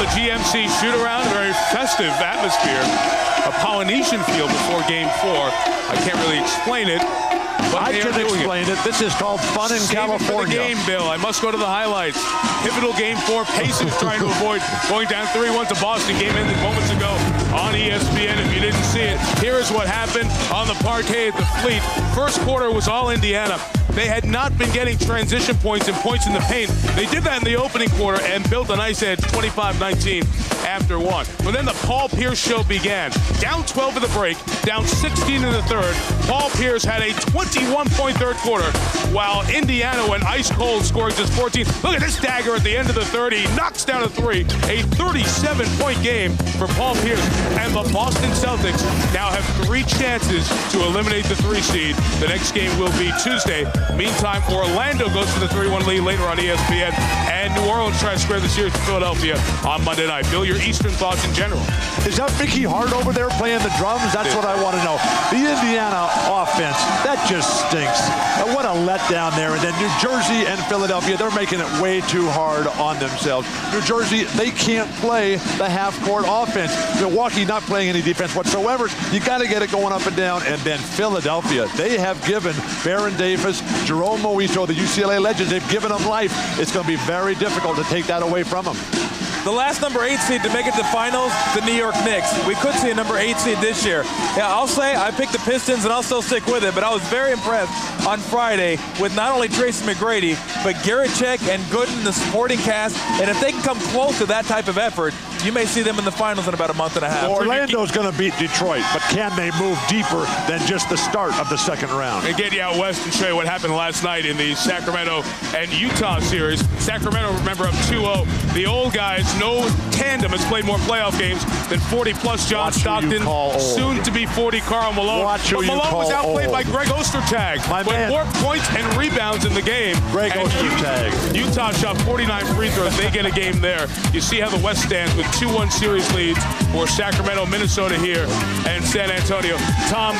the GMC shoot-around, a very festive atmosphere. A Polynesian feel before Game 4. I can't really explain it. I can explain it. This is called fun in California. For the game, Bill. I must go to the highlights. Pivotal Game 4. Pacers trying to avoid going down 3-1 to Boston. Game ended moments ago on ESPN. If you didn't see it, here is what happened on the parquet at the Fleet. First quarter was all Indiana. They had not been getting transition points and points in the paint. They did that in the opening quarter and built a nice edge, 25-19 after one. But then the Paul Pierce show began. Down 12 in the break, down 16 in the third. Paul Pierce had a 21-point third quarter, while Indiana went ice cold, scoring just 14. Look at this dagger at the end of the third. He knocks down a three. A 37-point game for Paul Pierce. And the Boston Celtics now have 3 chances to eliminate the 3 seed. The next game will be Tuesday. Meantime, Orlando goes for the 3-1 lead later on ESPN, and New Orleans tries to square the series to Philadelphia on Monday night. Bill, your Eastern thoughts in general? Is that Mickey Hart over there playing the drums? That's what I want to know. The Indiana offense, that just stinks. What a letdown there. And then New Jersey and Philadelphia, they're making it way too hard on themselves. New Jersey, they can't play the half-court offense. Milwaukee not playing any defense whatsoever. You got to get it going up and down. And then Philadelphia, they have given Baron Davis, Jerome Moito, the UCLA legends, they've given them life. It's going to be very difficult to take that away from them. The last number 8 seed to make it to finals, the New York Knicks. We could see a number 8 seed this year. Yeah, I'll say I picked the Pistons and I'll still stick with it, but I was very impressed on Friday with not only Tracy McGrady, but Garicek and Gooden, the supporting cast. And if they can come close to that type of effort, you may see them in the finals in about a month and a half. Orlando's going to beat Detroit, but can they move deeper than just the start of the second round? And get you out west and show you what happened last night in the Sacramento and Utah series. Sacramento, remember, up 2-0. The old guys, no tandem has played more playoff games than 40-plus John Stockton, soon to be 40 Karl Malone. But Malone was outplayed by Greg Ostertag with more points and rebounds in the game. Greg Ostertag. Utah shot 49 free throws. They get a game there. You see how the West stands with 2-1 series leads for Sacramento, Minnesota here, and San Antonio. Tom,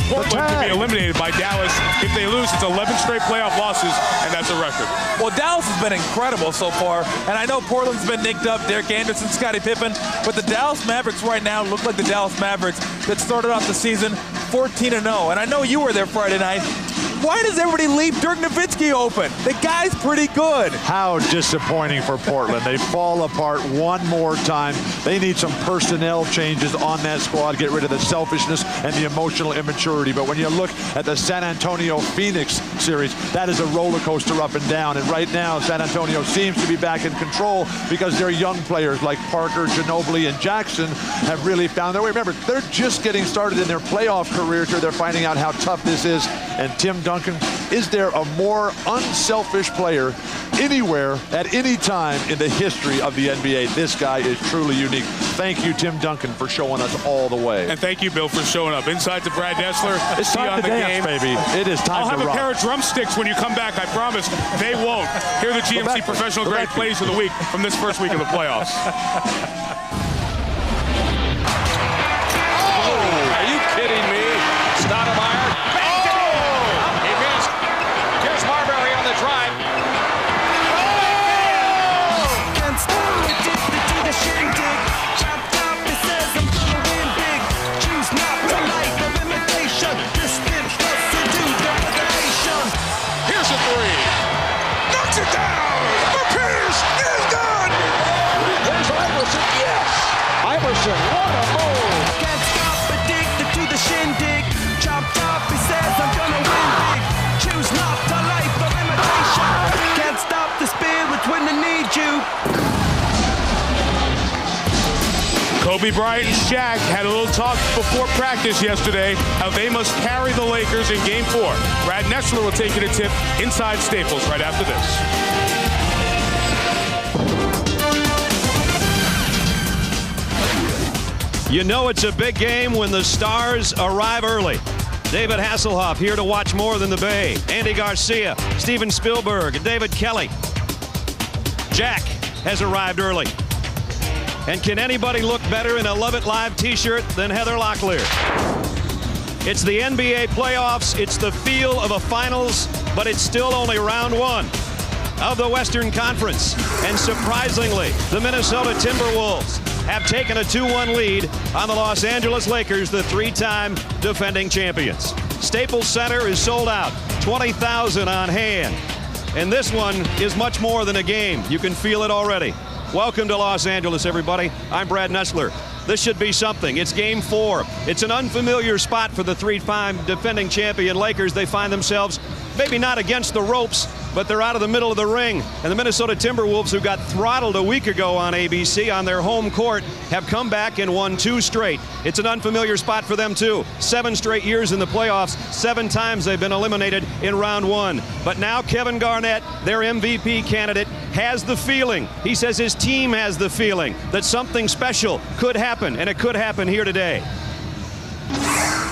Portland could be eliminated by Dallas. If they lose, it's 11 straight playoff losses, and that's a record. Well, Dallas has been incredible so far, and I know Portland's been nicked up, Derek Anderson, Scottie Pippen, but the Dallas Mavericks right now look like the Dallas Mavericks that started off the season 14-0, and I know you were there Friday night. Why does everybody leave Dirk Nowitzki open? The guy's pretty good. How disappointing for Portland. They fall apart one more time. They need some personnel changes on that squad, get rid of the selfishness and the emotional immaturity. But when you look at the San Antonio-Phoenix series, that is a roller coaster up and down. And right now, San Antonio seems to be back in control because their young players like Parker, Ginobili, and Jackson have really found their way. Remember, they're just getting started in their playoff careers here. They're finding out how tough this is. And Tim Duncan, is there a more unselfish player anywhere at any time in the history of the NBA? This guy is truly unique. Thank you, Tim Duncan, for showing us all the way. And thank you, Bill, for showing up. Inside to Brad Nessler. It's time to dance, baby. It is time to rock. I'll have a pair of drumsticks when you come back, I promise. They won't. Here are the GMC Professional Grade Plays of the Week from this first week of the playoffs. Are you kidding me? Stoudemire. Drive. Can't stop, addicted to the shindig. Chop, chop, it says I'm gonna win big. Choose not to like the limitation. This bitch wants to do domination. Here's a three. Knocks it down. For Pierce is done. There's Iverson. Yes. Iverson, what a move. Can't stop, addicted to the shindig. Chop, chop, it says I'm gonna win big. Choose not to like the limitation. Can't stop the spirits when they need you. Kobe Bryant and Shaq had a little talk before practice yesterday how they must carry the Lakers in Game 4. Brad Nessler will take you to tip inside Staples right after this. You know it's a big game when the stars arrive early. David Hasselhoff here to watch more than the Bay. Andy Garcia, Steven Spielberg, and David Kelly. Jack has arrived early. And can anybody look better in a Love It Live t-shirt than Heather Locklear? It's the NBA playoffs. It's the feel of a finals, but it's still only round one. of the Western Conference. And surprisingly, the Minnesota Timberwolves have taken a 2-1 lead on the Los Angeles Lakers, the three-time defending champions. Staples Center is sold out, 20,000 on hand. And this one is much more than a game. You can feel it already. Welcome to Los Angeles, everybody. I'm Brad Nessler. This should be something. It's Game 4. It's an unfamiliar spot for the three-time defending champion Lakers. They find themselves maybe not against the ropes, but they're out of the middle of the ring. And the Minnesota Timberwolves, who got throttled a week ago on ABC on their home court, have come back and won 2 straight. It's an unfamiliar spot for them, too. 7 straight years in the playoffs. 7 times they've been eliminated in round 1. But now Kevin Garnett, their MVP candidate, has the feeling, he says his team has the feeling, that something special could happen, and it could happen here today.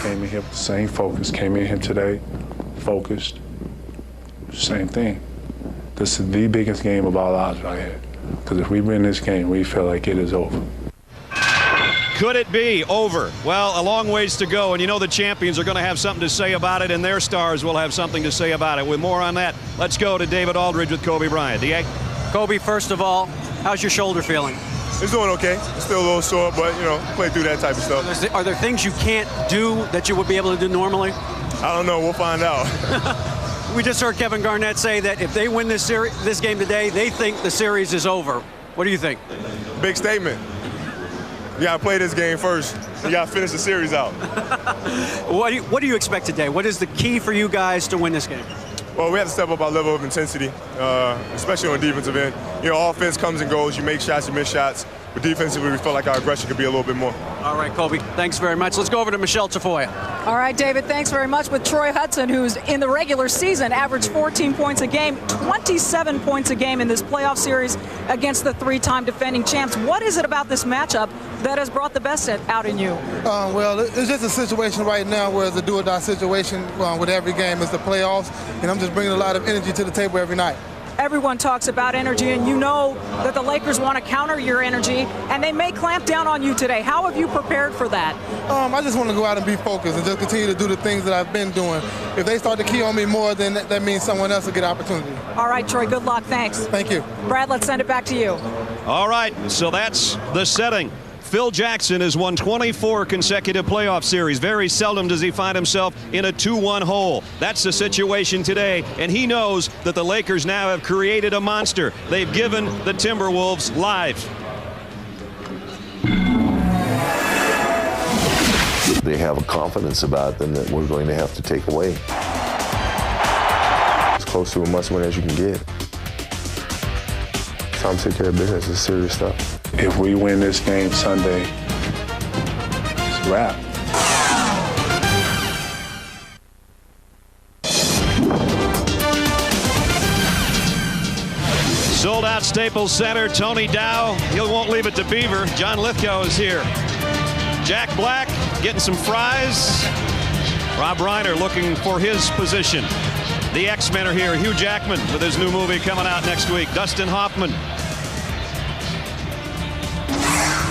Came in here with the same focus. Came in here today focused. Same thing. This is the biggest game of our lives right here. Because if we win this game, we feel like it is over. Could it be over? Well, a long ways to go, and you know the champions are going to have something to say about it, and their stars will have something to say about it. With more on that, let's go to David Aldridge with Kobe Bryant. DA? Kobe, first of all, how's your shoulder feeling? It's doing okay. It's still a little sore, but, you know, play through that type of stuff. Are there things you can't do that you would be able to do normally? I don't know. We'll find out. We just heard Kevin Garnett say that if they win this game today, they think the series is over. What do you think? Big statement. You got to play this game first. You got to finish the series out. What do you expect today? What is the key for you guys to win this game? Well, we have to step up our level of intensity, especially on the defensive end. You know, offense comes and goes. You make shots, you miss shots. But defensively, we felt like our aggression could be a little bit more. All right, Kobe, thanks very much. Let's go over to Michelle Tafoya. All right, David, thanks very much. With Troy Hudson, who's in the regular season averaged 14 points a game, 27 points a game in this playoff series against the three-time defending champs. What is it about this matchup that has brought the best out in you? Well, it's just a situation right now where it's a do-or-die situation with every game. It's the playoffs, and I'm just bringing a lot of energy to the table every night. Everyone talks about energy, and you know that the Lakers want to counter your energy, and they may clamp down on you today. How have you prepared for that? I just want to go out and be focused and just continue to do the things that I've been doing. If they start to key on me more, then that means someone else will get opportunity. All right, Troy, good luck. Thanks. Thank you. Brad, let's send it back to you. All right, so that's the setting. Phil Jackson has won 24 consecutive playoff series. Very seldom does he find himself in a 2-1 hole. That's the situation today, and he knows that the Lakers now have created a monster. They've given the Timberwolves life. They have a confidence about them that we're going to have to take away. As close to a must-win as you can get. Time to take care of business. It's serious stuff. If we win this game Sunday, it's a wrap. Sold out Staples Center. Tony Dow, he won't leave it to Beaver. John Lithgow is here. Jack Black getting some fries. Rob Reiner looking for his position. The X-Men are here. Hugh Jackman with his new movie coming out next week. Dustin Hoffman.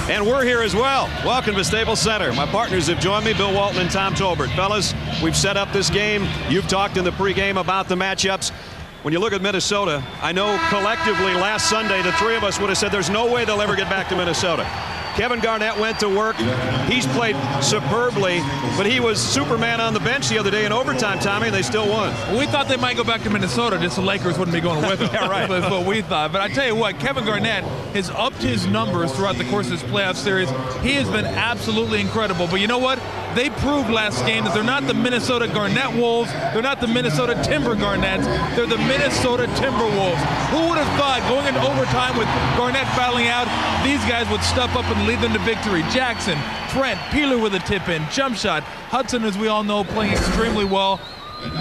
And we're here as well. Welcome to Staples Center. My partners have joined me, Bill Walton and Tom Tolbert. Fellas, we've set up this game. You've talked in the pregame about the matchups. When you look at Minnesota, I know collectively last Sunday the three of us would have said there's no way they'll ever get back to Minnesota. Kevin Garnett went to work. He's played superbly, but he was Superman on the bench the other day in overtime, Tommy, and they still won. We thought they might go back to Minnesota, just the Lakers wouldn't be going with them. Yeah, right. That's what we thought. But I tell you what, Kevin Garnett has upped his numbers throughout the course of this playoff series. He has been absolutely incredible. But you know what? They proved last game that they're not the Minnesota Garnett Wolves. They're not the Minnesota Timber Garnets. They're the Minnesota Timberwolves. Who would have thought going into overtime with Garnett battling out, these guys would step up and lead them to victory? Jackson, Trent, Peeler with a tip-in, jump shot. Hudson, as we all know, playing extremely well.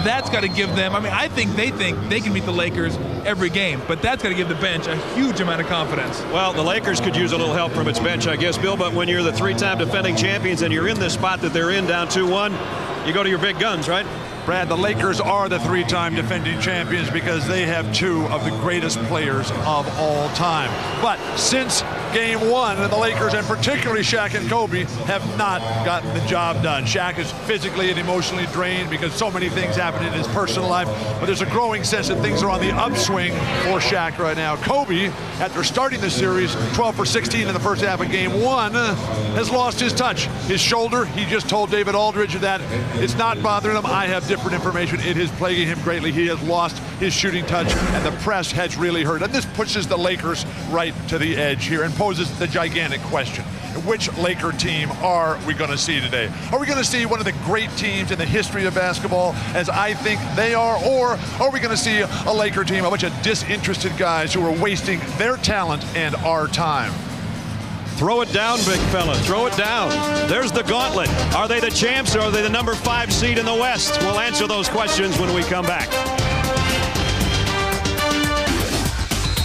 That's got to give them, I think they can beat the Lakers every game, but that's got to give the bench a huge amount of confidence. Well, the Lakers could use a little help from its bench, I guess, Bill, but when you're the three-time defending champions and you're in this spot that they're in down 2-1, you go to your big guns, right? Brad, the Lakers are the three-time defending champions because they have two of the greatest players of all time. But since game one, and the Lakers, and particularly Shaq and Kobe, have not gotten the job done. Shaq is physically and emotionally drained because so many things happen in his personal life, but there's a growing sense that things are on the upswing for Shaq right now. Kobe, after starting the series 12 for 16 in the first half of game one, has lost his touch. His shoulder, he just told David Aldridge that it's not bothering him. I have different information. It is plaguing him greatly. He has lost his shooting touch, and the press has really hurt. And this pushes the Lakers right to the edge here and poses the gigantic question. Which Laker team are we going to see today? Are we going to see one of the great teams in the history of basketball, as I think they are, or are we going to see a Laker team, a bunch of disinterested guys who are wasting their talent and our time? Throw it down, big fella. Throw it down. There's the gauntlet. Are they the champs, or are they the number 5 seed in the West? We'll answer those questions when we come back.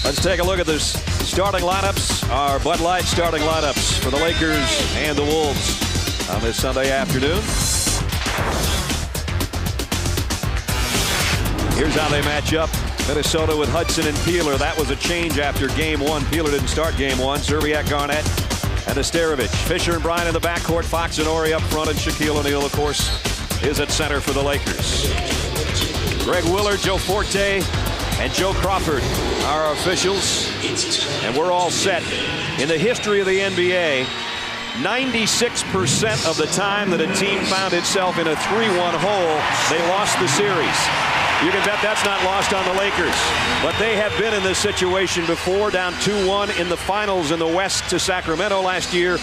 Let's take a look at this starting lineups, our Bud Light starting lineups for the Lakers and the Wolves on this Sunday afternoon. Here's how they match up. Minnesota with Hudson and Peeler. That was a change after game one. Peeler didn't start game one. Serviak, Garnett, and Esterovich. Fisher and Bryant in the backcourt. Fox and Horry up front, and Shaquille O'Neal, of course, is at center for the Lakers. Greg Willard, Joe Forte, and Joe Crawford are our officials, and we're all set. In the history of the NBA, 96% of the time that a team found itself in a 3-1 hole, they lost the series. You can bet that's not lost on the Lakers, but they have been in this situation before, down 2-1 in the finals in the West to Sacramento last year.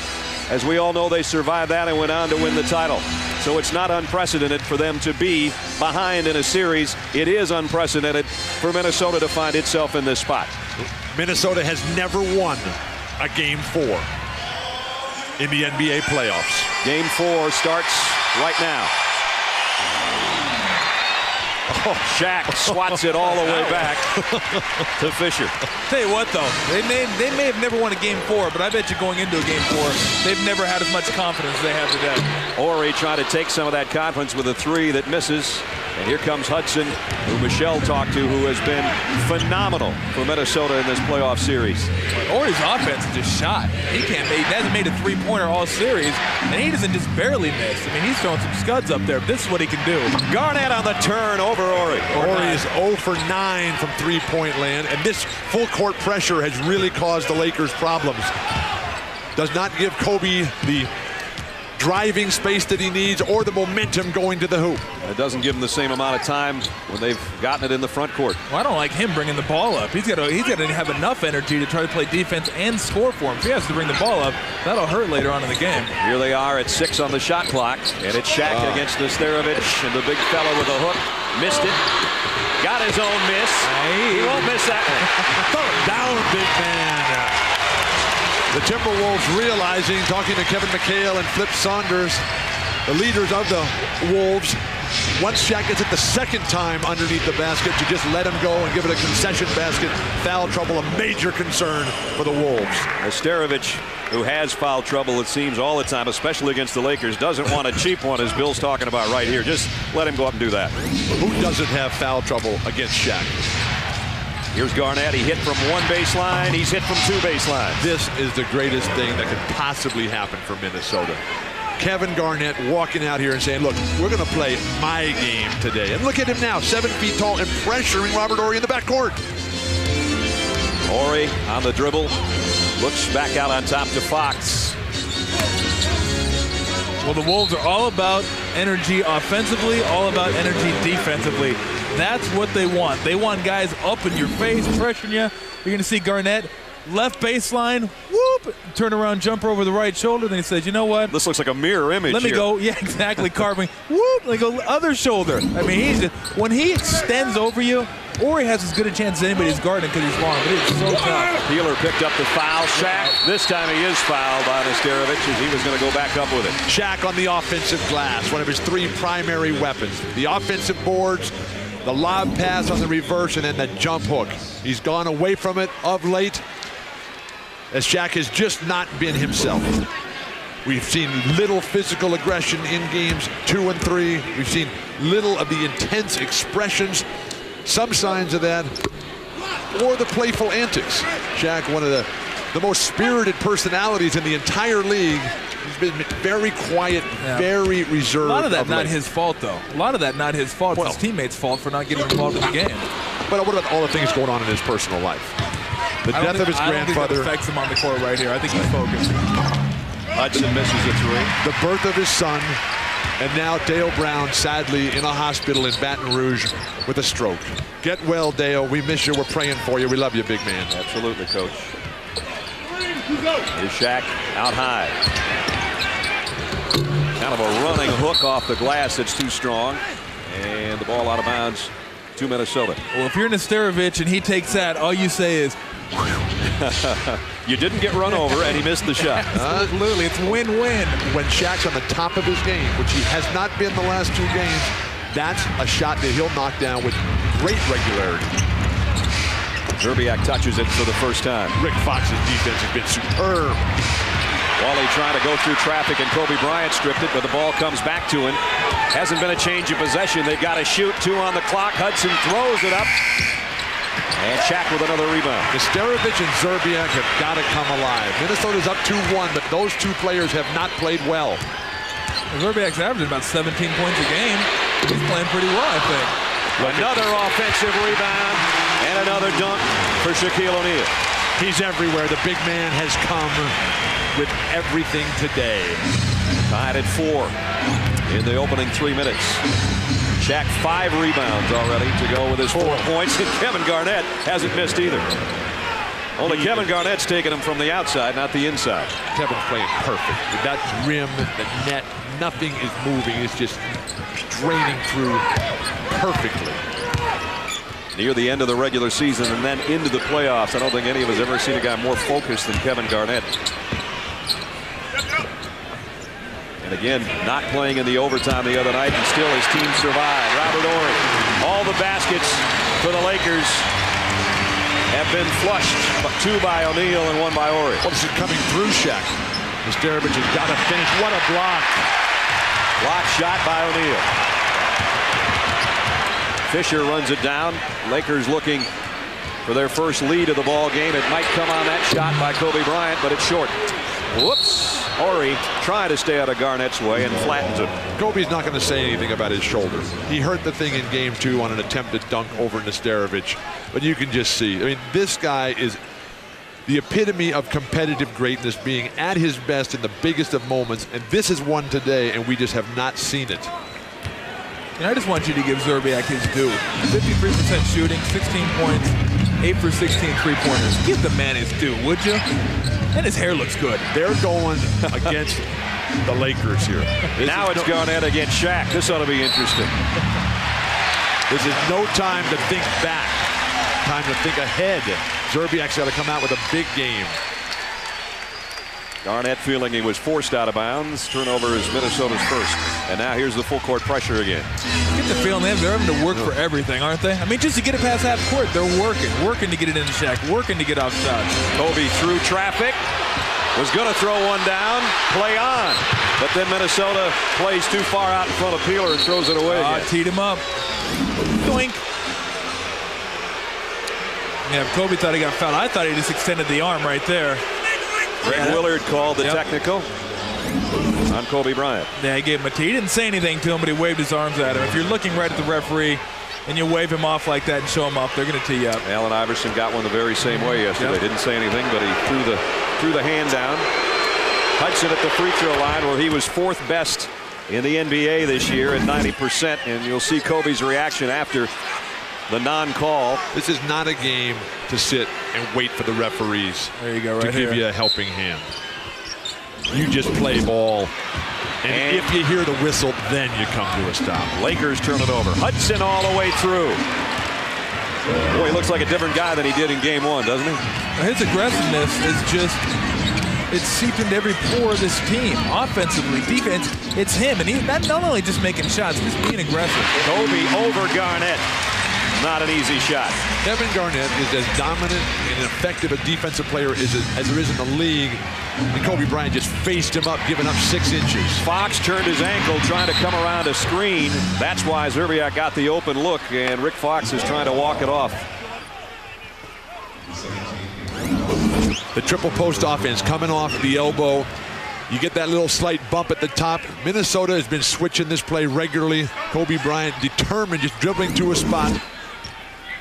As we all know, they survived that and went on to win the title. So it's not unprecedented for them to be behind in a series. It is unprecedented for Minnesota to find itself in this spot. Minnesota has never won a Game 4 in the NBA playoffs. Game 4 starts right now. Oh, Shaq swats it all the way back to Fisher. Tell you what, though, they may have never won a Game 4, but I bet you going into a Game 4, they've never had as much confidence as they have today. Horry trying to take some of that confidence with a 3 that misses. And here comes Hudson, who Michelle talked to, who has been phenomenal for Minnesota in this playoff series. Horry's offense is just shot. He hasn't made a 3-pointer all series, and he doesn't just barely miss. I mean, he's throwing some scuds up there. This is what he can do. Garnett on the turn over Horry. Horry is 0 for 9 from three-point land, and this full-court pressure has really caused the Lakers problems. Does not give Kobe the driving space that he needs or the momentum going to the hoop. It doesn't give him the same amount of time when they've gotten it in the front court. Well, I don't like him bringing the ball up. He's got to have enough energy to try to play defense and score for him. If he has to bring the ball up, that'll hurt later on in the game. Here they are at 6 on the shot clock, and it's Shaq against Esterovich, and the big fella with a hook missed it. Got his own miss. He won't miss that one. Throw it down, big man. The Timberwolves realizing, talking to Kevin McHale and Flip Saunders, the leaders of the Wolves, once Shaq gets it the second time underneath the basket, to just let him go and give it a concession basket. Foul trouble, a major concern for the Wolves. Esterovich, who has foul trouble, it seems, all the time, especially against the Lakers, doesn't want a cheap one, as Bill's talking about right here. Just let him go up and do that. Who doesn't have foul trouble against Shaq? Here's Garnett. He hit from 1 baseline. He's hit from 2 baselines. This is the greatest thing that could possibly happen for Minnesota. Kevin Garnett walking out here and saying, look, we're going to play my game today. And look at him now, 7 feet tall and pressuring Robert Horry in the backcourt. Horry on the dribble. Looks back out on top to Fox. Well, the Wolves are all about energy offensively, all about energy defensively. That's what they want. They want guys up in your face, pressuring you. You're going to see Garnett, left baseline, whoop, turn around, jumper over the right shoulder. Then he says, you know what? This looks like a mirror image. Let me go. Yeah, exactly. Carving, whoop, let me go other shoulder. I mean, he's just, when he extends over you, or he has as good a chance as anybody is guarding because he's long, but it's so tough. Peeler picked up the foul. Shaq, this time he is fouled by Esterovich, as he was going to go back up with it. Shaq on the offensive glass, one of his 3 primary weapons. The offensive boards, the lob pass on the reverse, and then the jump hook. He's gone away from it of late, as Shaq has just not been himself. We've seen little physical aggression in games 2 and 3. We've seen little of the intense expressions, some signs of that, or the playful antics. Shaq, one of the the most spirited personalities in the entire league. He's been very quiet, very reserved. A lot of that not his fault, though. A lot of that not his fault. It's his teammates' fault for not getting involved in the game. But what about all the things going on in his personal life? The death of his grandfather. I don't think that affects him on the court right here. I think he's focused. Hudson misses a three. The birth of his son, and now Dale Brown, sadly, in a hospital in Baton Rouge with a stroke. Get well, Dale. We miss you. We're praying for you. We love you, big man. Absolutely, Coach. Here's Shaq out high. Kind of a running hook off the glass that's too strong. And the ball out of bounds to Minnesota. Well, if you're Nesterovic and he takes that, all you say is, you didn't get run over, and he missed the shot. Absolutely. It's win-win. When Shaq's on the top of his game, which he has not been the last 2 games, that's a shot that he'll knock down with great regularity. Zerbiak touches it for the first time. Rick Fox's defense has been superb. Wally trying to go through traffic, and Kobe Bryant stripped it, but the ball comes back to him. Hasn't been a change of possession. They've got to shoot. 2 on the clock. Hudson throws it up. And Shaq with another rebound. Nesterovic and Zerbiak have got to come alive. Minnesota's up 2-1, but those 2 players have not played well. Zerbiak's averaging about 17 points a game. He's playing pretty well, I think. Another offensive rebound and another dunk for Shaquille O'Neal. He's everywhere. The big man has come with everything today. Tied at 4 in the opening 3 minutes. Shaq 5 rebounds already to go with his 4 points, and Kevin Garnett hasn't missed either. Only Kevin Garnett's taking him from the outside, not the inside. Kevin's playing perfect. With that rim, the net, nothing is moving. It's just draining through perfectly. Near the end of the regular season and then into the playoffs, I don't think any of us ever seen a guy more focused than Kevin Garnett. And again, not playing in the overtime the other night, and still his team survived. Robert Horry. All the baskets for the Lakers have been flushed. 2 by O'Neal and 1 by Horry. Well, this is coming through Shaq. Nesterovic has got to finish. What a block. Block shot by O'Neal. Fisher runs it down. Lakers looking for their first lead of the ball game. It might come on that shot by Kobe Bryant, but it's short. Whoops. Horry trying to stay out of Garnett's way and flattens him. Kobe's not going to say anything about his shoulder. He hurt the thing in game 2 on an attempted dunk over Nesterovic. But you can just see, I mean, this guy is the epitome of competitive greatness, being at his best in the biggest of moments. And this is one today, and we just have not seen it. And I just want you to give Zerbiak his due. 53% shooting, 16 points, 8 for 16 3-pointers. Give the man his due, would you? And his hair looks good. They're going against the Lakers here. Now it's Garnett against Shaq. This ought to be interesting. This is no time to think back. Time to think ahead. Zerbiak's got to come out with a big game. Garnett feeling he was forced out of bounds. Turnover is Minnesota's first. And now here's the full court pressure again. You get the feeling they're having to work for everything, aren't they? I mean, just to get it past half court, they're working to get it into Shaq, working to get off shots. Kobe through traffic. Was going to throw one down. Play on. But then Minnesota plays too far out in front of Peeler and throws it away again. Teed him up. Doink. Yeah, if Kobe thought he got fouled, I thought he just extended the arm right there. Greg Willard called the technical on Kobe Bryant. Yeah, he gave him a tee. He didn't say anything to him, but he waved his arms at him. If you're looking right at the referee and you wave him off like that and show him up, they're going to tee you up. Allen Iverson got one the very same way yesterday. Didn't say anything, but he threw the hand down. Hudson at the free throw line, where he was 4th best in the NBA this year at 90%, and you'll see Kobe's reaction after the non-call. This is not a game to sit and wait for the referees to give you a helping hand. You just play ball, and if you hear the whistle, then you come to a stop. Lakers turn it over. Hudson all the way through. Boy, he looks like a different guy than he did in game 1, doesn't he? His aggressiveness is just, it's seeped into every pore of this team. Offensively, defense, it's him. And he's not only just making shots, just being aggressive. Kobe over Garnett. Not an easy shot. Kevin Garnett is as dominant and effective a defensive player as there is in the league. And Kobe Bryant just faced him up, giving up 6 inches. Fox turned his ankle trying to come around a screen. That's why Zerbiak got the open look, and Rick Fox is trying to walk it off. The triple post offense coming off the elbow. You get that little slight bump at the top. Minnesota has been switching this play regularly. Kobe Bryant determined, just dribbling to a spot,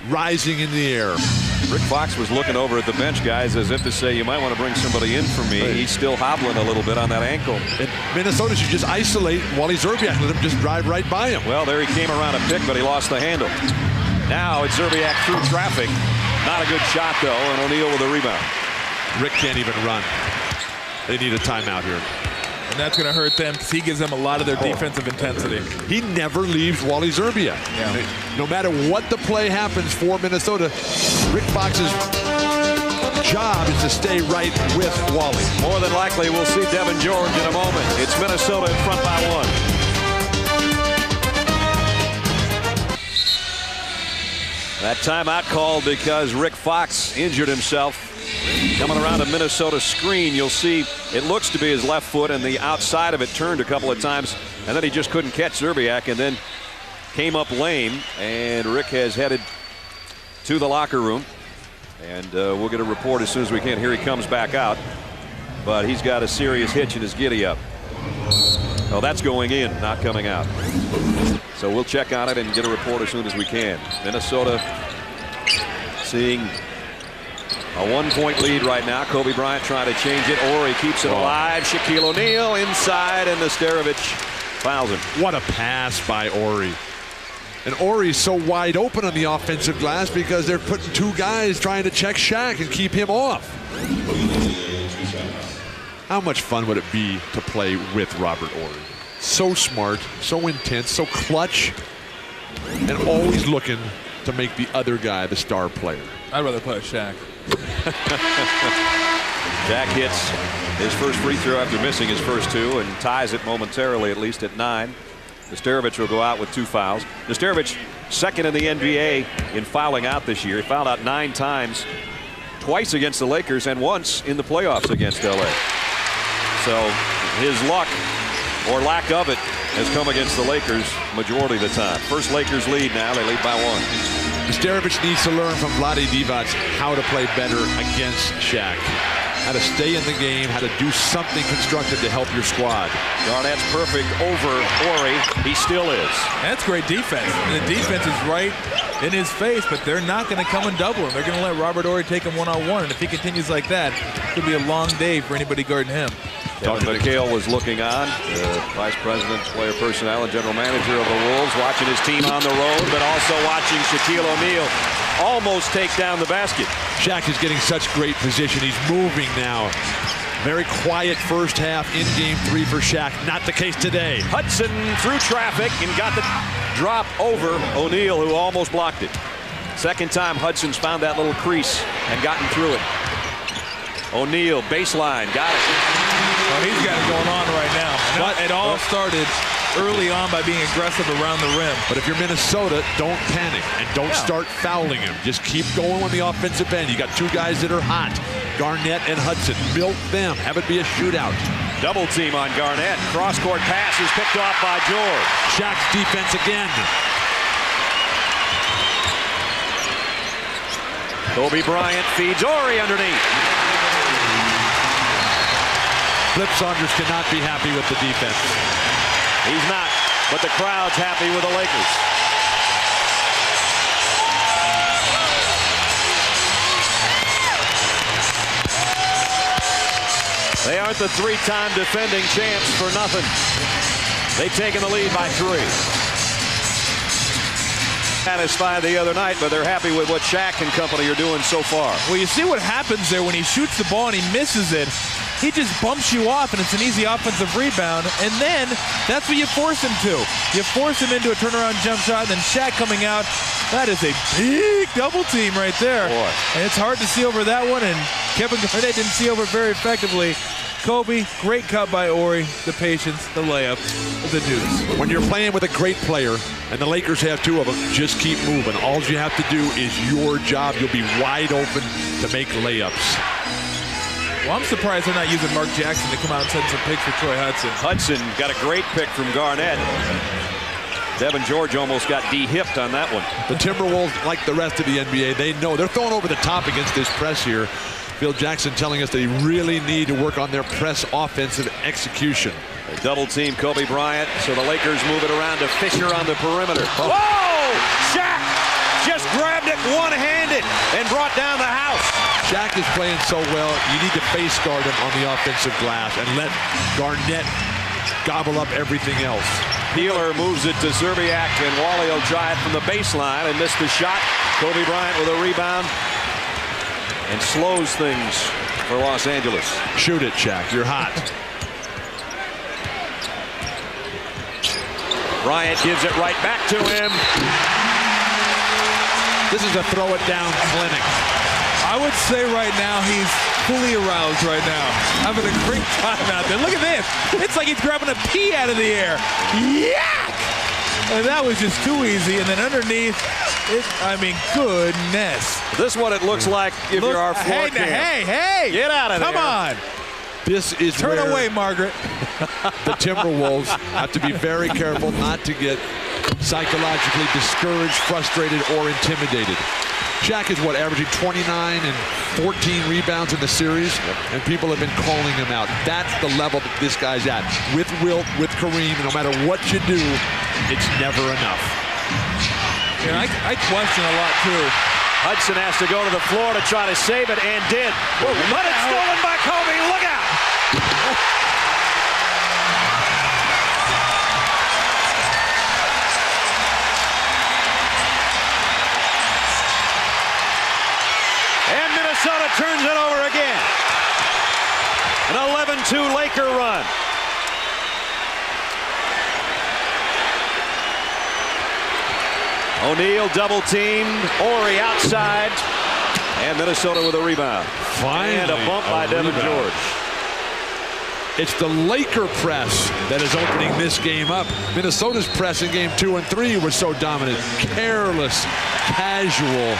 rising in the air. Rick Fox was looking over at the bench, guys, as if to say, you might want to bring somebody in for me. Right. He's still hobbling a little bit on that ankle. And Minnesota should just isolate Wally Szczerbiak. Let him just drive right by him. Well, there he came around a pick, but he lost the handle. Now it's Szczerbiak through traffic. Not a good shot, though, and O'Neal with a rebound. Rick can't even run. They need a timeout here. And that's going to hurt them because he gives them a lot of their defensive intensity. He never leaves Wally Szczerbiak. Yeah. No matter what the play happens for Minnesota, Rick Fox's job is to stay right with Wally. More than likely, we'll see Devin George in a moment. It's Minnesota in front by 1. That timeout called because Rick Fox injured himself. Coming around a Minnesota screen, you'll see it looks to be his left foot, and the outside of it turned a couple of times, and then he just couldn't catch Szczerbiak, and then came up lame, and Rick has headed to the locker room, and we'll get a report as soon as we can. Here he comes back out, but he's got a serious hitch in his giddy up. Oh, that's going in, not coming out. So we'll check on it and get a report as soon as we can. Minnesota seeing a 1-point lead right now. Kobe Bryant trying to change it, or he keeps it alive. Shaquille O'Neal inside, and Nesterovic fouls him. What a pass by Ori. And Ori's so wide open on the offensive glass because they're putting two guys trying to check Shaq and keep him off. How much fun would it be to play with Robert Ori? So smart, so intense, so clutch, and always looking to make the other guy the star player. I'd rather play with Shaq. Jack hits his first free throw after missing his first two and ties it momentarily, at least at 9. Nesterovic will go out with 2 fouls. Nesterovic, second in the NBA in fouling out this year. He fouled out 9 times, twice against the Lakers and once in the playoffs against LA. So his luck, or lack of it, has come against the Lakers majority of the time. First Lakers lead now. They lead by 1. Nesterovic needs to learn from Vlade Divac how to play better against Shaq. How to stay in the game, how to do something constructive to help your squad. Garnett's perfect over Ori. He still is. That's great defense. The defense is right in his face, but they're not going to come and double him. They're going to let Robert Ori take him one-on-one, and if he continues like that, it could be a long day for anybody guarding him. Kevin McHale was looking on, Vice President, Player Personnel, and General Manager of the Wolves, watching his team on the road, but also watching Shaquille O'Neal almost take down the basket. Shaq is getting such great position. He's moving now. Very quiet first half in Game 3 for Shaq. Not the case today. Hudson through traffic and got the drop over O'Neal, who almost blocked it. Second time Hudson's found that little crease and gotten through it. O'Neal, baseline, got it. Well, he's got it going on right now. But it all started early on by being aggressive around the rim. But if you're Minnesota, don't panic and don't start fouling him. Just keep going on the offensive end. You got 2 guys that are hot, Garnett and Hudson. Milk them. Have it be a shootout. Double team on Garnett. Cross-court pass is picked off by George. Shaq's defense again. Kobe Bryant feeds Ori underneath. Flip Saunders cannot be happy with the defense. He's not, but the crowd's happy with the Lakers. They aren't the 3-time defending champs for nothing. They've taken the lead by 3. Satisfied the other night, but they're happy with what Shaq and company are doing so far. Well, you see what happens there when he shoots the ball and he misses it. He just bumps you off, and it's an easy offensive rebound, and then that's what you force him to. You force him into a turnaround jump shot, and then Shaq coming out. That is a big double team right there. Boy. And it's hard to see over that one, and Kevin Garnett didn't see over it very effectively. Kobe, great cut by Ori, the patience, the layup, the deuce. When you're playing with a great player, and the Lakers have 2 of them, just keep moving. All you have to do is your job. You'll be wide open to make layups. Well, I'm surprised they're not using Mark Jackson to come out and send some picks for Troy Hudson. Hudson got a great pick from Garnett. Devin George almost got de-hipped on that one. The Timberwolves, like the rest of the NBA, they know they're throwing over the top against this press here. Phil Jackson telling us they really need to work on their press offensive execution. They double team Kobe Bryant, so the Lakers move it around to Fisher on the perimeter. Whoa! Shaq just grabbed it one-handed and brought down the house. Shaq is playing so well, you need to face guard him on the offensive glass and let Garnett gobble up everything else. Peeler moves it to Zerbiak, and Wally will try it from the baseline and missed the shot. Kobe Bryant with a rebound and slows things for Los Angeles. Shoot it, Shaq. You're hot. Bryant gives it right back to him. This is a throw it down clinic. I would say right now he's fully aroused right now. Having a great time out there. Look at this. It's like he's grabbing a pea out of the air. Yak! And that was just too easy. And then underneath, I mean, goodness. This is what it looks like if you're our floor cam. Hey! Get out of there. Come on. This is Turn away, Margaret. The Timberwolves have to be very careful not to get psychologically discouraged, frustrated, or intimidated. Shaq is averaging 29 and 14 rebounds in the series, and people have been calling him out. That's the level that this guy's at. With Wilt, with Kareem, no matter what you do, it's never enough. Yeah, I question a lot, too. Hudson has to go to the floor to try to save it, and did. But it's stolen by Kobe. Look out! And Minnesota turns it over again. An 11-2 Laker run. O'Neal double teamed. Ori outside. And Minnesota with a rebound. Finally, and a bump by Devin George. It's the Laker press that is opening this game up. Minnesota's press in game 2 and 3 was so dominant. Careless, casual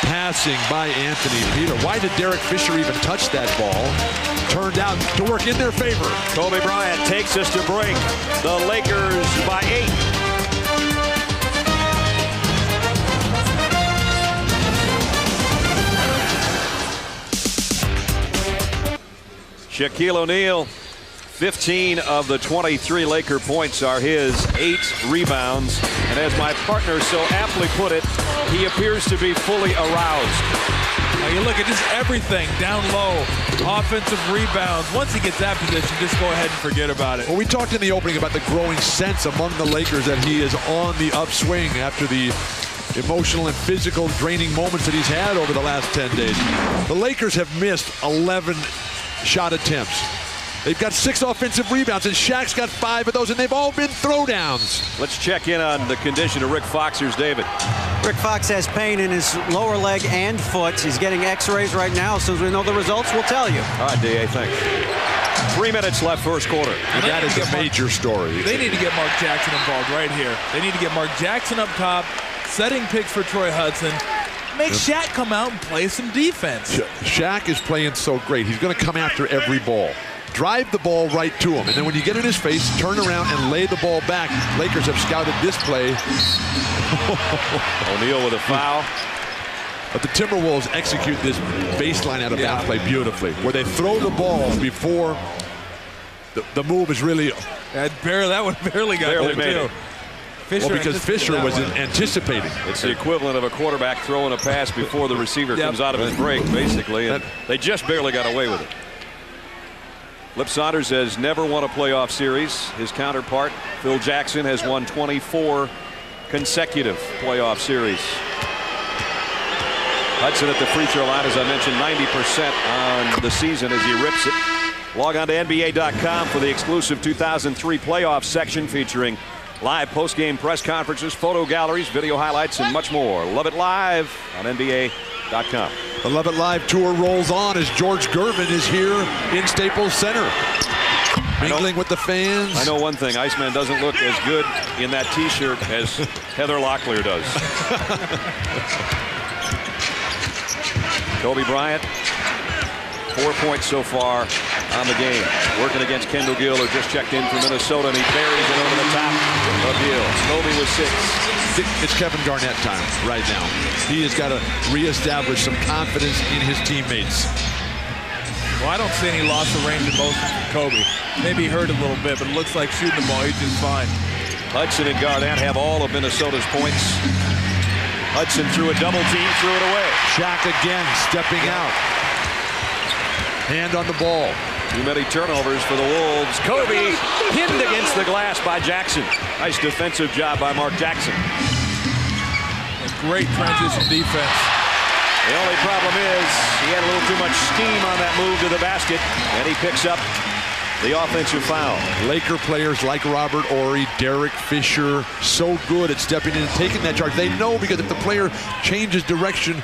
passing by Anthony Peter. Why did Derek Fisher even touch that ball? Turned out to work in their favor. Kobe Bryant takes us to break. The Lakers by 8. Shaquille O'Neal, 15 of the 23 Laker points are his, 8 rebounds. And as my partner so aptly put it, he appears to be fully aroused. Now you look at just everything down low, offensive rebounds. Once he gets that position, just go ahead and forget about it. Well, we talked in the opening about the growing sense among the Lakers that he is on the upswing after the emotional and physical draining moments that he's had over the last 10 days. The Lakers have missed 11 shot attempts. They've got 6 offensive rebounds, and Shaq's got 5 of those, and they've all been throwdowns. Let's check in on the condition of Rick Fox. Here's David. Rick Fox has pain in his lower leg and foot. He's getting x-rays right now. As soon as we know the results, we'll tell you. All right, D.A., thanks. 3 minutes left first quarter. And that is a major story. They need to get Mark Jackson involved right here. They need to get Mark Jackson up top, setting picks for Troy Hudson. Make Shaq come out and play some defense. Shaq is playing so great. He's going to come after every ball. Drive the ball right to him. And then when you get in his face, turn around and lay the ball back. Lakers have scouted this play. O'Neal with a foul. But the Timberwolves execute this baseline out of bounds play beautifully, where they throw the ball before the move is really... That one barely got there, too. Well, because Fisher was anticipating. It's the equivalent of a quarterback throwing a pass before the receiver comes out of his break, basically, and they just barely got away with it. Flip Saunders has never won a playoff series. His counterpart, Phil Jackson, has won 24 consecutive playoff series. Hudson at the free throw line, as I mentioned, 90% on the season as he rips it. Log on to NBA.com for the exclusive 2003 playoff section featuring live post-game press conferences, photo galleries, video highlights, and much more. Love It Live on NBA.com. The Love It Live tour rolls on as George Gervin is here in Staples Center, mingling with the fans. I know one thing. Iceman doesn't look as good in that T-shirt as Heather Locklear does. Kobe Bryant 4 points so far on the game. Working against Kendall Gill, who just checked in from Minnesota, and he buries it over the top of Gill. Kobe with 6. It's Kevin Garnett time right now. He has got to reestablish some confidence in his teammates. Well, I don't see any loss of range in motion from Kobe. Maybe he hurt a little bit, but it looks like shooting the ball, he's just fine. Hudson and Garnett have all of Minnesota's points. Hudson threw a double team, threw it away. Shaq again stepping out. Hand on the ball. Too many turnovers for the Wolves. Kobe pinned against the glass by Jackson. Nice defensive job by Mark Jackson. A great transition defense. The only problem is he had a little too much steam on that move to the basket, and he picks up the offensive foul. Laker players like Robert Horry, Derek Fisher, so good at stepping in and taking that charge. They know because if the player changes direction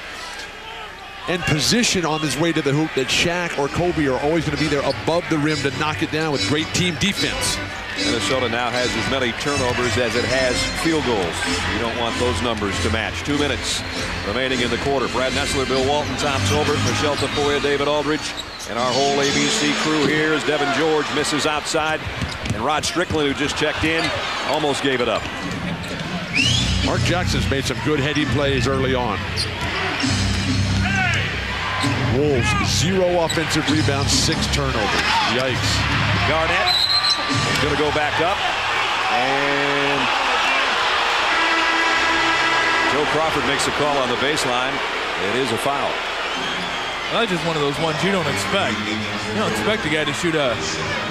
and position on his way to the hoop, that Shaq or Kobe are always going to be there above the rim to knock it down with great team defense. Minnesota now has as many turnovers as it has field goals. You don't want those numbers to match. 2 minutes remaining in the quarter. Brad Nessler, Bill Walton, Tom Tolbert, Michelle Tafoya, David Aldridge, and our whole ABC crew here as Devin George misses outside. And Rod Strickland, who just checked in, almost gave it up. Mark Jackson's made some good heady plays early on. Wolves, 0 offensive rebounds, 6 turnovers. Yikes. Garnett is going to go back up. And Joe Crawford makes a call on the baseline. It is a foul. Well, that's just one of those ones you don't expect. You don't expect a guy to shoot a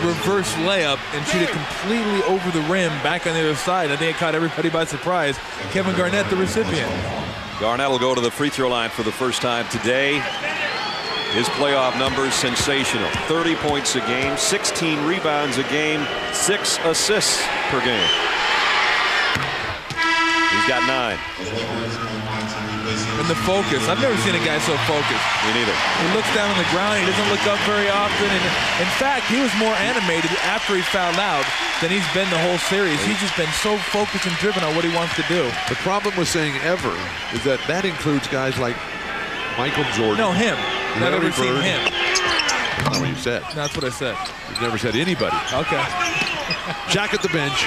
reverse layup and shoot it completely over the rim back on the other side. I think it caught everybody by surprise. Kevin Garnett, the recipient. Garnett will go to the free throw line for the first time today. His playoff numbers sensational. 30 points a game, 16 rebounds a game, 6 assists per game. He's got 9. And the focus. I've never seen a guy so focused. Me neither. He looks down on the ground. He doesn't look up very often. And in fact, he was more animated after he fouled out than he's been the whole series. He's just been so focused and driven on what he wants to do. The problem with saying ever is that includes guys like Michael Jordan. No, him. I've never seen him. That's not what you said. That's what I said. You've never said anybody. Okay. Jack at the bench.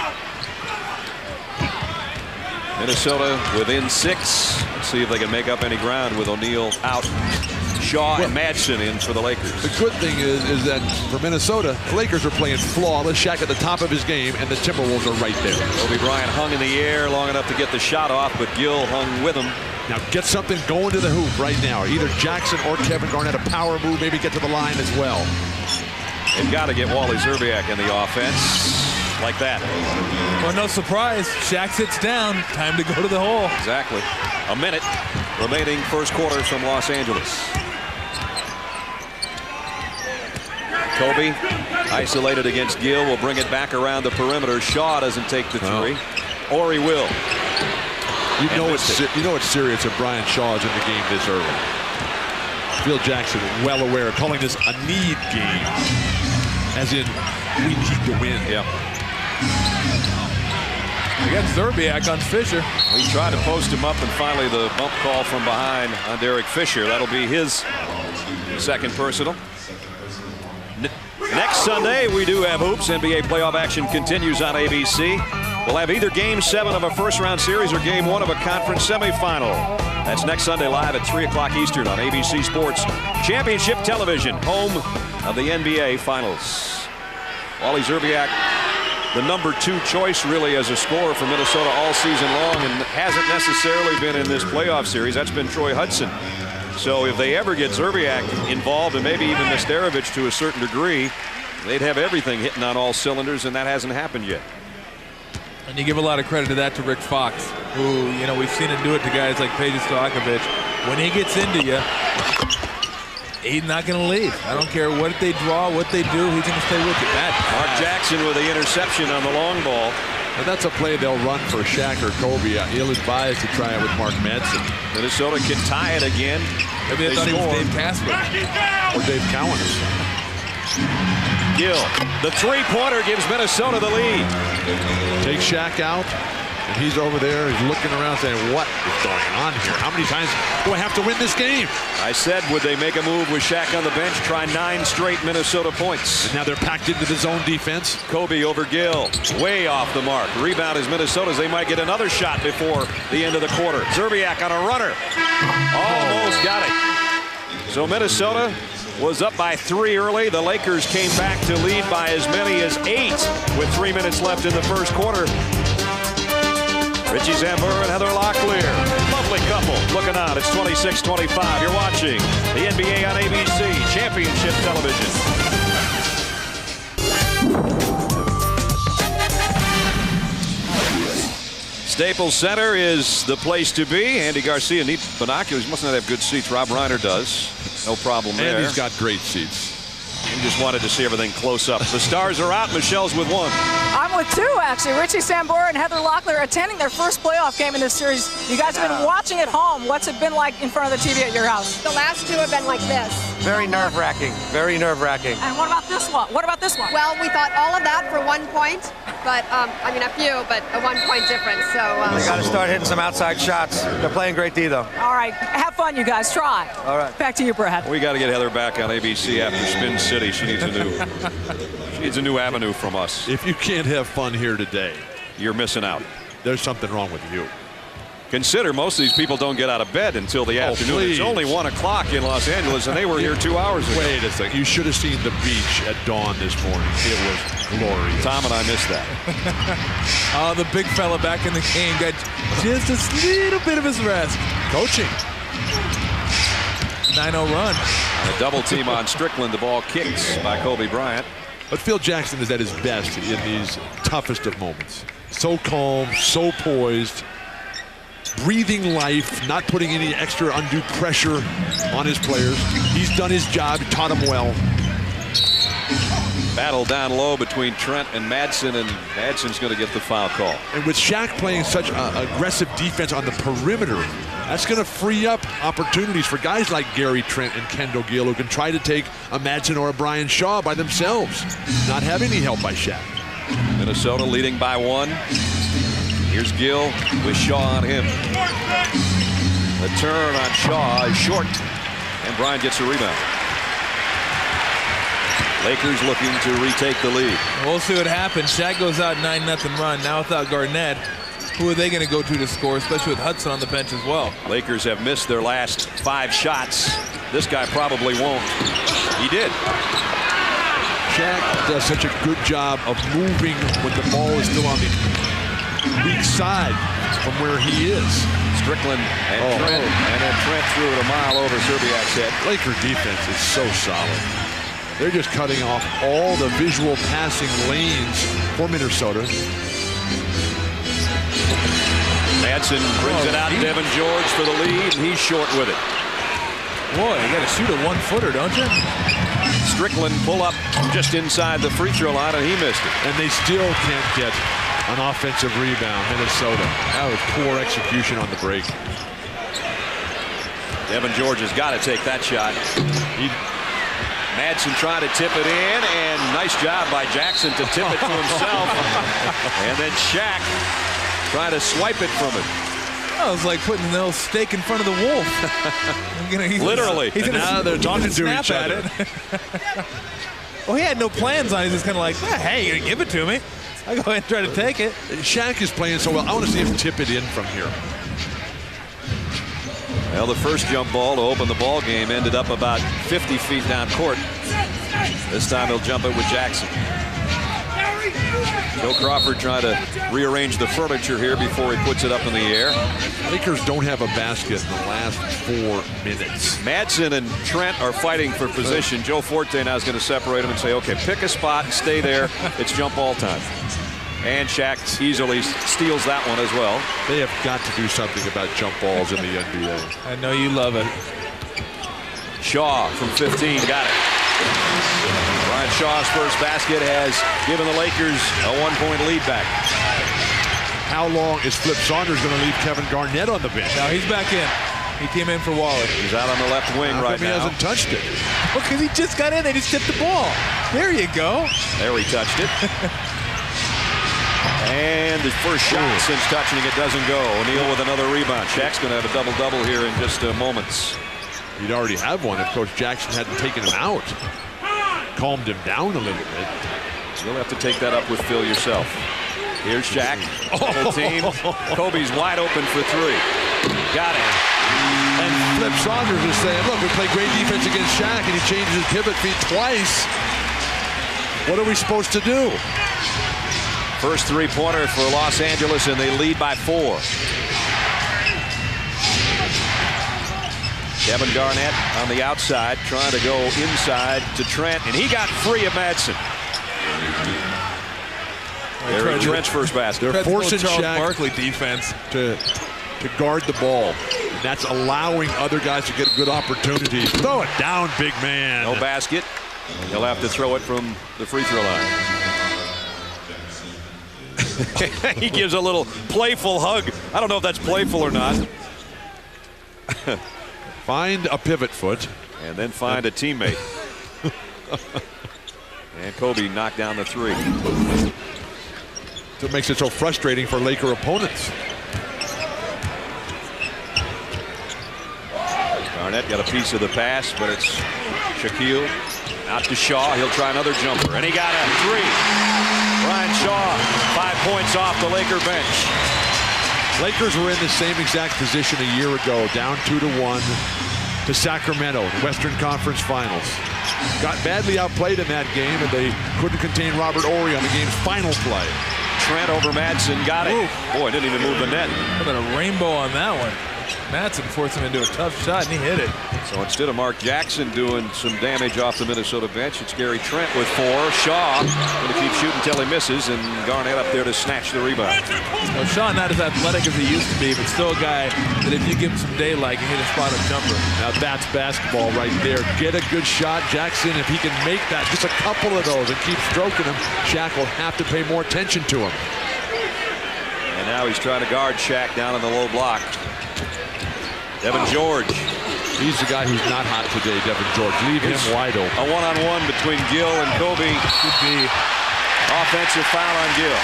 Minnesota within 6. Let's see if they can make up any ground with O'Neal out. Shaw and Madsen in for the Lakers. The good thing is that for Minnesota, the Lakers are playing flawless. Shaq at the top of his game, and the Timberwolves are right there. Kobe Bryant hung in the air long enough to get the shot off, but Gill hung with him. Now get something going to the hoop right now. Either Jackson or Kevin Garnett, a power move, maybe get to the line as well. They've got to get Wally Zerbiak in the offense like that. Well, no surprise. Shaq sits down. Time to go to the hole. Exactly. A minute remaining first quarter from Los Angeles. Kobe isolated against Gill, will bring it back around the perimeter. Shaw doesn't take the three. Or he will. You know it's serious if Brian Shaw is in the game this early. Phil Jackson well aware, calling this a need game. As in, we need to win. Yeah. We got Zerbiak on Fisher. He tried to post him up, and finally the bump call from behind on Derek Fisher. That'll be his second personal. Next Sunday, we do have hoops. NBA playoff action continues on ABC. We'll have either Game 7 of a first-round series or Game 1 of a conference semifinal. That's next Sunday live at 3 o'clock Eastern on ABC Sports Championship Television, home of the NBA Finals. Wally Zerbiak, the number 2 choice really as a scorer for Minnesota all season long, and hasn't necessarily been in this playoff series. That's been Troy Hudson. So if they ever get Zerbiak involved, and maybe even Nesterovic to a certain degree, they'd have everything hitting on all cylinders, and that hasn't happened yet. And you give a lot of credit to that to Rick Fox, who, you know, we've seen him do it to guys like Peja Stojakovic. When he gets into you, he's not going to leave. I don't care what they draw, what they do, he's going to stay with you. Mark Jackson with the interception on the long ball. And that's a play they'll run for Shaq or Kobe. Ill-advised to try it with Mark Madsen. Minnesota can tie it again. Maybe they thought he was Dave Casper. Or Dave Cowan. Gill, the three-pointer gives Minnesota the lead. Take Shaq out. And he's over there, he's looking around saying, what is going on here? How many times do I have to win this game? I said, would they make a move with Shaq on the bench? Try 9 straight Minnesota points. And now they're packed into the zone defense. Kobe over Gill. Way off the mark. Rebound is Minnesota's. They might get another shot before the end of the quarter. Zerbiak on a runner. Almost got it. So Minnesota was up by 3 early. The Lakers came back to lead by as many as 8 with 3 minutes left in the first quarter. Richie Sambur and Heather Locklear. Lovely couple looking on. It's 26-25. You're watching the NBA on ABC Championship Television. Staples Center is the place to be. Andy Garcia needs binoculars. Must not have good seats. Rob Reiner does. No problem there. And he's got great seats. He just wanted to see everything close up. The Stars are out. Michelle's with 1. I'm with 2, actually. Richie Sambor and Heather Locklear attending their first playoff game in this series. You guys have been watching at home. What's it been like in front of the TV at your house? The last 2 have been like this. Very nerve-wracking. Very nerve-wracking. And what about this one? What about this one? Well, we thought all of that for 1 point, but I mean a few, but a 1 point difference. So they got to start hitting some outside shots. They're playing great D, though. All right, have fun, you guys. Try. All right. Back to you, Brad. We got to get Heather back on ABC after Spin City. She needs a new avenue from us. If you can't have fun here today, you're missing out. There's something wrong with you. Consider most of these people don't get out of bed until the afternoon. Please. It's only 1 o'clock in Los Angeles, and they were here 2 hours ago. Wait a second. You should have seen the beach at dawn this morning. It was glorious. Tom and I missed that. Oh, the big fella back in the game got just a little bit of his rest. Coaching. 9-0 run. A double team on Strickland. The ball kicks by Kobe Bryant. But Phil Jackson is at his best in these toughest of moments. So calm, so poised, breathing life, not putting any extra undue pressure on his players. He's done his job, taught them well. Battle down low between Trent and Madsen, and Madsen's going to get the foul call. And with Shaq playing such aggressive defense on the perimeter, that's going to free up opportunities for guys like Gary Trent and Kendall Gill, who can try to take a Madsen or a Brian Shaw by themselves, not have any help by Shaq. Minnesota leading by 1. Here's Gill with Shaw on him. The turn on Shaw is short, and Bryant gets a rebound. Lakers looking to retake the lead. We'll see what happens. Shaq goes out 9-0 run. Now without Garnett, who are they going to go to score, especially with Hudson on the bench as well? Lakers have missed their last 5 shots. This guy probably won't. He did. Shaq does such a good job of moving when the ball is still on the weak side from where he is. Strickland and Trent, and then Trent threw it a mile over Zerbiak's head. Laker defense is so solid. They're just cutting off all the visual passing lanes for Minnesota. Madsen brings it out to Devin George for the lead, and he's short with it. Boy, you got to shoot a 1-footer, don't you? Strickland pull up just inside the free throw line, and he missed it. And they still can't get an offensive rebound, Minnesota. That was poor execution on the break. Devin George has got to take that shot. Madsen trying to tip it in, and nice job by Jackson to tip it to himself. And then Shaq trying to swipe it from him. Oh, it's like putting the steak in front of the wolf. Literally. Now they're talking to each other. Well, he had no plans on it. He's just kind of like, hey, you're going to give it to me. I'll go ahead and try to take it. Shaq is playing so well. I want to see him tip it in from here. Well, the first jump ball to open the ball game ended up about 50 feet down court. This time he'll jump it with Jackson. Joe Crawford trying to rearrange the furniture here before he puts it up in the air. Lakers don't have a basket in the last 4 minutes. Madsen and Trent are fighting for position. Joe Forte now is going to separate them and say, okay, pick a spot and stay there. It's jump ball time. And Shaq easily steals that one as well. They have got to do something about jump balls in the NBA. I know you love it. Shaw from 15 got it. Brian Shaw's first basket has given the Lakers a 1-point lead back. How long is Flip Saunders going to leave Kevin Garnett on the bench? Now he's back in. He came in for Waller. He's out on the left wing right now. He hasn't touched it. Because he just got in. They just tipped the ball. There you go. There he touched it. And the first shot since touching it doesn't go. O'Neal with another rebound. Shaq's going to have a double-double here in just moments. He'd already have one if Coach Jackson hadn't taken him out. Calmed him down a little bit. You'll have to take that up with Phil yourself. Here's Shaq. Double team. Kobe's wide open for three. Got it. And Flip Saunders is saying, look, we played great defense against Shaq, and he changed his pivot feet twice. What are we supposed to do? First three-pointer for Los Angeles, and they lead by 4. Kevin Garnett on the outside, trying to go inside to Trent, and he got free of Madsen. Trent's first basket. They're forcing Charles Shaq Barkley defense to guard the ball. And that's allowing other guys to get good opportunities. Throw it down, big man. No basket. He'll have to throw it from the free throw line. He gives a little playful hug. I don't know if that's playful or not. Find a pivot foot. And then find a teammate. And Kobe knocked down the three. That makes it so frustrating for Laker opponents. Garnett got a piece of the pass, but it's Shaquille out to Shaw. He'll try another jumper, and he got a three. Brian Shaw, 5 points off the Laker bench. Lakers were in the same exact position a year ago, down 2-1 to Sacramento, Western Conference Finals. Got badly outplayed in that game, and they couldn't contain Robert Horry on the game's final play. Trent over Madsen, got it. Boy, didn't even move the net. How about a rainbow on that one? Madsen forced him into a tough shot, and he hit it. So instead of Mark Jackson doing some damage off the Minnesota bench, it's Gary Trent with 4. Shaw going to keep shooting until he misses, and Garnett up there to snatch the rebound. Well, Shaw not as athletic as he used to be, but still a guy that if you give him some daylight, can hit a spot up jumper. Now that's basketball right there. Get a good shot. Jackson, if he can make that, just a couple of those and keep stroking him, Shaq will have to pay more attention to him. And now he's trying to guard Shaq down in the low block. Devin George. He's the guy who's not hot today, Devin George. Leave him wide open. A one-on-one between Gill and Kobe. Could be. Offensive foul on Gill.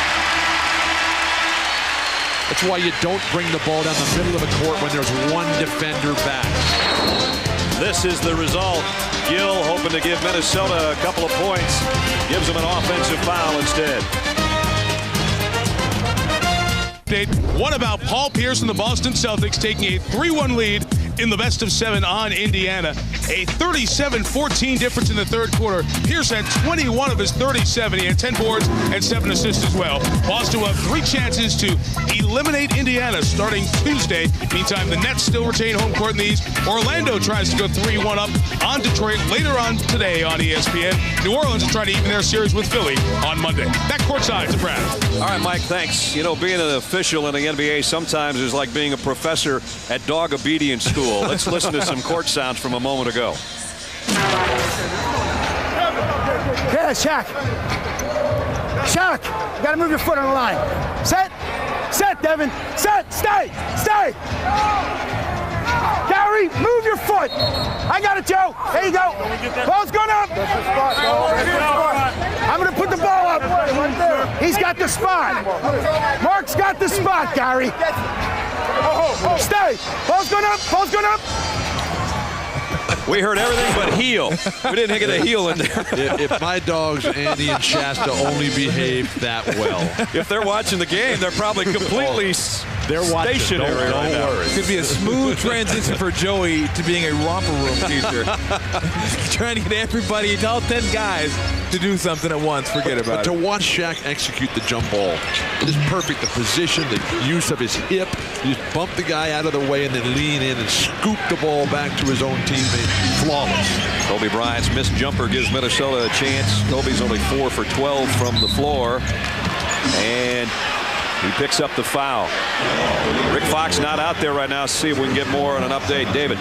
That's why you don't bring the ball down the middle of the court when there's one defender back. This is the result. Gill hoping to give Minnesota a couple of points. Gives them an offensive foul instead. What about Paul Pierce and the Boston Celtics taking a 3-1 lead in the best of 7 on Indiana? A 37-14 difference in the third quarter. Pierce had 21 of his 37. He had 10 boards and 7 assists as well. Boston will have 3 chances to eliminate Indiana starting Tuesday. Meantime, the Nets still retain home court in the East. Orlando tries to go 3-1 up on Detroit later on today on ESPN. New Orleans is trying to even their series with Philly on Monday. Back courtside to Brad. All right, Mike, thanks. You know, being an official in the NBA sometimes is like being a professor at dog obedience school. Let's listen to some court sounds from a moment ago. Yeah, Shaq. Shaq, you gotta move your foot on the line. Set. Set, Devin. Set. Stay. Stay. Gary, move your foot. I got it, Joe. There you go. Ball's going up. I'm going to put the ball up. He's got the spot. Mark's got the spot, Gary. Stay. Ball's going up. Ball's going up. We heard everything but heel. We didn't get a heel in there. If my dogs, Andy and Shasta, only behaved that well. If they're watching the game, they're probably completely stationary right now. It could be a smooth transition for Joey to being a romper room teacher. Trying to get everybody, all 10 guys, to do something at once. Forget about it. To watch Shaq execute the jump ball, it is perfect. The position, the use of his hip. You just bump the guy out of the way and then lean in and scoop the ball back to his own teammate. Flawless. Kobe Bryant's missed jumper gives Minnesota a chance. Kobe's only 4 for 12 from the floor. And he picks up the foul. Rick Fox not out there right now. See if we can get more on an update. David.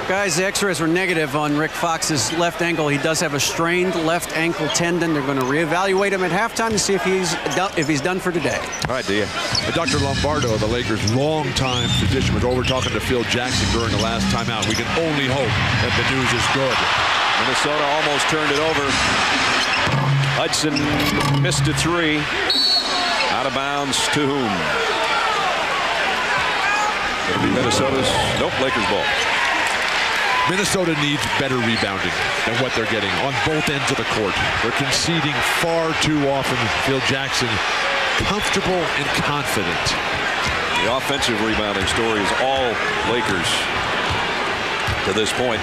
Guys, the x-rays were negative on Rick Fox's left ankle. He does have a strained left ankle tendon. They're going to reevaluate him at halftime to see if he's done for today. All right, Dia. Dr. Lombardo, the Lakers' longtime physician, was over talking to Phil Jackson during the last timeout. We can only hope that the news is good. Minnesota almost turned it over. Hudson missed a 3. Out of bounds to whom? It'll be Minnesota's. Nope, Lakers ball. Minnesota needs better rebounding than what they're getting on both ends of the court. They're conceding far too often. Phil Jackson, comfortable and confident. The offensive rebounding story is all Lakers to this point.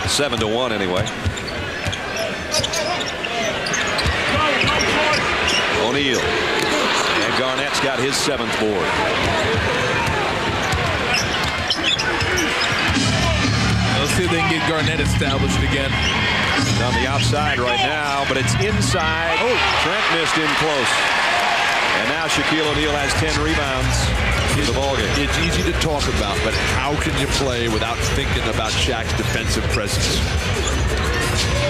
7-1 anyway. O'Neal. And Garnett's got his 7th board. Let's see if they can get Garnett established again. It's on the outside right now, but it's inside. Oh, Trent missed in close. And now Shaquille O'Neal has 10 rebounds in the ballgame. It's easy to talk about, but how can you play without thinking about Shaq's defensive presence?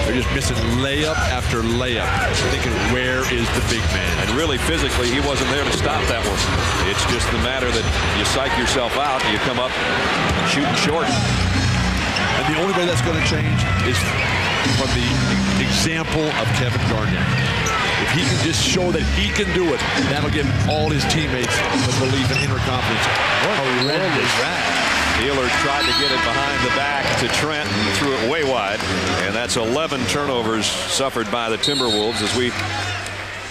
They're just missing layup after layup, thinking, where is the big man? And really, physically, he wasn't there to stop that one. It's just the matter that you psych yourself out and you come up shooting short. And the only way that's going to change is from the example of Kevin Garnett. If he can just show that he can do it, that'll give all his teammates the belief and inner confidence. Horrendous. Wheeler tried to get it behind the back to Trent and threw it way wide. And that's 11 turnovers suffered by the Timberwolves as we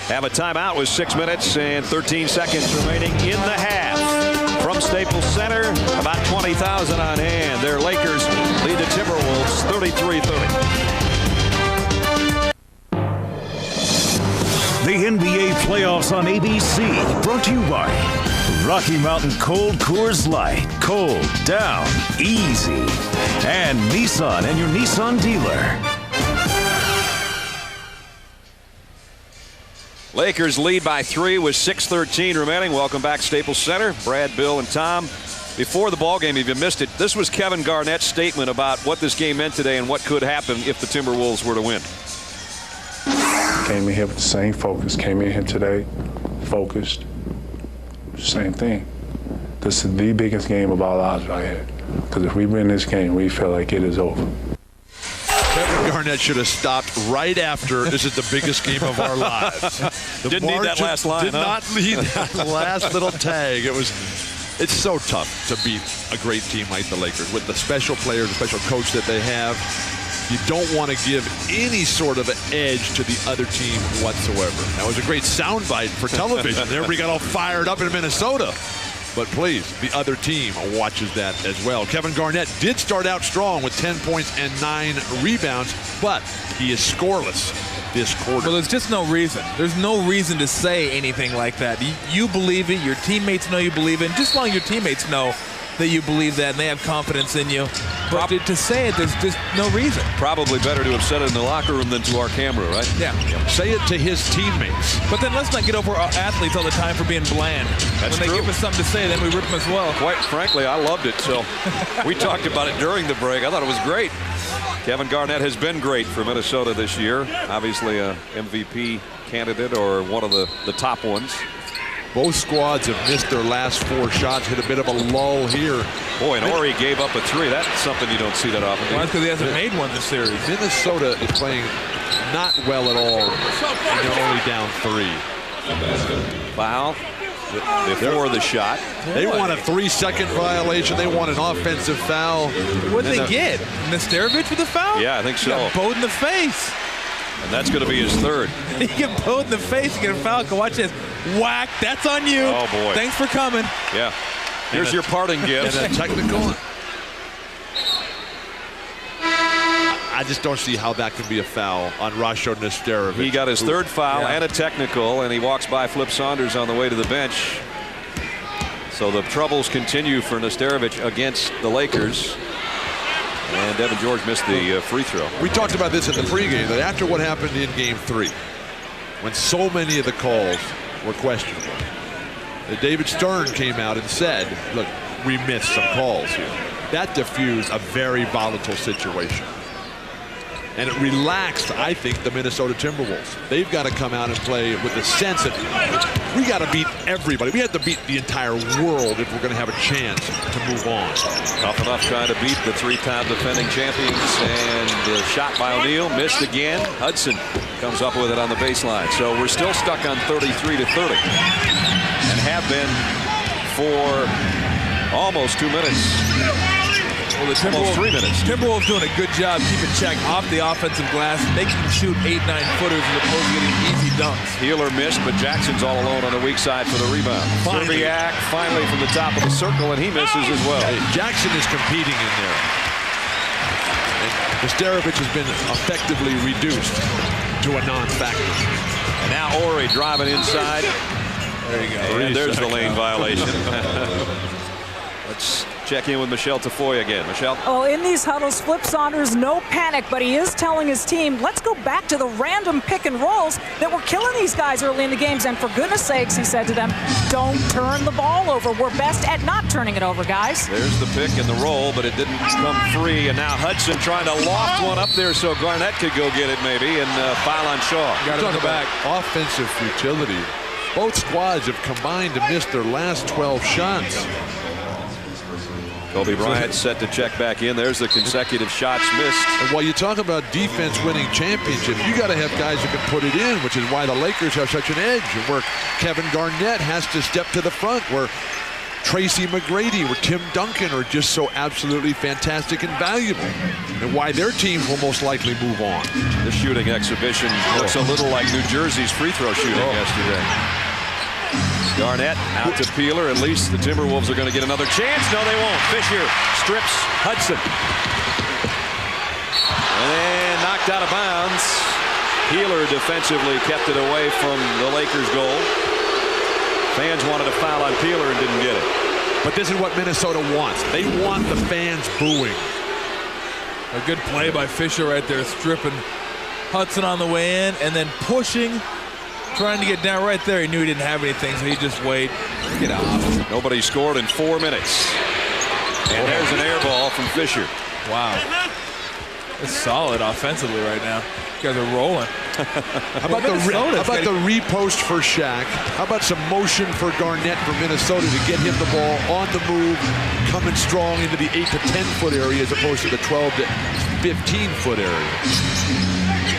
have a timeout with 6 minutes and 13 seconds remaining in the half. From Staples Center, about 20,000 on hand. Their Lakers lead the Timberwolves 33-30. The NBA playoffs on ABC, brought to you by Rocky Mountain Cold Coors Light. Cold, down, easy. And Nissan and your Nissan dealer. Lakers lead by 3 with 6:13 remaining. Welcome back, Staples Center. Brad, Bill, and Tom. Before the ballgame, if you missed it, this was Kevin Garnett's statement about what this game meant today and what could happen if the Timberwolves were to win. Came in here with the same focus. Came in here today, focused. Same thing. This is the biggest game of our lives right here. Because if we win this game, we feel like it is over. Kevin Garnett should have stopped right after this is the biggest game of our lives. Didn't need that last line, Did not need that last little tag. It's so tough to beat a great team like the Lakers with the special players, the special coach that they have. You don't want to give any sort of an edge to the other team whatsoever. That was a great soundbite for television. Everybody got all fired up in Minnesota. But please, the other team watches that as well. Kevin Garnett did start out strong with 10 points and 9 rebounds, but he is scoreless this quarter. Well, there's just no reason. There's no reason to say anything like that. You believe it. Your teammates know you believe it. And just long your teammates know that you believe that and they have confidence in you. But to say it, there's just no reason. Probably better to have said it in the locker room than to our camera, right? Yeah. Say it to his teammates. But then let's not get over our athletes all the time for being bland. That's when true. they give us something to say, then we rip them as well. Quite frankly, I loved it. So we talked about it during the break. I thought it was great. Kevin Garnett has been great for Minnesota this year. Obviously a MVP candidate or one of the top ones. Both squads have missed their last 4 shots, hit a bit of a lull here. Boy, and Ori gave up a 3. That's something you don't see that often. Why? Because he hasn't made one this series. Minnesota is playing not well at all, and they're only down 3. Foul before the shot. They want a 3-second violation. They want an offensive foul. What did they get? Nesterovic with a foul? Yeah, I think so. He got bowed in the face. And that's going to be his 3rd. You get bowed in the face, you get a foul. Watch this. Whack. That's on you. Oh, boy. Thanks for coming. Yeah. Here's your parting gift. And a technical. I just don't see how that can be a foul on Rasho Nesterovic. He got his 3rd foul and a technical, and he walks by Flip Saunders on the way to the bench. So the troubles continue for Nesterovic against the Lakers. And Devin George missed the free throw. We talked about this in the pregame, that after what happened in Game 3, when so many of the calls were questionable, that David Stern came out and said, look, we missed some calls here. That diffused a very volatile situation. And it relaxed, I think, the Minnesota Timberwolves. They've got to come out and play with the sense that we got to beat everybody. We have to beat the entire world if we're going to have a chance to move on. Tough enough trying to beat the three-time defending champions. And the shot by O'Neal missed again. Hudson comes up with it on the baseline. So we're still stuck on 33-30. And have been for almost 2 minutes. Well, the Almost 3 minutes. Timberwolves doing a good job keeping check off the offensive glass, making them shoot 8-9 footers as opposed to getting easy dunks. Healer missed, but Jackson's all alone on the weak side for the rebound. Serbiak finally from the top of the circle, and he misses as well. Hey, Jackson is competing in there. And Misterovic has been effectively reduced to a non-factor. And now Ori driving inside. There you go. And there's the lane violation. Let's check in with Michelle Tafoya again. Michelle? Oh, in these huddles, Flip Saunders, no panic, but he is telling his team, let's go back to the random pick and rolls that were killing these guys early in the games. And for goodness sakes, he said to them, don't turn the ball over. We're best at not turning it over, guys. There's the pick and the roll, but it didn't come free. And now Hudson trying to loft one up there so Garnett could go get it maybe and foul on Shaw. Got to talk about offensive futility. Both squads have combined to miss their last 12 shots. Kobe Bryant set to check back in. There's the consecutive shots missed. And while you talk about defense winning championships, you got to have guys who can put it in, which is why the Lakers have such an edge, and where Kevin Garnett has to step to the front, where Tracy McGrady, where Tim Duncan are just so absolutely fantastic and valuable, and why their teams will most likely move on. The shooting exhibition looks a little like New Jersey's free throw shooting yesterday. Garnett out to Peeler. At least the Timberwolves are going to get another chance. No, they won't. Fisher strips Hudson. And knocked out of bounds. Peeler defensively kept it away from the Lakers' goal. Fans wanted a foul on Peeler and didn't get it. But this is what Minnesota wants. They want the fans booing. A good play by Fisher right there, stripping Hudson on the way in and then pushing, trying to get down right there. He knew he didn't have anything, so he just wait. Get out. Nobody scored in 4 minutes. And there's an air ball from Fisher. Wow. It's solid offensively right now. You guys are rolling. How about the repost for Shaq? How about some motion for Garnett for Minnesota to get him the ball on the move, coming strong into the 8 to 10 foot area as opposed to the 12 to 15 foot area.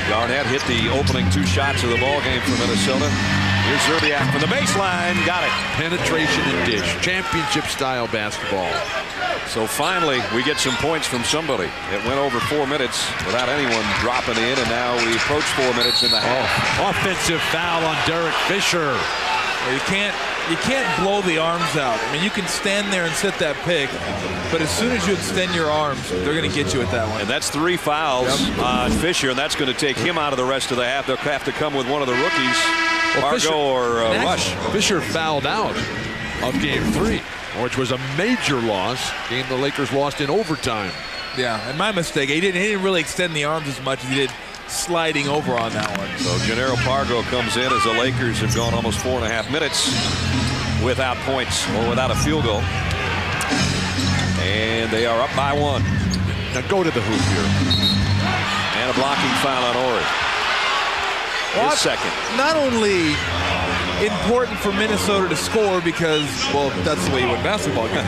Garnett hit the opening 2 shots of the ball game for Minnesota. Here's Serbiak from the baseline. Got it. Penetration and dish. Championship style basketball. So finally, we get some points from somebody. It went over 4 minutes without anyone dropping in, and now we approach 4 minutes in the half. Offensive foul on Derek Fisher. You can't blow the arms out. I mean, you can stand there and set that pick, but as soon as you extend your arms, they're going to get you at that one. And that's 3 fouls on Fisher, and that's going to take him out of the rest of the half. They'll have to come with one of the rookies, Fargo or Rush. Fisher fouled out of Game 3, which was a major loss. Game the Lakers lost in overtime. Yeah, and my mistake. He didn't really extend the arms as much as he did sliding over on that one. So Gennaro Pargo comes in as the Lakers have gone almost 4.5 minutes without points or without a field goal. And they are up by 1. Now go to the hoop here. And a blocking foul on Ori. Well, His second. Not only important for Minnesota to score because, well, that's the way you win basketball games.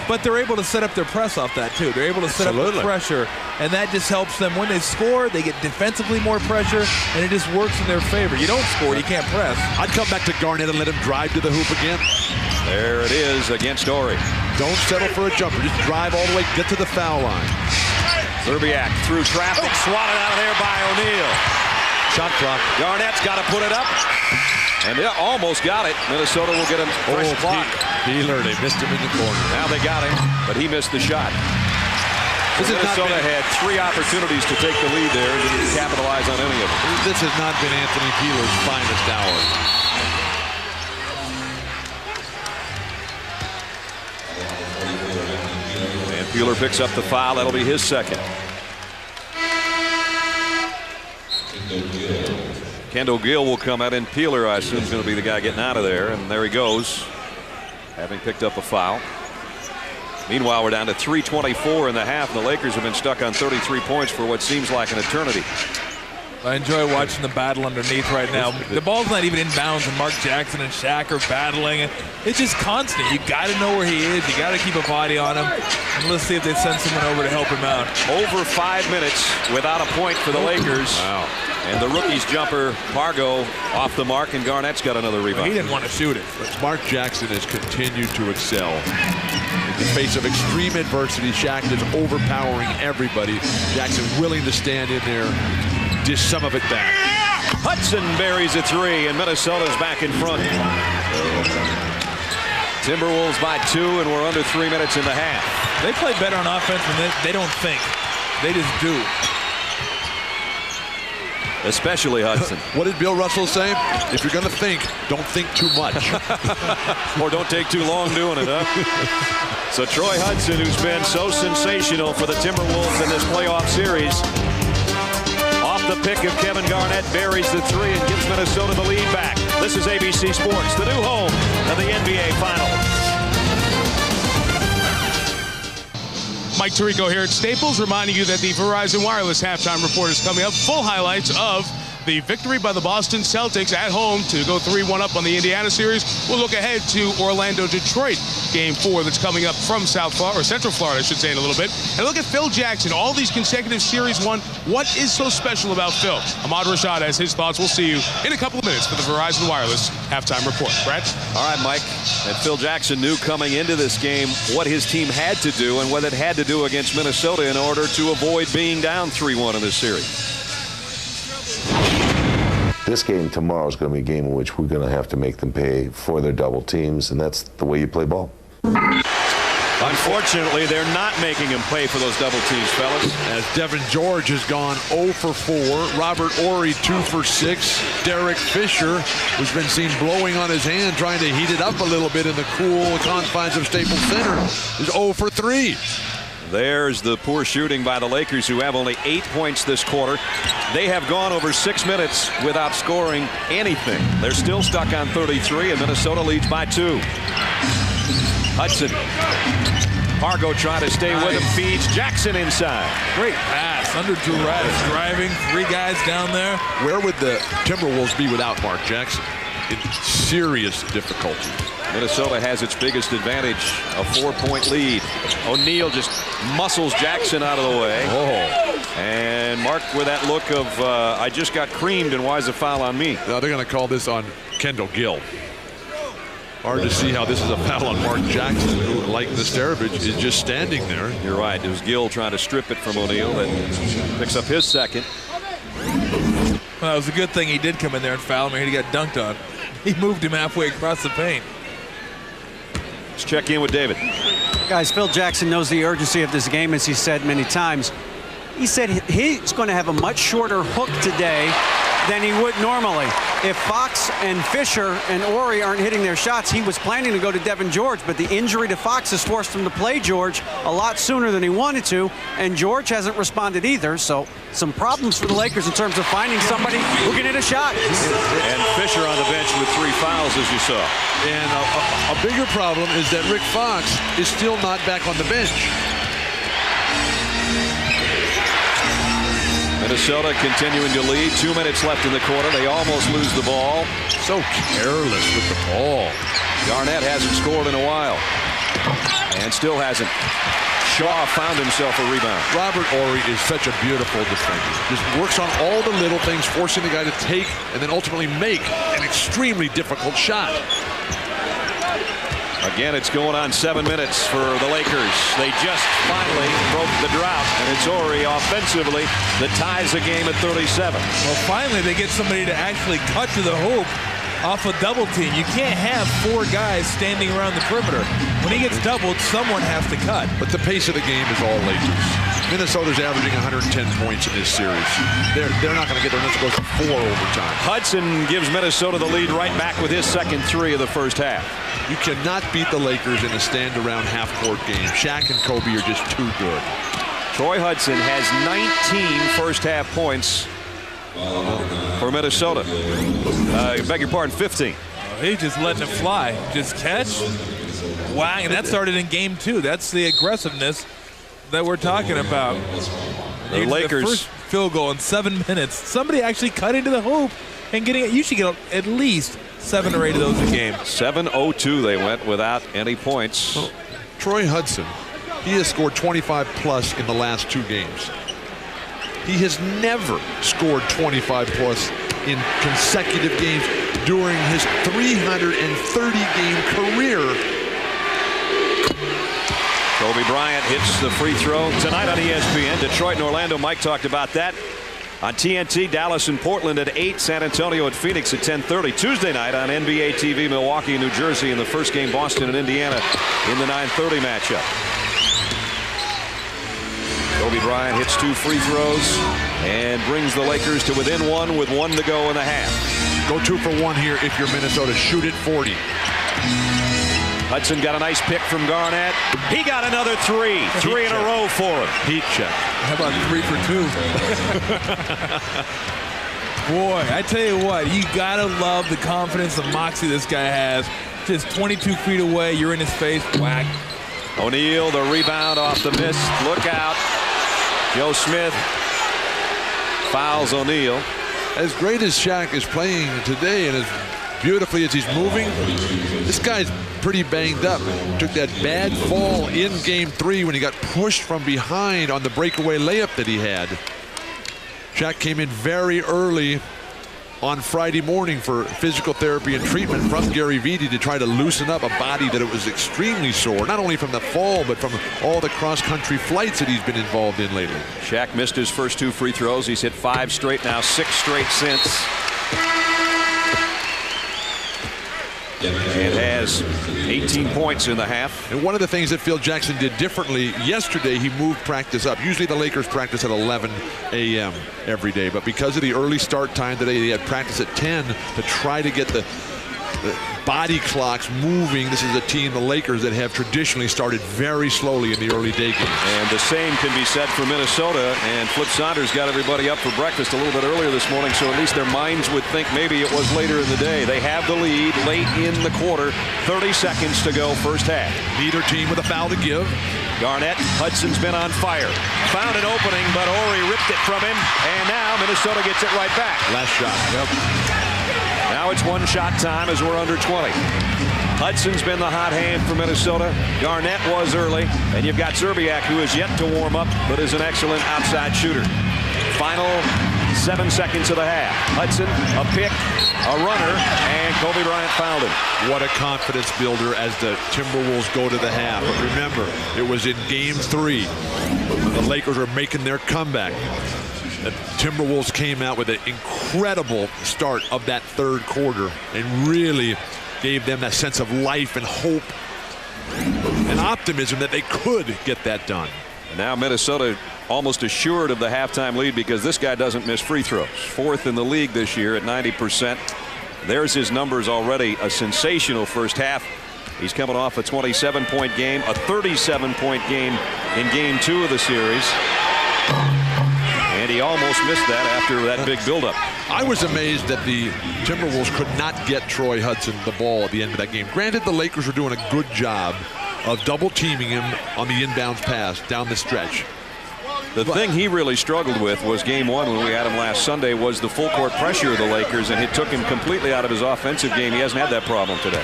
But they're able to set up their press off that, too. They're able to set up the pressure, and that just helps them. When they score, they get defensively more pressure, and it just works in their favor. You don't score, you can't press. I'd come back to Garnett and let him drive to the hoop again. There it is against Ori. Don't settle for a jumper. Just drive all the way, get to the foul line. Serbiak through traffic, swatted out of there by O'Neal. Shot clock. Garnett's got to put it up. And they almost got it. Minnesota will get a fresh clock. Peeler, they missed him in the corner. Now they got him, but he missed the shot. Minnesota had 3 opportunities to take the lead there and didn't capitalize on any of them. This has not been Anthony Peeler's finest hour. And Peeler picks up the foul. That'll be his second. Kendall Gill will come out, and Peeler, I assume, is going to be the guy getting out of there. And there he goes, having picked up a foul. Meanwhile, we're down to 3:24 in the half, and the Lakers have been stuck on 33 points for what seems like an eternity. I enjoy watching the battle underneath right now. The ball's not even in bounds, and Mark Jackson and Shaq are battling. It's just constant. You got to know where he is. You got to keep a body on him. And let's see if they send someone over to help him out. Over 5 minutes without a point for the Lakers. Wow. And the rookie's jumper, Pargo, off the mark, and Garnett's got another rebound. He didn't want to shoot it. But Mark Jackson has continued to excel. In the face of extreme adversity, Shaq is overpowering everybody. Jackson willing to stand in there, dish some of it back. Hudson buries a three, and Minnesota's back in front. Timberwolves by 2, and we're under 3 minutes in the half. They play better on offense when they don't think. They just do. Especially Hudson. What did Bill Russell say? If you're going to think, don't think too much. Or don't take too long doing it, huh? So Troy Hudson, who's been so sensational for the Timberwolves in this playoff series, off the pick of Kevin Garnett, buries the three and gives Minnesota the lead back. This is ABC Sports, the new home of the NBA Finals. Mike Tirico here at Staples, reminding you that the Verizon Wireless halftime report is coming up. Full highlights of the victory by the Boston Celtics at home to go 3-1 up on the Indiana series. We'll look ahead to Orlando-Detroit Game 4 that's coming up from South Florida, or Central Florida, I should say, in a little bit. And look at Phil Jackson, all these consecutive series won. What is so special about Phil? Ahmad Rashad has his thoughts. We'll see you in a couple of minutes for the Verizon Wireless halftime report. Brad? All right, Mike. And Phil Jackson knew coming into this game what his team had to do and what it had to do against Minnesota in order to avoid being down 3-1 in this series. This game tomorrow is going to be a game in which we're going to have to make them pay for their double teams, and that's the way you play ball. Unfortunately, they're not making him pay for those double teams, fellas. As Devin George has gone 0 for 4. Robert Horry 2 for 6. Derek Fisher, who's been seen blowing on his hand, trying to heat it up a little bit in the cool confines of Staples Center, is 0 for 3. There's the poor shooting by the Lakers, who have only 8 points this quarter. They have gone over 6 minutes without scoring anything. They're still stuck on 33, and Minnesota leads by 2. Hudson. Pargo trying to stay with him, feeds Jackson inside. Great pass under duress, driving 3 guys down there. Where would the Timberwolves be without Mark Jackson? In serious difficulty. Minnesota has its biggest advantage, a 4-point lead. O'Neal just muscles Jackson out of the way. Oh. And Mark with that look of, I just got creamed, and why is a foul on me? Now they're going to call this on Kendall Gill. Hard to see how this is a foul on Mark Jackson, who, like Nesterovic, is just standing there. You're right. It was Gill trying to strip it from O'Neal, and picks up his second. Well, it was a good thing he did come in there and foul him, or he got dunked on. He moved him halfway across the paint. Let's check in with David. Guys, Phil Jackson knows the urgency of this game, as he said many times. He said he's going to have a much shorter hook today than he would normally. If Fox and Fisher and Horry aren't hitting their shots, he was planning to go to Devin George, but the injury to Fox has forced him to play George a lot sooner than he wanted to, and George hasn't responded either, so some problems for the Lakers in terms of finding somebody who can hit a shot. And Fisher on the bench with 3 fouls, as you saw. And a bigger problem is that Rick Fox is still not back on the bench. Minnesota continuing to lead. 2 minutes left in the quarter. They almost lose the ball. So careless with the ball. Garnett hasn't scored in a while. And still hasn't. Shaw found himself a rebound. Robert Horry is such a beautiful defender. Just works on all the little things, forcing the guy to take and then ultimately make an extremely difficult shot. Again, it's going on 7 minutes for the Lakers. They just finally broke the drought, and it's Horry offensively that ties the game at 37. Well, finally they get somebody to actually cut to the hoop off a double team. You can't have 4 guys standing around the perimeter. When he gets doubled, someone has to cut. But the pace of the game is all Lakers. Minnesota's averaging 110 points in this series. They're not going to get there unless it goes to 4 overtime. Hudson gives Minnesota the lead right back with his second 3 of the first half. You cannot beat the Lakers in a stand-around half-court game. Shaq and Kobe are just too good. Troy Hudson has 19 first-half points for Minnesota. I beg your pardon, 15. He's just letting it fly. Just catch, Wow, and that started in game 2. That's the aggressiveness that we're talking about. The Lakers. The first field goal in 7 minutes. Somebody actually cut into the hoop and getting it. You should get at least 7 or 8 of those a game. 7-0-2 they went without any points. Well, Troy Hudson, he has scored 25 plus in the last 2 games. He has never scored 25 plus in consecutive games during his 330-game career. Kobe Bryant hits the free throw tonight on ESPN. Detroit and Orlando. Mike talked about that. On TNT, Dallas and Portland at 8, San Antonio and Phoenix at 10:30. Tuesday night on NBA TV, Milwaukee and New Jersey in the first game, Boston and Indiana in the 9:30 matchup. Kobe Bryant hits 2 free throws and brings the Lakers to within 1 with 1 to go in the half. Go 2 for 1 here if you're Minnesota. Shoot it 40. Hudson got a nice pick from Garnett. He got another 3. 3 in a row for him. Heat check. How about 3 for 2? Boy, I tell you what, you gotta love the confidence, the moxie this guy has. Just 22 feet away, you're in his face, whack. O'Neal, the rebound off the miss. Look out. Joe Smith fouls O'Neal. As great as Shaq is playing today and as beautifully as he's moving, this guy's pretty banged up. Took that bad fall in game 3 when he got pushed from behind on the breakaway layup that he had. Shaq came in very early on Friday morning for physical therapy and treatment from Gary Vitti to try to loosen up a body that it was extremely sore, not only from the fall, but from all the cross-country flights that he's been involved in lately. Shaq missed his first 2 free throws. He's hit 5 straight now, 6 straight since. And has 18 points in the half. And one of the things that Phil Jackson did differently yesterday, he moved practice up. Usually the Lakers practice at 11 a.m. every day, but because of the early start time today, they had practice at 10 to try to get the body clocks moving. This is a team, the Lakers, that have traditionally started very slowly in the early day games. And the same can be said for Minnesota. And Flip Saunders got everybody up for breakfast a little bit earlier this morning, so at least their minds would think maybe it was later in the day. They have the lead late in the quarter. 30 seconds to go, first half. Neither team with a foul to give. Garnett, Hudson's been on fire. Found an opening, but Horry ripped it from him. And now Minnesota gets it right back. Last shot. Yep. Now it's 1-shot time as we're under 20. Hudson's been the hot hand for Minnesota. Garnett was early. And you've got Zerbiak, who is yet to warm up, but is an excellent outside shooter. Final 7 seconds of the half. Hudson, a pick, a runner, and Kobe Bryant fouled him. What a confidence builder as the Timberwolves go to the half. But remember, it was in game 3 when the Lakers were making their comeback. The Timberwolves came out with an incredible start of that 3rd quarter and really gave them that sense of life and hope and optimism that they could get that done. Now Minnesota almost assured of the halftime lead because this guy doesn't miss free throws. 4th in the league this year at 90%. There's his numbers already. A sensational first half. He's coming off a 27-point game, a 37-point game in game 2 of the series. And he almost missed that after that big buildup. I was amazed that the Timberwolves could not get Troy Hudson the ball at the end of that game. Granted, the Lakers were doing a good job of double teaming him on the inbounds pass down the stretch. The thing he really struggled with was game 1 when we had him last Sunday was the full court pressure of the Lakers, and it took him completely out of his offensive game. He hasn't had that problem today.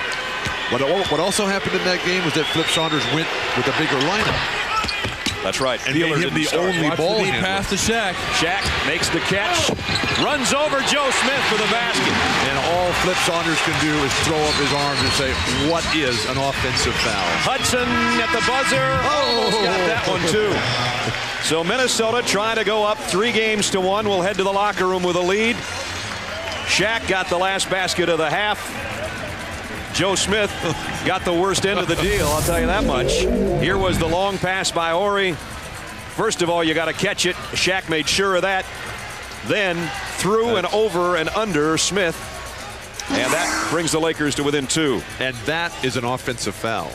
What also happened in that game was that Flip Saunders went with a bigger lineup. That's right. And made him the only ball handler. Pass to Shaq. Shaq makes the catch, runs over Joe Smith for the basket. And all Flip Saunders can do is throw up his arms and say, what is an offensive foul? Hudson at the buzzer. Almost got that one too. So Minnesota trying to go up 3-1. We'll head to the locker room with a lead. Shaq got the last basket of the half. Joe Smith got the worst end of the deal, I'll tell you that much. Here was the long pass by Horry. First of all, you got to catch it. Shaq made sure of that. Then through and over and under Smith. And that brings the Lakers to within 2. And that is an offensive foul.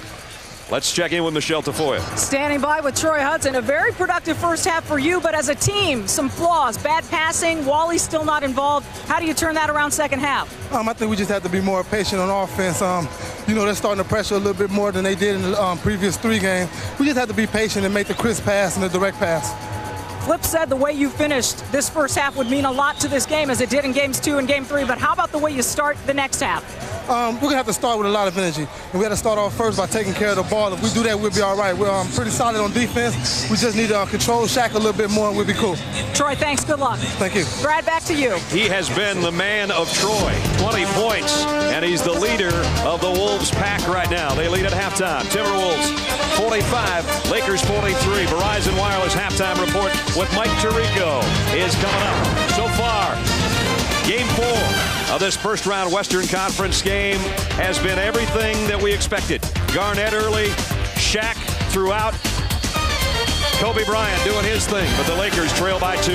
Let's check in with Michelle Tafoya. Standing by with Troy Hudson. A very productive first half for you, but as a team, some flaws. Bad passing, Wally's still not involved. How do you turn that around second half? I think we just have to be more patient on offense. They're starting to pressure a little bit more than they did in the previous 3 games. We just have to be patient and make the crisp pass and the direct pass. Flip said the way you finished this first half would mean a lot to this game, as it did in games 2 and game 3, but how about the way you start the next half? We're going to have to start with a lot of energy. And we got to start off first by taking care of the ball. If we do that, we'll be all right. We're pretty solid on defense. We just need to control Shaq a little bit more, and we'll be cool. Troy, thanks. Good luck. Thank you. Brad, back to you. He has been the man of Troy. 20 points, and he's the leader of the Wolves pack right now. They lead at halftime. Timberwolves 45, Lakers 43. Verizon Wireless halftime report with Mike Tirico is coming up. So far, Game 4 of this first-round Western Conference game has been everything that we expected. Garnett early, Shaq throughout, Kobe Bryant doing his thing, but the Lakers trail by 2.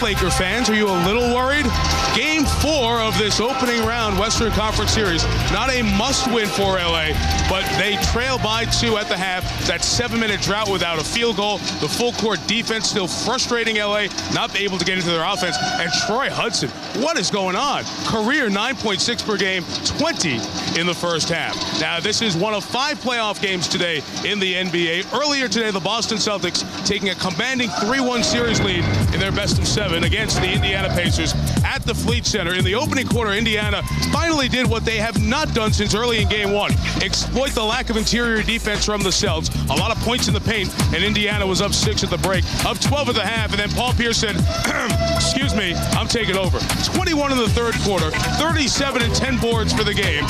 Laker fans, are you a little worried? Game 4 of this opening round Western Conference Series. Not a must-win for LA, but they trail by 2 at the half. That 7-minute drought without a field goal. The full-court defense still frustrating LA, not able to get into their offense. And Troy Hudson, what is going on? Career 9.6 per game, 20 in the first half. Now, this is one of 5 playoff games today in the NBA. Earlier today, the Boston Celtics taking a commanding 3-1 series lead in their best-of-7 against the Indiana Pacers at the Fleet Center. In the opening quarter, Indiana finally did what they have not done since early in Game 1. Exploit the lack of interior defense from the Celts. A lot of points in the paint, and Indiana was up 6 at the break, up 12 at the half, and then Paul Pierce said, excuse me, I'm taking over. 21 in the third quarter, 37 and 10 boards for the game.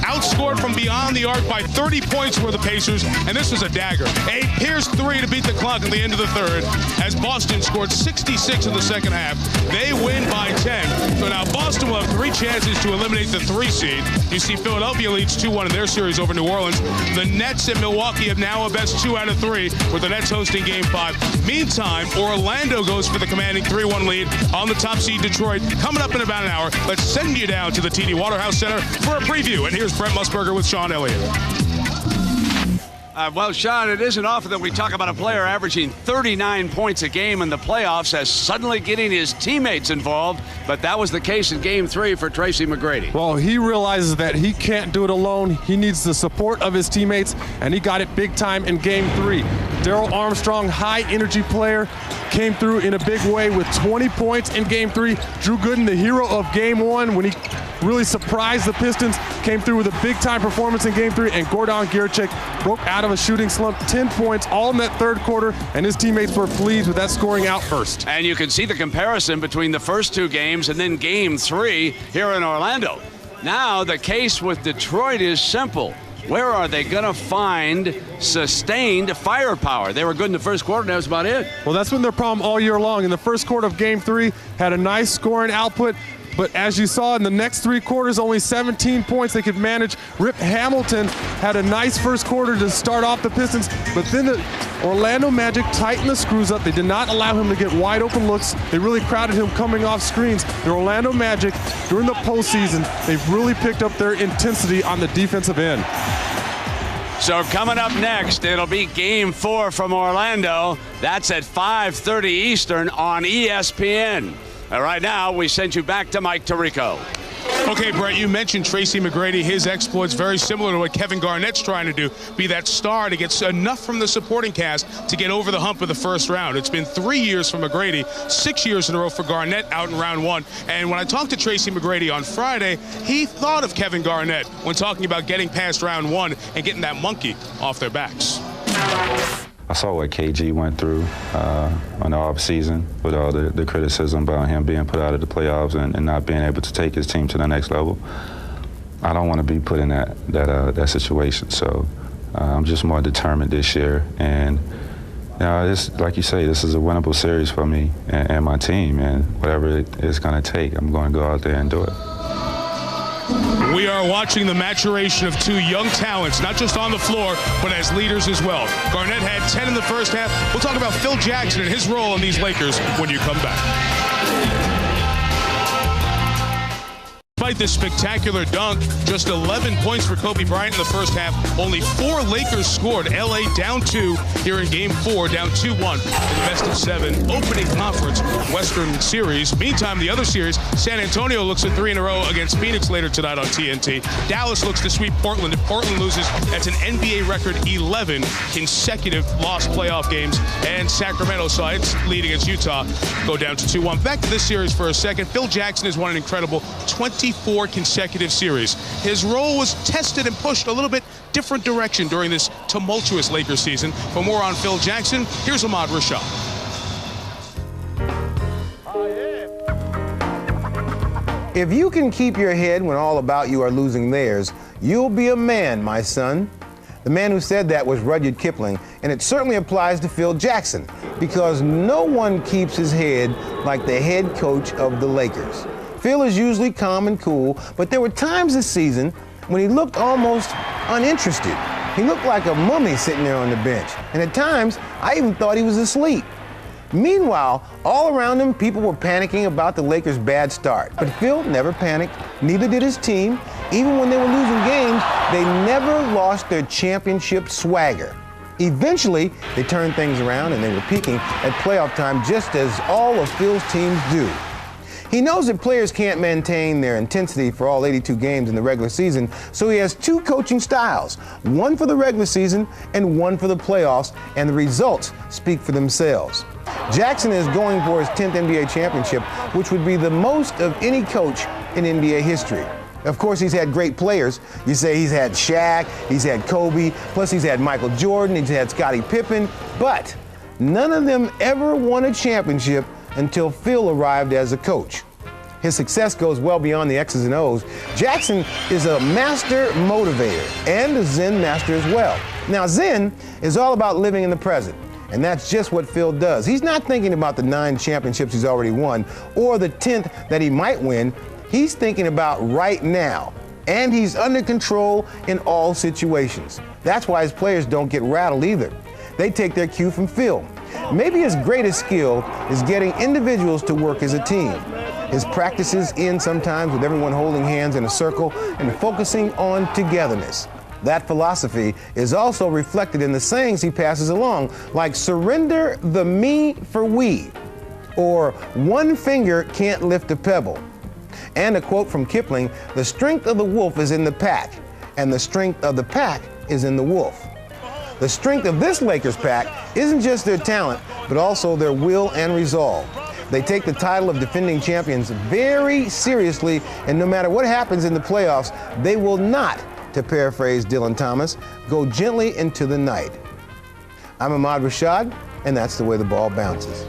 Outscored from beyond the arc by 30 points for the Pacers, and this was a dagger. A Pierce 3 to beat the clock at the end of the third, as Boston scored 66 in the second half. They win by 10. So now Boston will have 3 chances to eliminate the 3 seed. You see Philadelphia leads 2-1 in their series over New Orleans. The Nets and Milwaukee have now a best 2 out of 3, with the Nets hosting Game 5. Meantime, Orlando goes for the commanding 3-1 lead on the top seed Detroit. Coming up in about an hour, let's send you down to the TD Waterhouse Center for a preview. And here's Brent Musburger with Sean Elliott. Well, Sean, it isn't often that we talk about a player averaging 39 points a game in the playoffs as suddenly getting his teammates involved, but that was the case in Game 3 for Tracy McGrady. Well, he realizes that he can't do it alone. He needs the support of his teammates, and he got it big time in Game 3. Darrell Armstrong, high-energy player, came through in a big way with 20 points in Game 3. Drew Gooden, the hero of Game 1, when he really surprised the Pistons, came through with a big-time performance in Game 3, and Gordon Gierczek broke out of a shooting slump, 10 points all in that third quarter, and his teammates were pleased with that scoring outburst. And you can see the comparison between the first 2 games and then Game 3 here in Orlando. Now the case with Detroit is simple. Where are they going to find sustained firepower? They were good in the first quarter, and that was about it. Well, that's been their problem all year long. In the first quarter of Game 3, had a nice scoring output, but as you saw in the next 3 quarters, only 17 points they could manage. Rip Hamilton had a nice first quarter to start off the Pistons, but then the Orlando Magic tightened the screws up. They did not allow him to get wide open looks. They really crowded him coming off screens. The Orlando Magic, during the postseason, they've really picked up their intensity on the defensive end. So coming up next, it'll be Game 4 from Orlando. That's at 5:30 Eastern on ESPN. Right now, we send you back to Mike Tirico. Okay, Brett, you mentioned Tracy McGrady. His exploits very similar to what Kevin Garnett's trying to do, be that star to get enough from the supporting cast to get over the hump of the first round. It's been 3 years for McGrady, 6 years in a row for Garnett out in round 1. And when I talked to Tracy McGrady on Friday, he thought of Kevin Garnett when talking about getting past round 1 and getting that monkey off their backs. I saw what KG went through on the offseason with all the criticism about him being put out of the playoffs and not being able to take his team to the next level. I don't want to be put in that situation, so I'm just more determined this year. And this, like you say, this is a winnable series for me and my team, and whatever it's going to take, I'm going to go out there and do it. We are watching the maturation of 2 young talents, not just on the floor, but as leaders as well. Garnett had 10 in the first half. We'll talk about Phil Jackson and his role in these Lakers when you come back. Despite this spectacular dunk, just 11 points for Kobe Bryant in the first half. Only 4 Lakers scored. LA down 2 here in Game 4, down 2-1 in the best of 7 opening conference Western Series. Meantime, the other series, San Antonio looks at 3 in a row against Phoenix later tonight on TNT. Dallas looks to sweep Portland. If Portland loses, that's an NBA record 11 consecutive lost playoff games. And Sacramento saw its lead against Utah go down to 2-1. Back to this series for a second. Phil Jackson has won an incredible 24 consecutive series. His role was tested and pushed a little bit different direction during this tumultuous Lakers season. For more on Phil Jackson, here's Ahmad Rashad. If you can keep your head when all about you are losing theirs, you'll be a man, my son. The man who said that was Rudyard Kipling, and it certainly applies to Phil Jackson, because no one keeps his head like the head coach of the Lakers. Phil is usually calm and cool, but there were times this season when he looked almost uninterested. He looked like a mummy sitting there on the bench, and at times I even thought he was asleep. Meanwhile, all around him, people were panicking about the Lakers' bad start. But Phil never panicked, neither did his team. Even when they were losing games, they never lost their championship swagger. Eventually, they turned things around and they were peaking at playoff time, just as all of Phil's teams do. He knows that players can't maintain their intensity for all 82 games in the regular season, so he has 2 coaching styles, one for the regular season and one for the playoffs, and the results speak for themselves. Jackson is going for his 10th NBA championship, which would be the most of any coach in NBA history. Of course, he's had great players. You say he's had Shaq, he's had Kobe, plus he's had Michael Jordan, he's had Scottie Pippen, but none of them ever won a championship until Phil arrived as a coach. His success goes well beyond the X's and O's. Jackson is a master motivator and a Zen master as well. Now, Zen is all about living in the present. And that's just what Phil does. He's not thinking about the 9 championships he's already won or the 10th that he might win. He's thinking about right now. And he's under control in all situations. That's why his players don't get rattled either. They take their cue from Phil. Maybe his greatest skill is getting individuals to work as a team. His practices end sometimes with everyone holding hands in a circle and focusing on togetherness. That philosophy is also reflected in the sayings he passes along, like surrender the me for we, or one finger can't lift a pebble. And a quote from Kipling, the strength of the wolf is in the pack, and the strength of the pack is in the wolf. The strength of this Lakers pack isn't just their talent, but also their will and resolve. They take the title of defending champions very seriously, and no matter what happens in the playoffs, they will not, to paraphrase Dylan Thomas, go gently into the night. I'm Ahmad Rashad, and that's the way the ball bounces.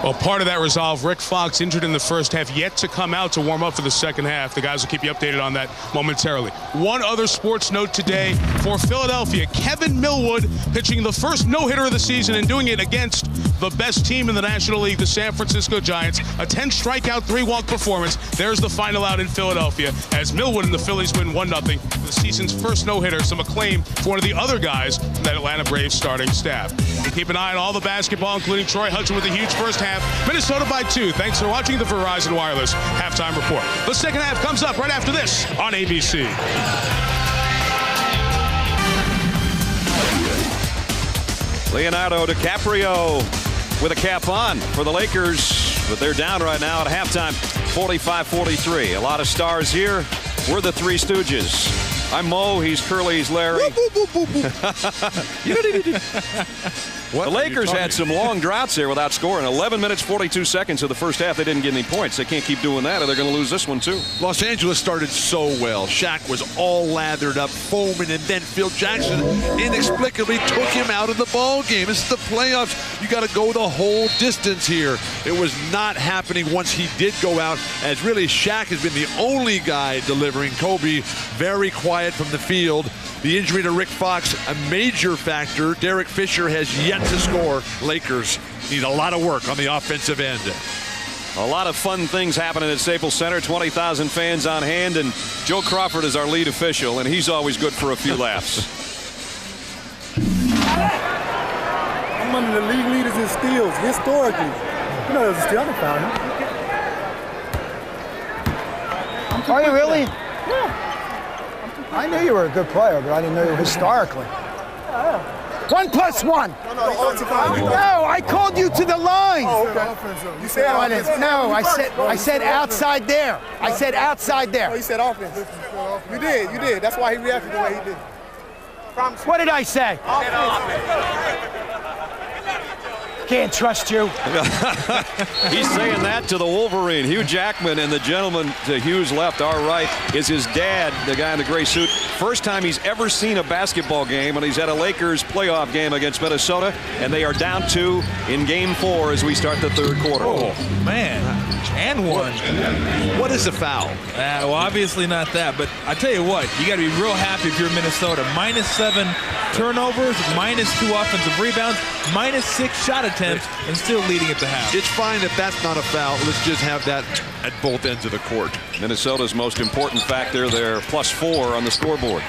Well, part of that resolve, Rick Fox, injured in the first half, yet to come out to warm up for the second half. The guys will keep you updated on that momentarily. One other sports note today for Philadelphia. Kevin Millwood pitching the first no-hitter of the season and doing it against the best team in the National League, the San Francisco Giants. A 10-strikeout, 3-walk performance. There's the final out in Philadelphia as Millwood and the Phillies win 1-0. The season's first no-hitter, some acclaim for one of the other guys from that Atlanta Braves starting staff. And keep an eye on all the basketball, including Troy Hudson with a huge first half. Minnesota by 2. Thanks for watching the Verizon Wireless Halftime Report. The second half comes up right after this on ABC. Leonardo DiCaprio with a cap on for the Lakers, but they're down right now at halftime, 45-43. A lot of stars here. We're the Three Stooges. I'm Mo, he's Curly, he's Larry. The Lakers had some long droughts there without scoring. 11 minutes, 42 seconds of the first half. They didn't get any points. They can't keep doing that or they're going to lose this one too. Los Angeles started so well. Shaq was all lathered up, foaming, and then Phil Jackson inexplicably took him out of the ball game. This is the playoffs. You got to go the whole distance here. It was not happening once he did go out, as really Shaq has been the only guy delivering. Kobe very quiet from the field. The injury to Rick Fox, a major factor. Derek Fisher has yet to score. Lakers need a lot of work on the offensive end. A lot of fun things happening at Staples Center. 20,000 fans on hand, and Joe Crawford is our lead official, and he's always good for a few laughs. I'm one of the league leaders in steals, historically. You know, there's a steal. I found him. Are you really? Yeah. I knew you were a good player, but I didn't know you historically. 1 + 1. No, I called you to the line. Oh, okay. You said No, I offense. didn't. No, I said outside there. I said outside there. No, you said offense. You did. That's why he reacted the way he did. What did I say? Can't trust you. He's saying that to the Wolverine. Hugh Jackman, and the gentleman to Hugh's left, our right, is his dad, the guy in the gray suit. First time he's ever seen a basketball game, and he's at a Lakers playoff game against Minnesota, and they are down 2 in game 4 as we start the third quarter. Oh, man. And 1. What is the foul? Well, obviously not that, but I tell you what, you got to be real happy if you're Minnesota. -7 turnovers, -2 offensive rebounds, -6 shot attempts, and still leading at the half. It's fine if that's not a foul. Let's just have that at both ends of the court. Minnesota's most important factor, they're +4 on the scoreboard.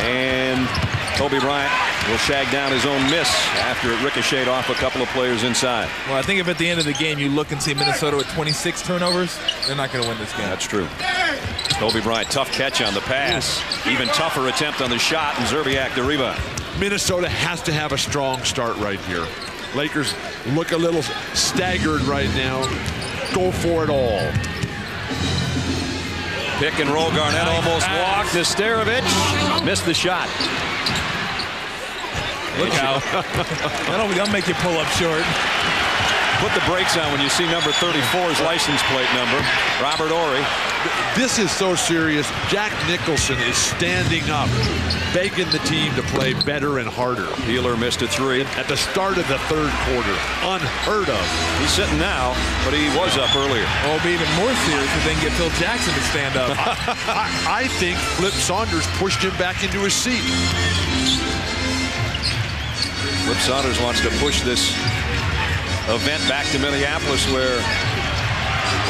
And Kobe Bryant will shag down his own miss after it ricocheted off a couple of players inside. Well, I think if at the end of the game you look and see Minnesota with 26 turnovers, they're not going to win this game. That's true. Kobe Bryant, tough catch on the pass. Even tougher attempt on the shot, and Zerbiak the rebound. Minnesota has to have a strong start right here. Lakers look a little staggered right now. Go for it all. Pick and roll. Garnett almost walked. Nesterovic missed the shot. Look out. That'll make you pull up short. Put the brakes on when you see number 34's license plate number. Robert Horry. This is so serious. Jack Nicholson is standing up, begging the team to play better and harder. Peeler missed a 3. At the start of the third quarter. Unheard of. He's sitting now, but he was up earlier. Oh, it'll be even more serious if they can get Phil Jackson to stand up. I think Flip Saunders pushed him back into his seat. Flip Saunders wants to push this event back to Minneapolis, where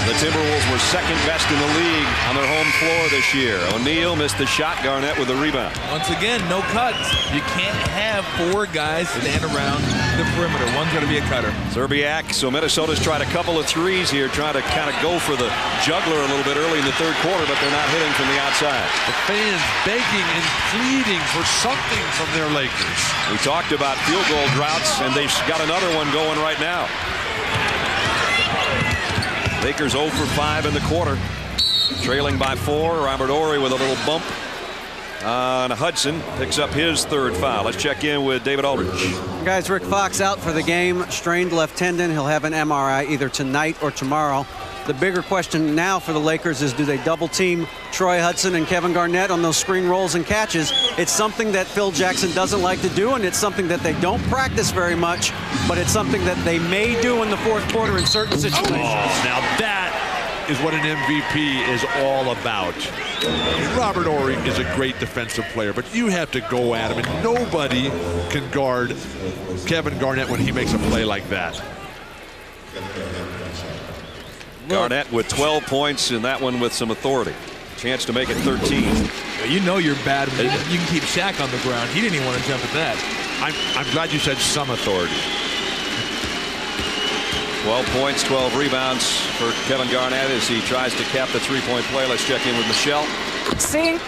the Timberwolves were second best in the league on their home floor this year. O'Neal missed the shot. Garnett with the rebound. Once again, no cuts. You can't have 4 guys stand around the perimeter. One's going to be a cutter. Zerbiak. So Minnesota's tried a couple of threes here, trying to kind of go for the juggler a little bit early in the third quarter, but they're not hitting from the outside. The fans begging and pleading for something from their Lakers. We talked about field goal droughts, and they've got another one going right now. Lakers 0 for 5 in the quarter. Trailing by 4. Robert Horry with a little bump on Hudson. Picks up his 3rd foul. Let's check in with David Aldridge. Guys, Rick Fox out for the game. Strained left tendon. He'll have an MRI either tonight or tomorrow. The bigger question now for the Lakers is, do they double team Troy Hudson and Kevin Garnett on those screen rolls and catches? It's something that Phil Jackson doesn't like to do, and it's something that they don't practice very much, but it's something that they may do in the fourth quarter in certain situations. Oh, now that is what an MVP is all about. Robert Horry is a great defensive player, but you have to go at him, and nobody can guard Kevin Garnett when he makes a play like that. Garnett with 12 points, and that one with some authority. Chance to make it 13. You know you're bad when you can keep Shaq on the ground. He didn't even want to jump at that. I'm glad you said some authority. 12 points, 12 rebounds for Kevin Garnett as he tries to cap the three-point play. Let's check in with Michelle. Seeing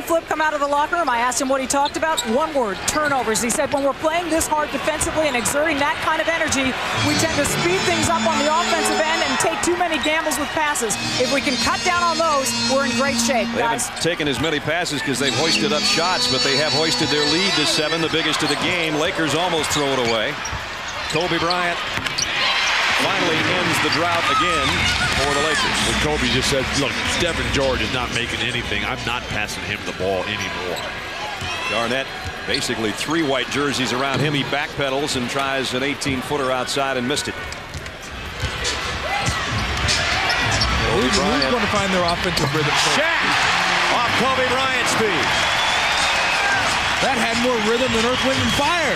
Flip come out of the locker room, I asked him what he talked about. One word: turnovers. He said when we're playing this hard defensively and exerting that kind of energy, we tend to speed things up on the offensive end and take too many gambles with passes. If we can cut down on those, we're in great shape, guys. They haven't taken as many passes because they've hoisted up shots, but they have hoisted their lead to 7, the biggest of the game. Lakers almost throw it away. Kobe Bryant finally ends the drought again for the Lakers. Well, Kobe just said, look, Stephen George is not making anything. I'm not passing him the ball anymore. Garnett, basically 3 white jerseys around him. He backpedals and tries an 18-footer outside and missed it. Who's going to find their offensive rhythm? Shaq off Kobe Bryant's speed. That had more rhythm than Earth, Wind, and Fire.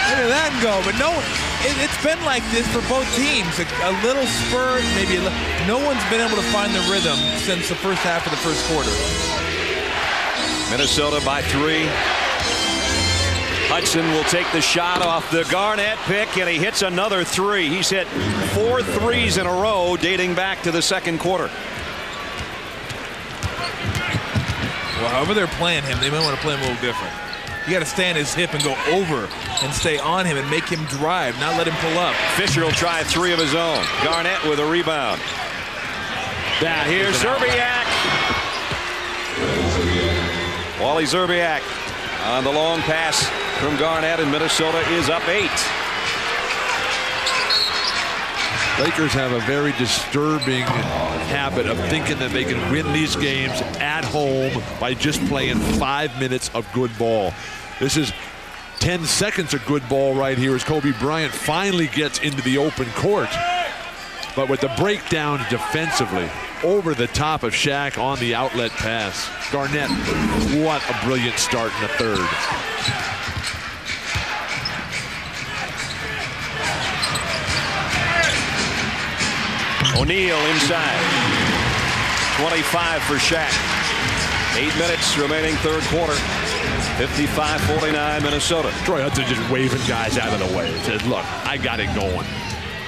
Look at that go. But no, it's been like this for both teams. A little spurt, maybe no one's been able to find the rhythm since the first half of the first quarter. Minnesota by 3. Hudson will take the shot off the Garnett pick, and he hits another 3. He's hit 4 threes in a row dating back to the second quarter. Well, however they're playing him, they might want to play him a little different. You got to stand his hip and go over and stay on him and make him drive, not let him pull up. Fisher will try 3 of his own. Garnett with a rebound. Now here's Zerbiak. Wally Zerbiak on the long pass from Garnett, and Minnesota is up 8. Lakers have a very disturbing habit of thinking that they can win these games at home by just playing 5 minutes of good ball. This is 10 seconds of good ball right here as Kobe Bryant finally gets into the open court. But with the breakdown defensively, over the top of Shaq on the outlet pass. Garnett, what a brilliant start in the third. O'Neal inside. 25 for Shaq. 8 minutes remaining third quarter. 55-49 Minnesota. Troy Hudson just waving guys out of the way. Says, look, I got it going.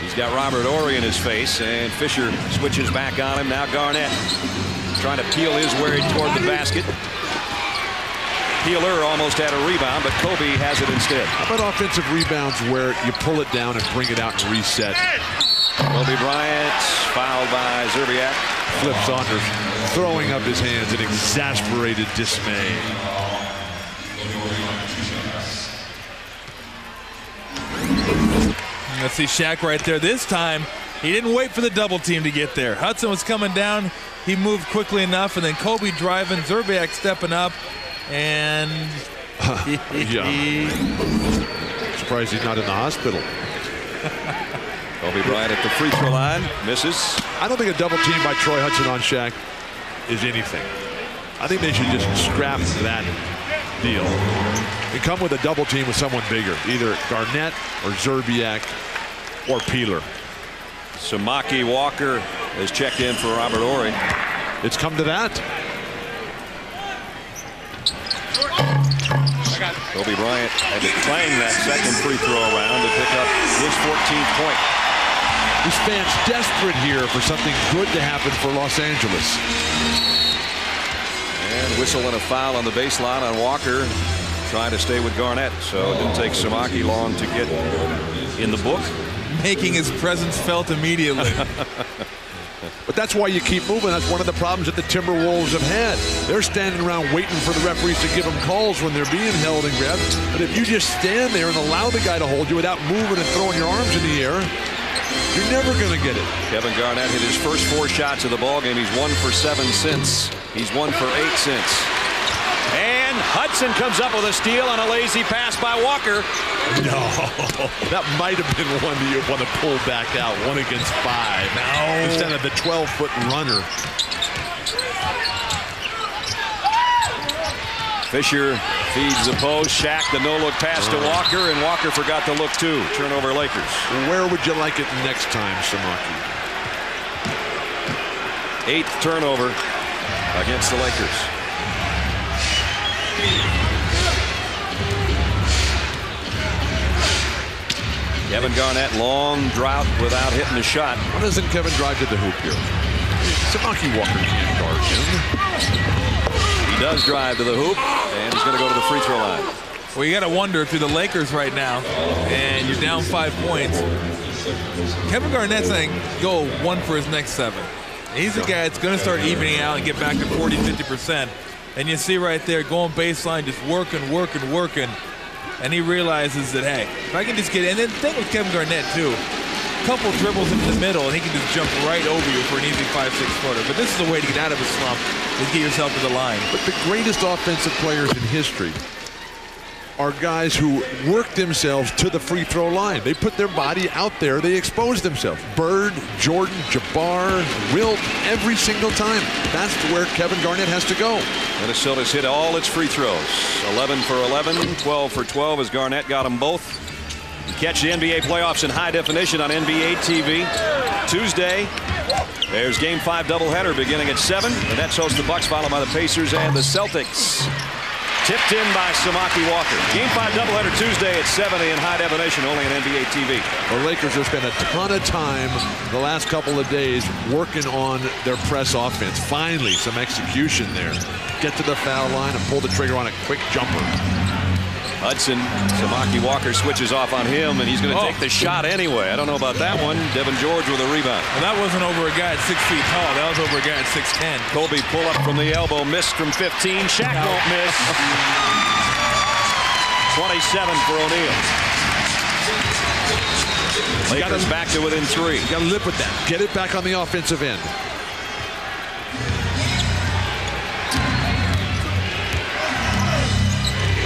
He's got Robert Horry in his face, and Fisher switches back on him. Now Garnett trying to peel his way toward the basket. Peeler almost had a rebound, but Kobe has it instead. How about offensive rebounds where you pull it down and bring it out and reset? Kobe Bryant fouled by Zerbiak. Flip Saunders throwing up his hands in exasperated dismay. Let's see Shaq right there. This time, he didn't wait for the double team to get there. Hudson was coming down. He moved quickly enough, and then Kobe driving, Zerbiak stepping up, and surprised he's not in the hospital. Kobe Bryant at the free throw line, misses. I don't think a double team by Troy Hudson on Shaq is anything. I think they should just scrap that deal and come with a double team with someone bigger, either Garnett or Zerbiak or Peeler. Samaki Walker has checked in for Robert Horry. It's come to that. Kobe Bryant had to clang that second free throw around to pick up his 14th point. This fan's desperate here for something good to happen for Los Angeles. And whistle and a foul on the baseline on Walker, trying to stay with Garnett. So it didn't take Samaki long to get in the book. Making his presence felt immediately. But that's why you keep moving. That's one of the problems that the Timberwolves have had. They're standing around waiting for the referees to give them calls when they're being held and grabbed. But if you just stand there and allow the guy to hold you without moving and throwing your arms in the air, you're never going to get it. Kevin Garnett hit his first 4 shots of the ballgame. He's 1 for 7 since. He's 1 for 8 since. And Hudson comes up with a steal on a lazy pass by Walker. No, that might have been one that you want to pull back out. 1 against 5. No. Instead of the 12-foot runner. Fisher feeds the post. Shaq, the no-look pass to Walker, and Walker forgot to look too. Turnover Lakers. Where would you like it next time, Samaki? 8th turnover against the Lakers. Kevin Garnett, long drought without hitting a shot. Why doesn't Kevin drive to the hoop here? Samaki Walker can't guard him. He does drive to the hoop, and he's going to go to the free throw line. Well, you got to wonder if you're the Lakers right now, and you're down 5 points. Kevin Garnett's going to go 1 for his next 7. He's the guy that's going to start evening out and get back to 40-50%. And you see right there, going baseline, just working. And he realizes that, hey, if I can just get in. And then the thing with Kevin Garnett, too, a couple dribbles into the middle, and he can just jump right over you for an easy 5-6 footer. But this is the way to get out of a slump, is get yourself to the line. But the greatest offensive players in history are guys who work themselves to the free throw line. They put their body out there. They expose themselves. Bird, Jordan, Jabbar, Wilt, every single time. That's where Kevin Garnett has to go. Minnesota's hit all its free throws. 11 for 11, 12 for 12 as Garnett got them both. You catch the NBA playoffs in high definition on NBA TV. Tuesday, there's Game 5 doubleheader beginning at 7. The Nets host the Bucks, followed by the Pacers and the Celtics. Tipped in by Samaki Walker. Game 5 doubleheader Tuesday at 7 in high definition, only on NBA TV. The Lakers have spent a ton of time the last couple of days working on their press offense. Finally, some execution there. Get to the foul line and pull the trigger on a quick jumper. Hudson, Samaki Walker switches off on him, and he's going to take the shot anyway. I don't know about that one. Devin George with a rebound. Well, that wasn't over a guy at 6 feet tall. That was over a guy at 6'10". Kobe pull up from the elbow, missed from 15. Shaq won't miss. 27 for O'Neal. Lakers back to within 3. You got to live with that. Get it back on the offensive end.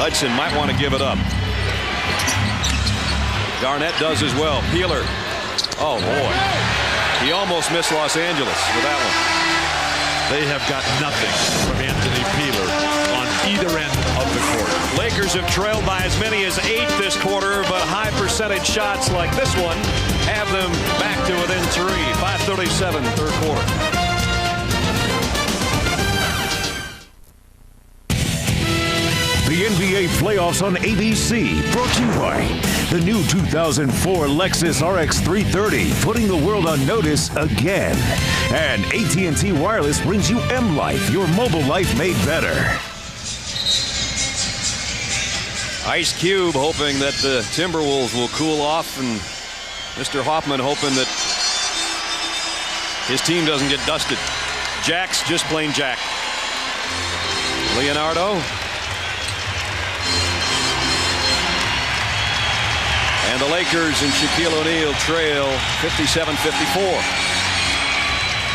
Hudson might want to give it up. Garnett does as well. Peeler. Oh, boy. He almost missed Los Angeles with that one. They have got nothing from Anthony Peeler on either end of the court. Lakers have trailed by as many as 8 this quarter, but high percentage shots like this one have them back to within 3. 5:37, third quarter. The NBA playoffs on ABC, brought to you by the new 2004 Lexus RX 330, putting the world on notice again. And AT&T Wireless brings you M Life, your mobile life made better. Ice Cube hoping that the Timberwolves will cool off, and Mr. Hoffman hoping that his team doesn't get dusted. Jack's just plain Jack. Leonardo. And the Lakers and Shaquille O'Neal trail 57-54.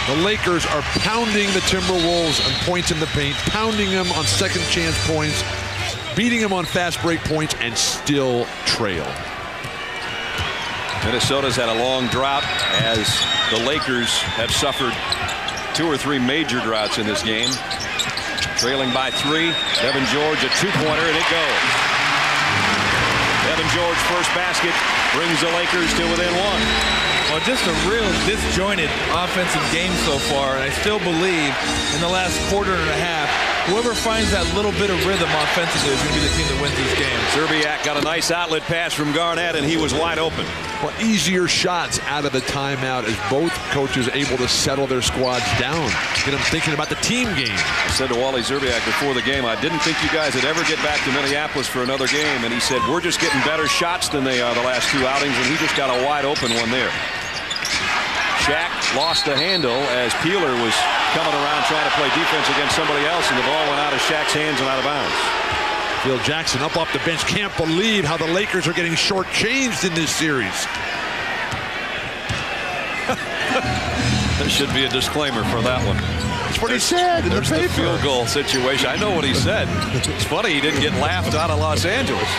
The Lakers are pounding the Timberwolves on points in the paint, pounding them on second chance points, beating them on fast break points, and still trail. Minnesota's had a long drought as the Lakers have suffered 2 or 3 major droughts in this game. Trailing by 3. Devin George a 2-pointer, and it goes. Devin George first basket brings the Lakers to within 1. Well, just a real disjointed offensive game so far, and I still believe in the last quarter and a half, whoever finds that little bit of rhythm offensively is going to be the team that wins this game. Zerbiak got a nice outlet pass from Garnett, and he was wide open. Well, easier shots out of the timeout as both coaches able to settle their squads down, get them thinking about the team game. I said to Wally Zerbiak before the game, I didn't think you guys would ever get back to Minneapolis for another game, and he said, we're just getting better shots than they are the last 2 outings, and he just got a wide open one there. Shaq lost the handle as Peeler was coming around trying to play defense against somebody else, and the ball went out of Shaq's hands and out of bounds. Phil Jackson up off the bench. Can't believe how the Lakers are getting shortchanged in this series. There should be a disclaimer for that one. That's what he said in the paper. The field goal situation. I know what he said. It's funny he didn't get laughed out of Los Angeles.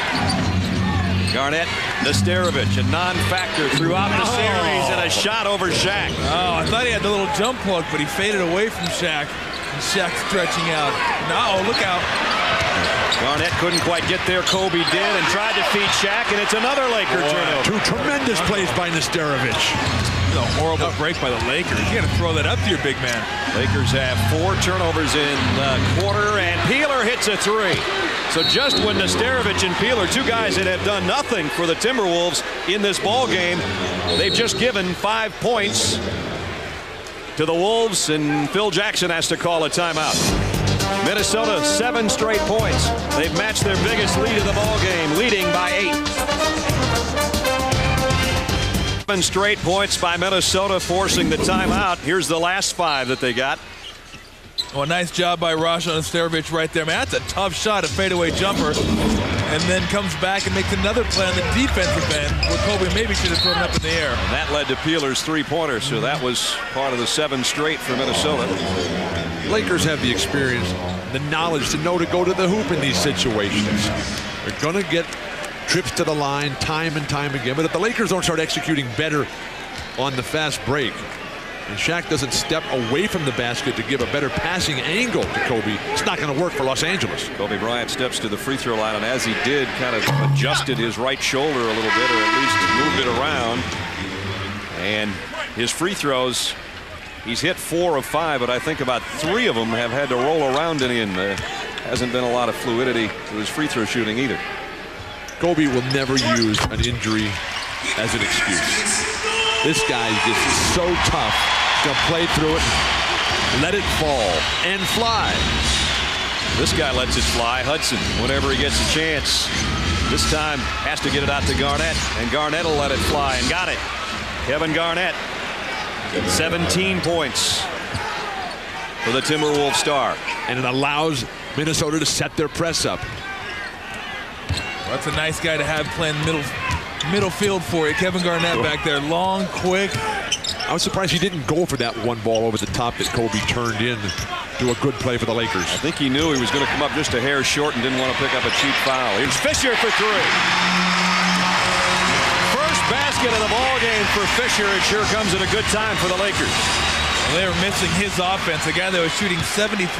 Garnett, Nesterovic, a non-factor throughout the series, and a shot over Shaq. Oh, I thought he had the little jump hook, but he faded away from Shaq. And Shaq stretching out. No, look out. Garnett couldn't quite get there. Kobe did and tried to feed Shaq, and it's another Laker turnover. 2 tremendous plays by Nesterovic. A horrible break by the Lakers. You got to throw that up to your big man. Lakers have 4 turnovers in the quarter, and Peeler hits a 3. So just when Nesterovic and Peeler, 2 guys that have done nothing for the Timberwolves in this ball game, they've just given 5 points to the Wolves, and Phil Jackson has to call a timeout. Minnesota 7 straight points. They've matched their biggest lead of the ball game, leading by 8. 7 straight points by Minnesota, forcing the timeout. Here's the last 5 that they got. Well, nice job by Rajon Nesterovic right there. Man, that's a tough shot, a fadeaway jumper. And then comes back and makes another play on the defensive end where Kobe maybe should have thrown it up in the air. And that led to Peeler's 3-pointer, so that was part of the 7 straight for Minnesota. Lakers have the experience, the knowledge to know to go to the hoop in these situations. They're going to get trips to the line time and time again, but if the Lakers don't start executing better on the fast break, and Shaq doesn't step away from the basket to give a better passing angle to Kobe, it's not going to work for Los Angeles. Kobe Bryant steps to the free throw line, and as he did, kind of adjusted his right shoulder a little bit, or at least moved it around. And his free throws, he's hit 4 of 5, but I think about 3 of them have had to roll around and in. hasn't been a lot of fluidity to his free throw shooting either. Kobe will never use an injury as an excuse. This guy is so tough. He's going to play through it, let it fall, and fly. This guy lets it fly. Hudson, whenever he gets a chance, this time has to get it out to Garnett, and Garnett will let it fly, and got it. Kevin Garnett, 17 points for the Timberwolves star. And it allows Minnesota to set their press up. Well, that's a nice guy to have playing middle field for you. Kevin Garnett back there, long, quick. I was surprised he didn't go for that one ball over the top that Kobe turned in to a good play for the Lakers. I think he knew he was going to come up just a hair short and didn't want to pick up a cheap foul. Here's Fisher for three. First basket of the ball game for Fisher. It sure comes at a good time for the Lakers. Well, they were missing his offense. A guy that was shooting 73%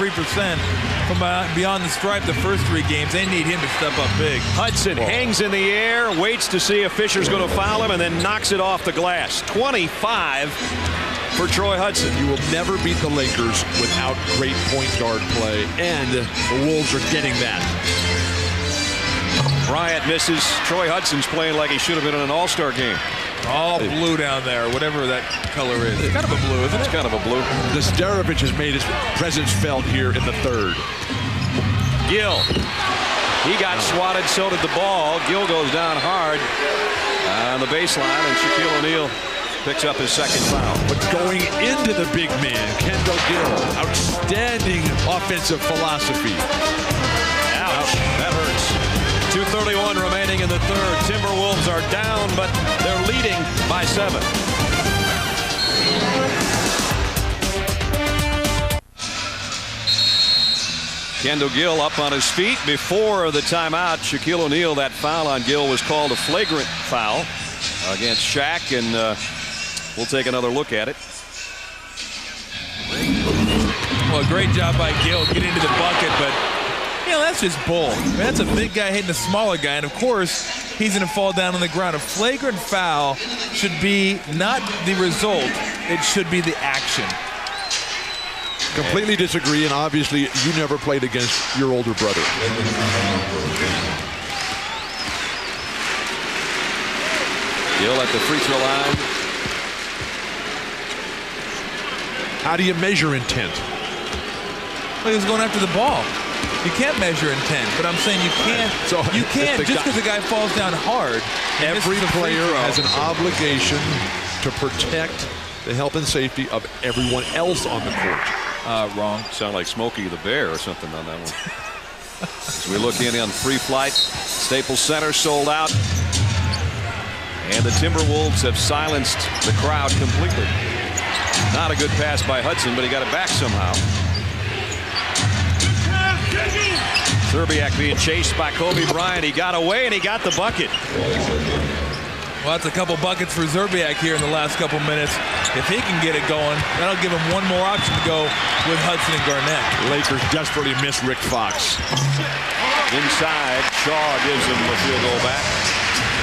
from beyond the stripe the first 3 games. They need him to step up big. Hudson hangs in the air, waits to see if Fisher's going to foul him, and then knocks it off the glass. 25 for Troy Hudson. You will never beat the Lakers without great point guard play, and the Wolves are getting that. Bryant misses. Troy Hudson's playing like he should have been in an all-star game. All blue down there, whatever that color is. It's kind of a blue, isn't it? It's kind of a blue. Nesterovic has made his presence felt here in the third. Gill. He got swatted, so did the ball. Gill goes down hard on the baseline, and Shaquille O'Neal picks up his second foul. But going into the big man, Kendall Gill, outstanding offensive philosophy. Ouch, that hurts. 2:31 remaining in the third. Timberwolves are down, but they're leading by 7. Kendall Gill up on his feet before the timeout. Shaquille O'Neal, that foul on Gill was called a flagrant foul against Shaq, and we'll take another look at it. Well, great job by Gill getting into the bucket, but you know, that's just bull. I mean, that's a big guy hitting a smaller guy, and of course, he's going to fall down on the ground. A flagrant foul should be not the result, it should be the action. Completely disagree, and obviously you never played against your older brother. Gill at the free throw line. How do you measure intent? Well, he was going after the ball. You can't measure intent, but I'm saying you can't. You can't just because the guy falls down hard. Every player has an obligation to protect the health and safety of everyone else on the court. Wrong. Sound like Smokey the Bear or something on that one. As we look in on free flight, Staples Center sold out, and the Timberwolves have silenced the crowd completely. Not a good pass by Hudson, but he got it back somehow. Zerbiak being chased by Kobe Bryant. He got away and he got the bucket. Well, that's a couple buckets for Zerbiak here in the last couple minutes. If he can get it going, that'll give him one more option to go with Hudson and Garnett. Lakers desperately miss Rick Fox. Inside, Shaw gives him the field goal back.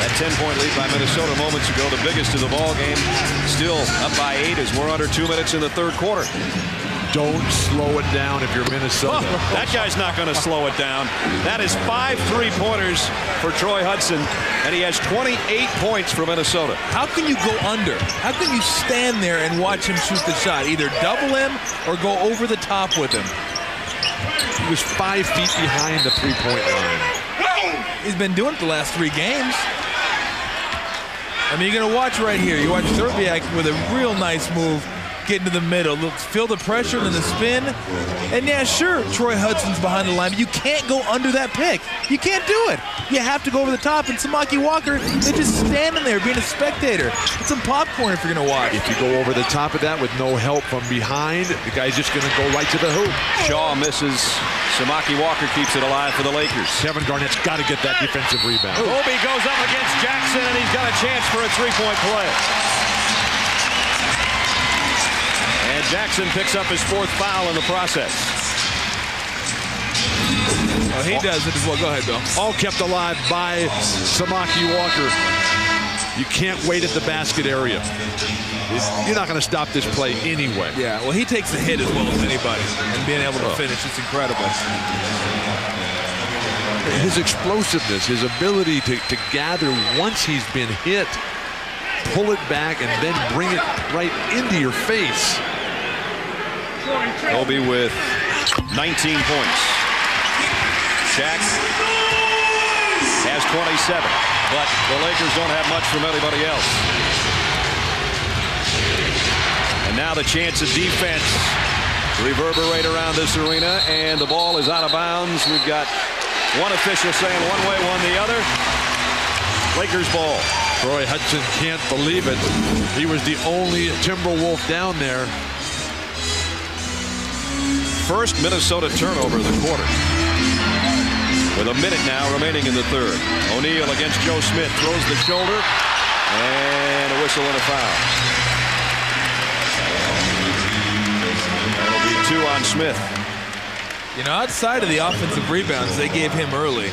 That 10-point lead by Minnesota moments ago, the biggest of the ball game. Still up by 8 as we're under 2 minutes in the third quarter. Don't slow it down if you're Minnesota. That guy's not going to slow it down. That is 5 3-pointers for Troy Hudson, and he has 28 points for Minnesota. How can you go under? How can you stand there and watch him shoot the shot? Either double him or go over the top with him. He was 5 feet behind the three-point line. He's been doing it the last 3 games. I mean, you're going to watch right here. You watch Zerbiak with a real nice move. Get into the middle, feel the pressure and the spin. And yeah, sure, Troy Hudson's behind the line, but you can't go under that pick. You can't do it. You have to go over the top, and Samaki Walker, they're just standing there being a spectator. It's some popcorn if you're going to watch. If you go over the top of that with no help from behind, the guy's just going to go right to the hoop. Shaw misses. Samaki Walker keeps it alive for the Lakers. Kevin Garnett's got to get that defensive rebound. Kobe goes up against Jackson, and he's got a chance for a three-point play. And Jackson picks up his 4th foul in the process. Oh, he does it as well. Go ahead, Bill. All kept alive by Samaki Walker. You can't wait at the basket area. You're not going to stop this play anyway. Yeah, well, he takes the hit as well as anybody, and being able to finish, it's incredible. His explosiveness, his ability to gather once he's been hit, pull it back, and then bring it right into your face. Kobe with 19 points. Shaq has 27, but the Lakers don't have much from anybody else. And now the chance of defense to reverberate around this arena, and the ball is out of bounds. We've got one official saying one way, one the other. Lakers ball. Troy Hudson can't believe it. He was the only Timberwolf down there. First Minnesota turnover of the quarter. With a minute now remaining in the third. O'Neal against Joe Smith, throws the shoulder, and a whistle and a foul. That'll be 2 on Smith. You know, outside of the offensive rebounds they gave him early,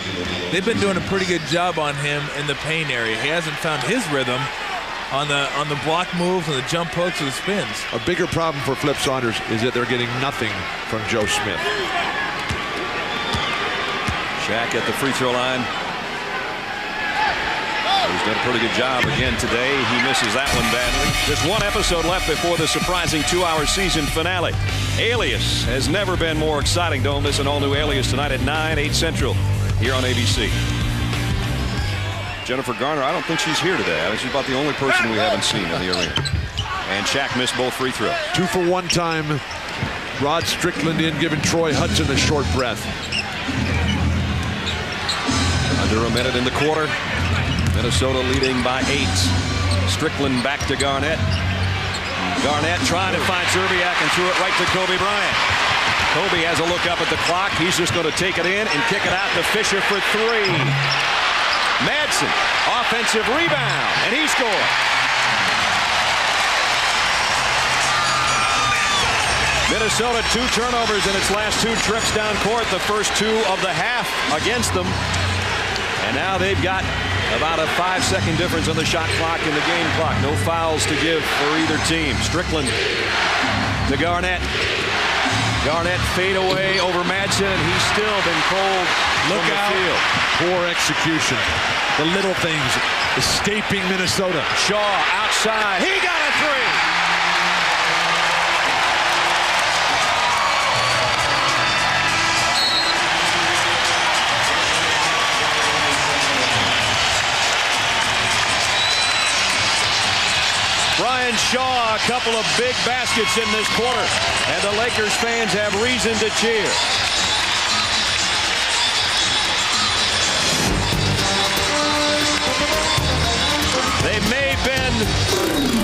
they've been doing a pretty good job on him in the paint area. He hasn't found his rhythm on the block moves, and the jump hooks, or the spins. A bigger problem for Flip Saunders is that they're getting nothing from Joe Smith. Shaq at the free throw line. He's done a pretty good job again today. He misses that one badly. Just one episode left before the surprising 2-hour season finale. Alias has never been more exciting. Don't miss an all-new Alias tonight at 9, 8 Central here on ABC. Jennifer Garner, I don't think she's here today. I think she's about the only person we haven't seen in the arena. And Shaq missed both free throws. 2 for 1 time. Rod Strickland in, giving Troy Hudson a short breath. Under a minute in the quarter. Minnesota leading by 8. Strickland back to Garnett. Garnett trying to find Zerbiak and threw it right to Kobe Bryant. Kobe has a look up at the clock. He's just going to take it in and kick it out to Fisher for 3. Madsen, offensive rebound, and he scored. Minnesota 2 turnovers in its last 2 trips down court, the first 2 of the half against them. And now they've got about a 5-second difference on the shot clock and the game clock. No fouls to give for either team. Strickland to Garnett. Garnett fade away over Madsen, and he's still been cold. Look out. Field. Poor execution. The little things escaping Minnesota. Shaw outside. He got a 3. Brian Shaw, a couple of big baskets in this quarter, and the Lakers fans have reason to cheer. They may have been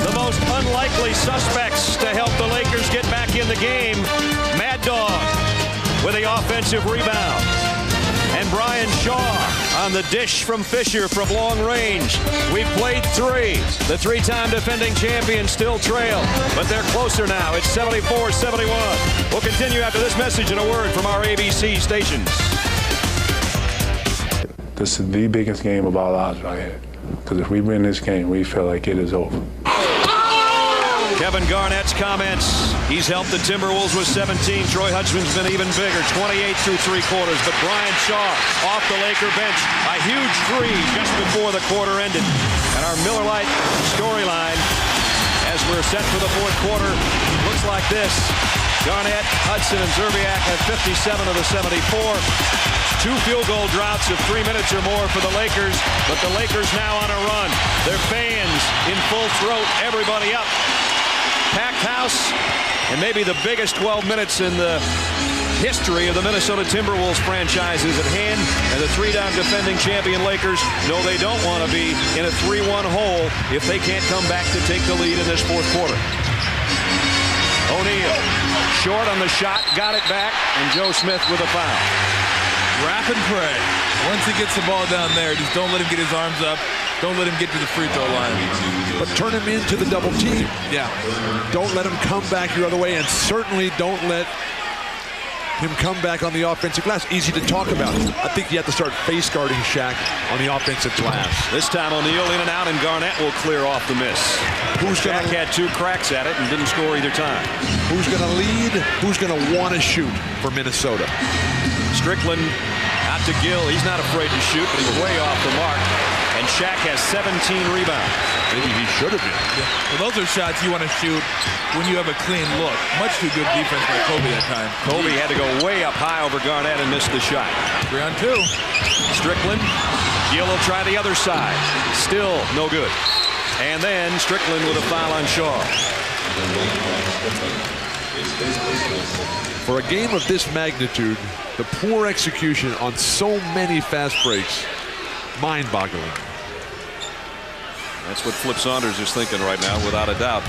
the most unlikely suspects to help the Lakers get back in the game. Mad Dog with the offensive rebound. And Brian Shaw on the dish from Fisher from long range. We've played 3. The 3-time defending champions still trail, but they're closer now. It's 74-71. We'll continue after this message and a word from our ABC stations. This is the biggest game of our lives right here. Because if we win this game, we feel like it is over. Kevin Garnett's comments. He's helped the Timberwolves with 17. Troy Hudson's been even bigger, 28 through 3 quarters. But Brian Shaw off the Laker bench, a huge 3 just before the quarter ended. And our Miller Lite storyline, as we're set for the 4th quarter, looks like this. Garnett, Hudson, and Zerbiak have 57 of the 74. 2 field goal droughts of 3 minutes or more for the Lakers, but the Lakers now on a run. Their fans in full throat, everybody up. Packed house, and maybe the biggest 12 minutes in the history of the Minnesota Timberwolves franchise is at hand, and the 3-time defending champion Lakers know they don't want to be in a 3-1 hole if they can't come back to take the lead in this 4th quarter. O'Neal, short on the shot, got it back, and Joe Smith with a foul. Wrap and pray. Once he gets the ball down there, just don't let him get his arms up. Don't let him get to the free throw line. But turn him into the double team. Yeah. Don't let him come back your other way, and certainly don't let him come back on the offensive glass. Easy to talk about. I think you have to start face guarding Shaq on the offensive glass. This time O'Neal in and out, and Garnett will clear off the miss. Shaq had 2 cracks at it and didn't score either time. Who's going to lead? Who's going to want to shoot for Minnesota? Strickland out to Gill. He's not afraid to shoot, but he's way off the mark. And Shaq has 17 rebounds. Maybe he should have been. Yeah. Well, those are shots you want to shoot when you have a clean look. Much too good defense by Kobe that time. Kobe had to go way up high over Garnett and missed the shot. 3 on 2. Strickland. Gill will try the other side. Still no good. And then Strickland with a foul on Shaw. For a game of this magnitude, the poor execution on so many fast breaks, mind-boggling. That's what Flip Saunders is thinking right now, without a doubt.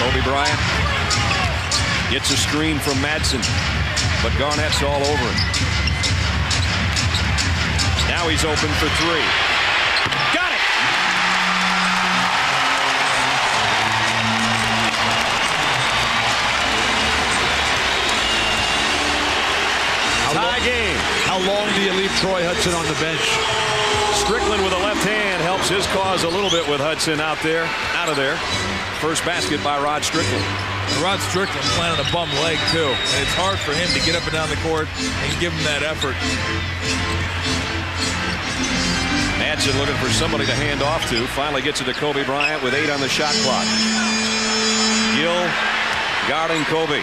Kobe Bryant gets a screen from Madsen, but Garnett's all over him. Now he's open for 3. Got it! Tie game. How long do you leave Troy Hudson on the bench? Strickland with a left hand helps his cause a little bit with Hudson out of there. First basket by Rod Strickland. Rod Strickland playing on a bum leg too, and it's hard for him to get up and down the court and give him that effort. Madsen looking for somebody to hand off to. Finally gets it to Kobe Bryant with 8 on the shot clock. Gill guarding Kobe.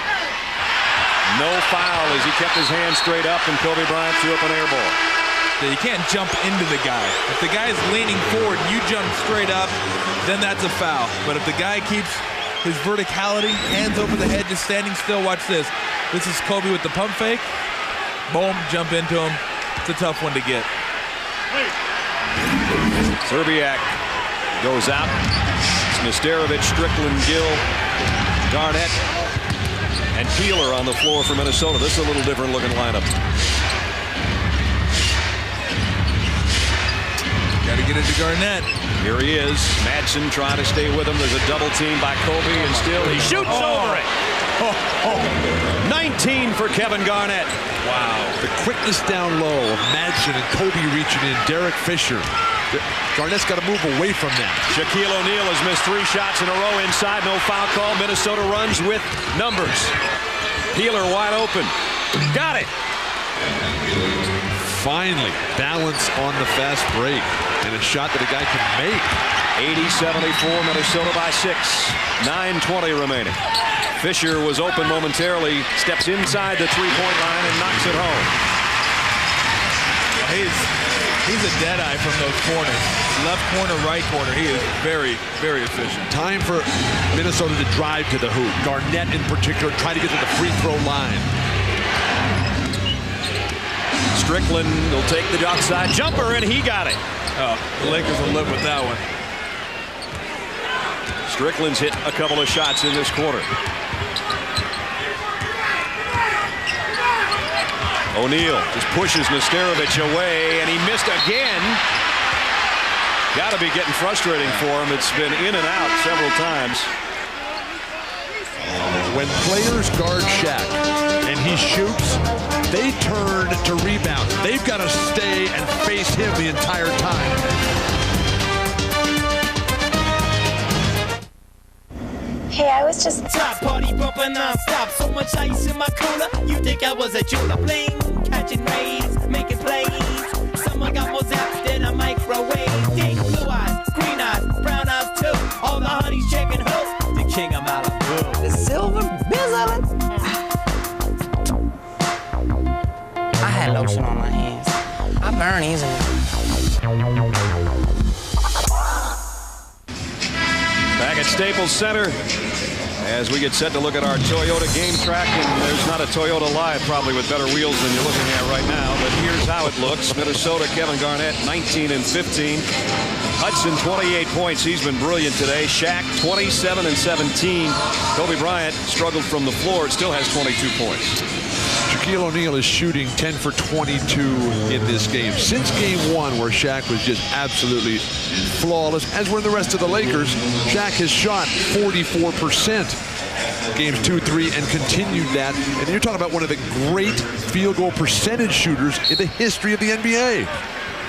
No foul as he kept his hand straight up, and Kobe Bryant threw up an air ball. You can't jump into the guy. If the guy is leaning forward and you jump straight up, then that's a foul. But if the guy keeps his verticality, hands over the head, just standing still, watch this. This is Kobe with the pump fake. Boom, jump into him. It's a tough one to get. Serbiak goes out. It's Nesterovic, Strickland, Gill, Garnett, and Peeler on the floor for Minnesota. This is a little different looking lineup. Got to get it to Garnett. Here he is. Madsen trying to stay with him. There's a double team by Kobe, and still he shoots over it. 19 for Kevin Garnett. Wow. The quickness down low of Madsen and Kobe reaching in. Derek Fisher. Garnett's got to move away from that. Shaquille O'Neal has missed 3 shots in a row inside. No foul call. Minnesota runs with numbers. Peeler wide open. Got it. Finally, balance on the fast break. And a shot that a guy can make. 80-74, Minnesota by 6. 9:20 remaining. Fisher was open momentarily. Steps inside the 3-point line and knocks it home. He's a dead eye from those corners. Left corner, right corner. He is very, very efficient. Time for Minnesota to drive to the hoop. Garnett in particular, try to get to the free throw line. Strickland will take the outside jumper, and he got it. Oh, the Lakers will live with that one. Strickland's hit a couple of shots in this quarter. O'Neal just pushes Nesterovic away, and he missed again. Got to be getting frustrating for him. It's been in and out several times. When players guard Shaq and he shoots, they turn to rebound. They've got to stay and face him the entire time. Hey, I was just top party bumping non-stop. So much ice in my cooler. You think I was a jeweler? Bling, catching rays, making plays. Someone got more zaps than a microwave. Deep blue eyes, green eyes, brown eyes too. All the honeys checking who? The king of Malibu. The silver bizzle. I had lotion on my hands. I burn easily. Back at Staples Center as we get set to look at our Toyota game track, and there's not a Toyota Live probably with better wheels than you're looking at right now, but here's how it looks. Minnesota, Kevin Garnett 19 and 15. Hudson 28 points. He's been brilliant today. Shaq 27 and 17. Kobe Bryant struggled from the floor. It still has 22 points. Shaquille O'Neal is shooting 10 for 22 in this game. Since game 1, where Shaq was just absolutely flawless, as were the rest of the Lakers, Shaq has shot 44%. Games 2, 3, and continued that. And you're talking about one of the great field goal percentage shooters in the history of the NBA.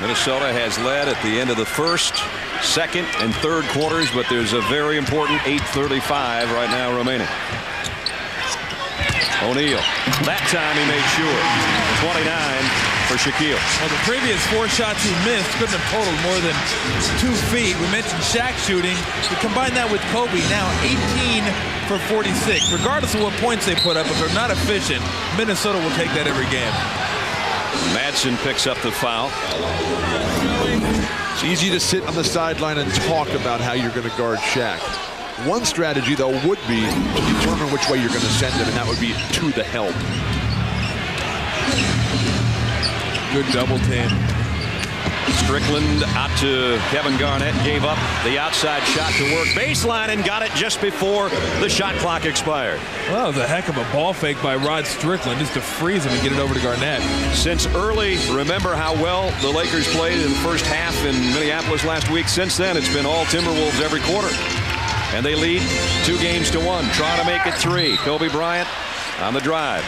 Minnesota has led at the end of the first, second, and third quarters, but there's a very important 8:35 right now remaining. O'Neal, that time he made sure. 29 for Shaquille. Well, the previous 4 shots he missed couldn't have totaled more than 2 feet. We mentioned Shaq shooting. We combine that with Kobe, now 18 for 46. Regardless of what points they put up, if they're not efficient, Minnesota will take that every game. Madsen picks up the foul. It's easy to sit on the sideline and talk about how you're going to guard Shaq. One strategy, though, would be to determine which way you're going to send him, and that would be to the help. Good double team. Strickland out to Kevin Garnett, gave up the outside shot to work baseline and got it just before the shot clock expired. Well, it was a heck of a ball fake by Rod Strickland just to freeze him and get it over to Garnett. Since early, remember how well the Lakers played in the first half in Minneapolis last week. Since then, it's been all Timberwolves every quarter. And they lead 2-1, trying to make it 3. Kobe Bryant on the drive.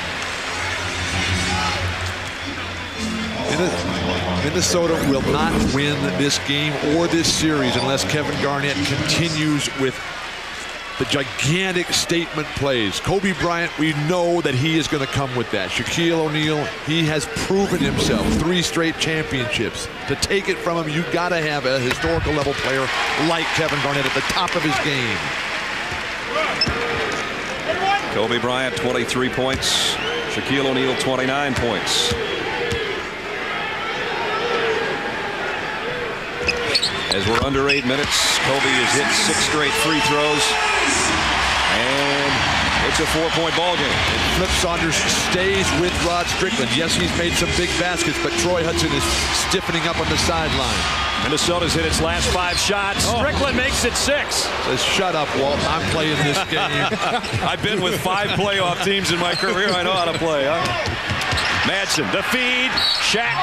Minnesota will not win this game or this series unless Kevin Garnett continues with the gigantic statement plays. Kobe Bryant, we know that he is going to come with that. Shaquille O'Neal, he has proven himself. 3 straight championships. To take it from him, you've got to have a historical level player like Kevin Garnett at the top of his game. Kobe Bryant, 23 points. Shaquille O'Neal, 29 points. As we're under 8 minutes, Kobe has hit 6 straight free throws. And it's a 4-point ball game. Flip Saunders stays with Rod Strickland. Yes, he's made some big baskets, but Troy Hudson is stiffening up on the sideline. Minnesota's hit its last 5 shots. Strickland makes it 6. Says, shut up, Walt. I'm playing this game. I've been with 5 playoff teams in my career. I know how to play, huh? Madsen, the feed. Shaq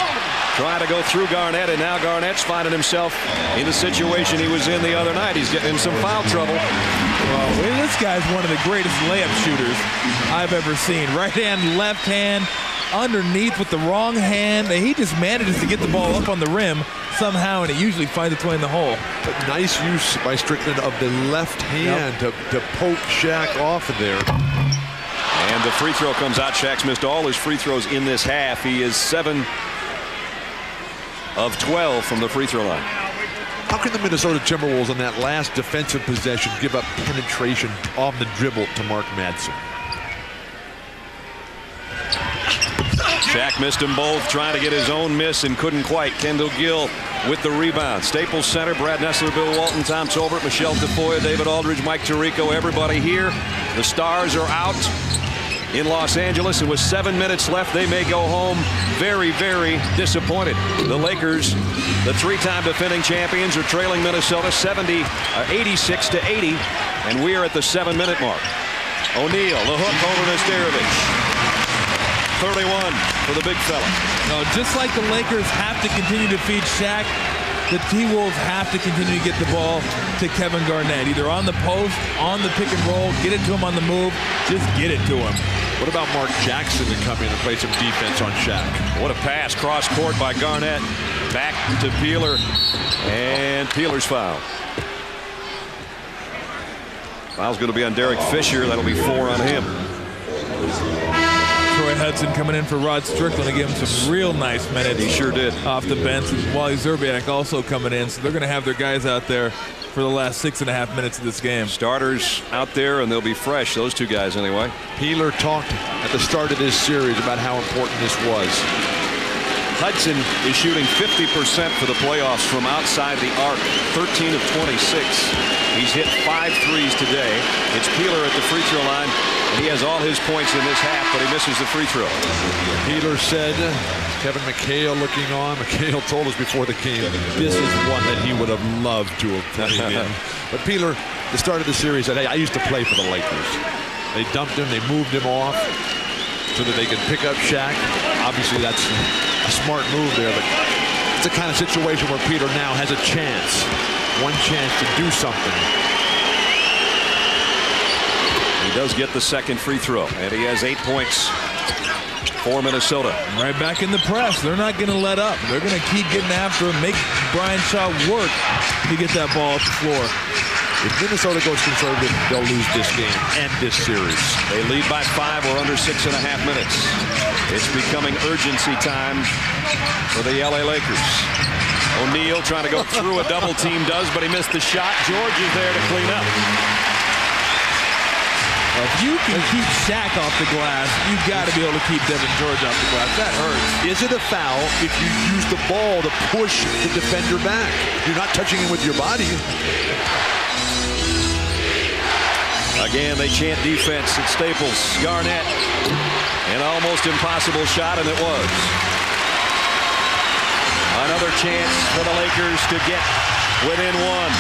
trying to go through Garnett, and now Garnett's finding himself in the situation he was in the other night. He's getting in some foul trouble. Well, this guy's one of the greatest layup shooters I've ever seen. Right hand, left hand, underneath with the wrong hand. He just manages to get the ball up on the rim somehow, and it usually finds its way in the hole. But nice use by Strickland of the left hand to poke Shaq off of there. And the free throw comes out. Shaq's missed all his free throws in this half. He is 7 of 12 from the free throw line. How can the Minnesota Timberwolves on that last defensive possession give up penetration on the dribble to Mark Madsen? Shaq missed them both, trying to get his own miss and couldn't quite. Kendall Gill with the rebound. Staples Center, Brad Nessler, Bill Walton, Tom Tolbert, Michelle Tafoya, David Aldridge, Mike Tirico, everybody here. The Stars are out in Los Angeles, and with 7 minutes left, they may go home very, very disappointed. The Lakers, the 3-time defending champions, are trailing Minnesota 86-80, and we are at the 7-minute mark. O'Neal, the hook over to Nesterovic. 31 for the big fella. No, just like the Lakers have to continue to feed Shaq, the T-Wolves have to continue to get the ball to Kevin Garnett, either on the post, on the pick and roll, get it to him on the move, just get it to him. What about Mark Jackson to come in and play some defense on Shaq? What a pass cross court by Garnett. Back to Peeler, and Peeler's foul. Foul's going to be on Derek Fisher. That'll be 4 on him. Troy Hudson coming in for Rod Strickland to give him some real nice minutes. He sure did. Off the bench. Wally Zerbiak also coming in, so they're going to have their guys out there for the last 6.5 minutes of this game. Starters out there, and they'll be fresh, those 2 guys anyway. Peeler talked at the start of this series about how important this was. Hudson is shooting 50% for the playoffs from outside the arc, 13 of 26. He's hit 5 threes today. It's Peeler at the free throw line, and he has all his points in this half, but he misses the free throw. Peeler said, Kevin McHale looking on. McHale told us before the game, this is one that he would have loved to have played in. But Peeler, the start of the series, said, hey, I used to play for the Lakers. They dumped him, they moved him off. so that they can pick up Shaq. Obviously, that's a smart move there, but it's the kind of situation where Peter now has a chance, one chance to do something. He does get the second free throw, and he has 8 points for Minnesota. Right back in the press. They're not going to let up. They're going to keep getting after him, make Brian Shaw work to get that ball off the floor. If Minnesota goes conservative, they'll lose this game and this series. They lead by 5 or under 6.5 minutes. It's becoming urgency time for the LA Lakers. O'Neal trying to go through a double team does, but he missed the shot. George is there to clean up. If you can keep Shaq off the glass, you've got to be able to keep Devin George off the glass. That hurts. Is it a foul if you use the ball to push the defender back? You're not touching him with your body. Again, they chant defense at Staples. Garnett, an almost impossible shot, and it was. Another chance for the Lakers to get within one.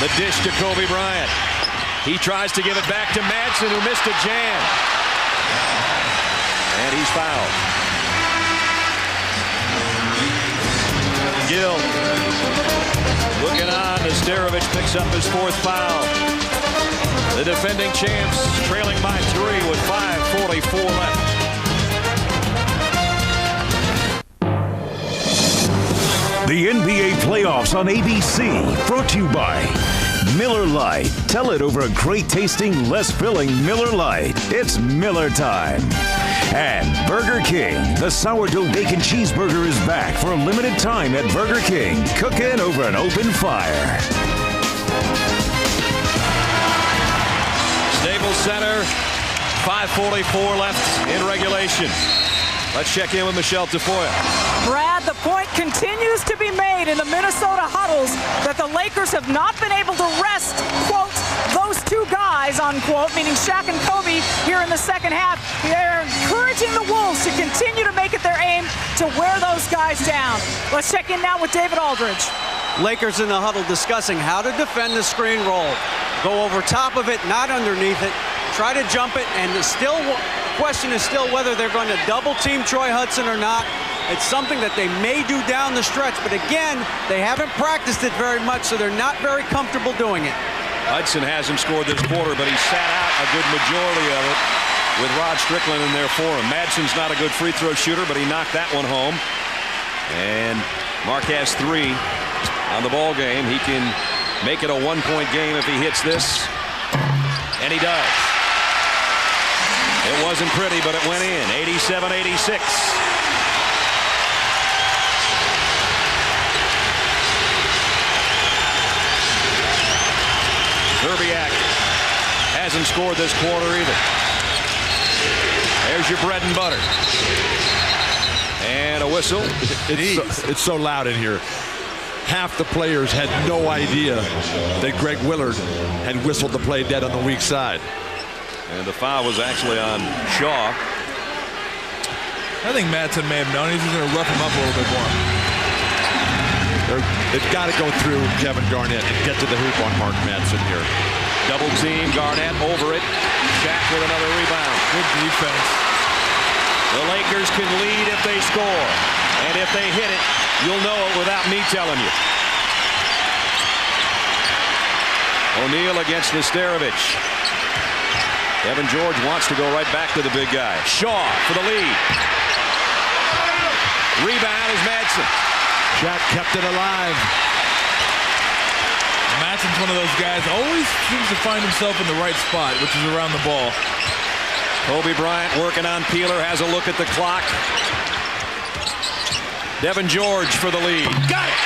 The dish to Kobe Bryant. He tries to give it back to Madsen, who missed a jam. And he's fouled. Gill looking on. Nesterovic picks up his 4th foul. The defending champs trailing by 3 with 5:44 left. The NBA playoffs on ABC, brought to you by Miller Lite. Tell it over a great tasting, less filling Miller Lite. It's Miller time. And Burger King. The sourdough bacon cheeseburger is back for a limited time at Burger King. Cooking over an open fire. Staples Center, 5:44 left in regulation. Let's check in with Michelle Tafoya. Brad, the point continues to be made in the Minnesota huddles that the Lakers have not been able to rest, quote, those two guys, unquote, meaning Shaq and Kobe here in the second half. They're encouraging the Wolves to continue to make it their aim to wear those guys down. Let's check in now with David Aldridge. Lakers in the huddle discussing how to defend the screen roll. Go over top of it, not underneath it. Try to jump it, and the question is still whether they're going to double team Troy Hudson or not. It's something that they may do down the stretch, but again, they haven't practiced it very much, so they're not very comfortable doing it. Hudson hasn't scored this quarter, but he sat out a good majority of it with Rod Strickland in there for him. Madsen's not a good free throw shooter, but he knocked that one home. And Mark has 3 on the ball game. He can make it a 1-point game if he hits this, and he does. It wasn't pretty, but it went in. 87-86. Zerbiak hasn't scored this quarter either. There's your bread and butter. And a whistle. It's so loud in here. Half the players had no idea that Greg Willard had whistled the play dead on the weak side. And the foul was actually on Shaw. I think Madsen may have known. He's just going to rough him up a little bit more. They've got to go through Kevin Garnett and get to the hoop on Mark Madsen here. Double team, Garnett over it. Shaq with another rebound. Good defense. The Lakers can lead if they score. And if they hit it, you'll know it without me telling you. O'Neal against Nesterovic. Devin George wants to go right back to the big guy. Shaw for the lead. Rebound is Madsen. Shaq kept it alive. Madsen's one of those guys, always seems to find himself in the right spot, which is around the ball. Kobe Bryant working on Peeler, has a look at the clock. Devin George for the lead. Got it!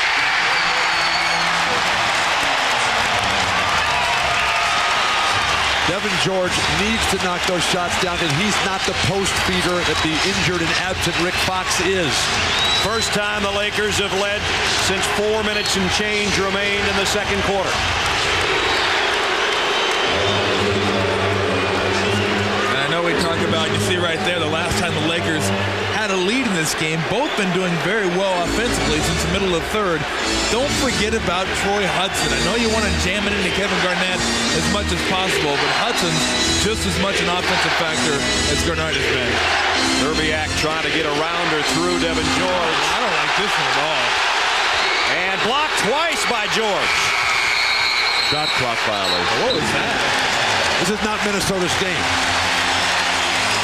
Devin George needs to knock those shots down, and he's not the post feeder that the injured and absent Rick Fox is. First time the Lakers have led since 4 minutes and change remained in the second quarter. And I know we talk about, you see right there, the last time the Lakers had a a lead in this game. Both been doing very well offensively since the middle of third. Don't forget about Troy Hudson. I know you want to jam it into Kevin Garnett as much as possible, but Hudson's just as much an offensive factor as Garnett has been. Zerbiak trying to get around or through Devin George. I don't like this one at all. And blocked twice by George. Shot clock violation. What was that? This is not Minnesota's game.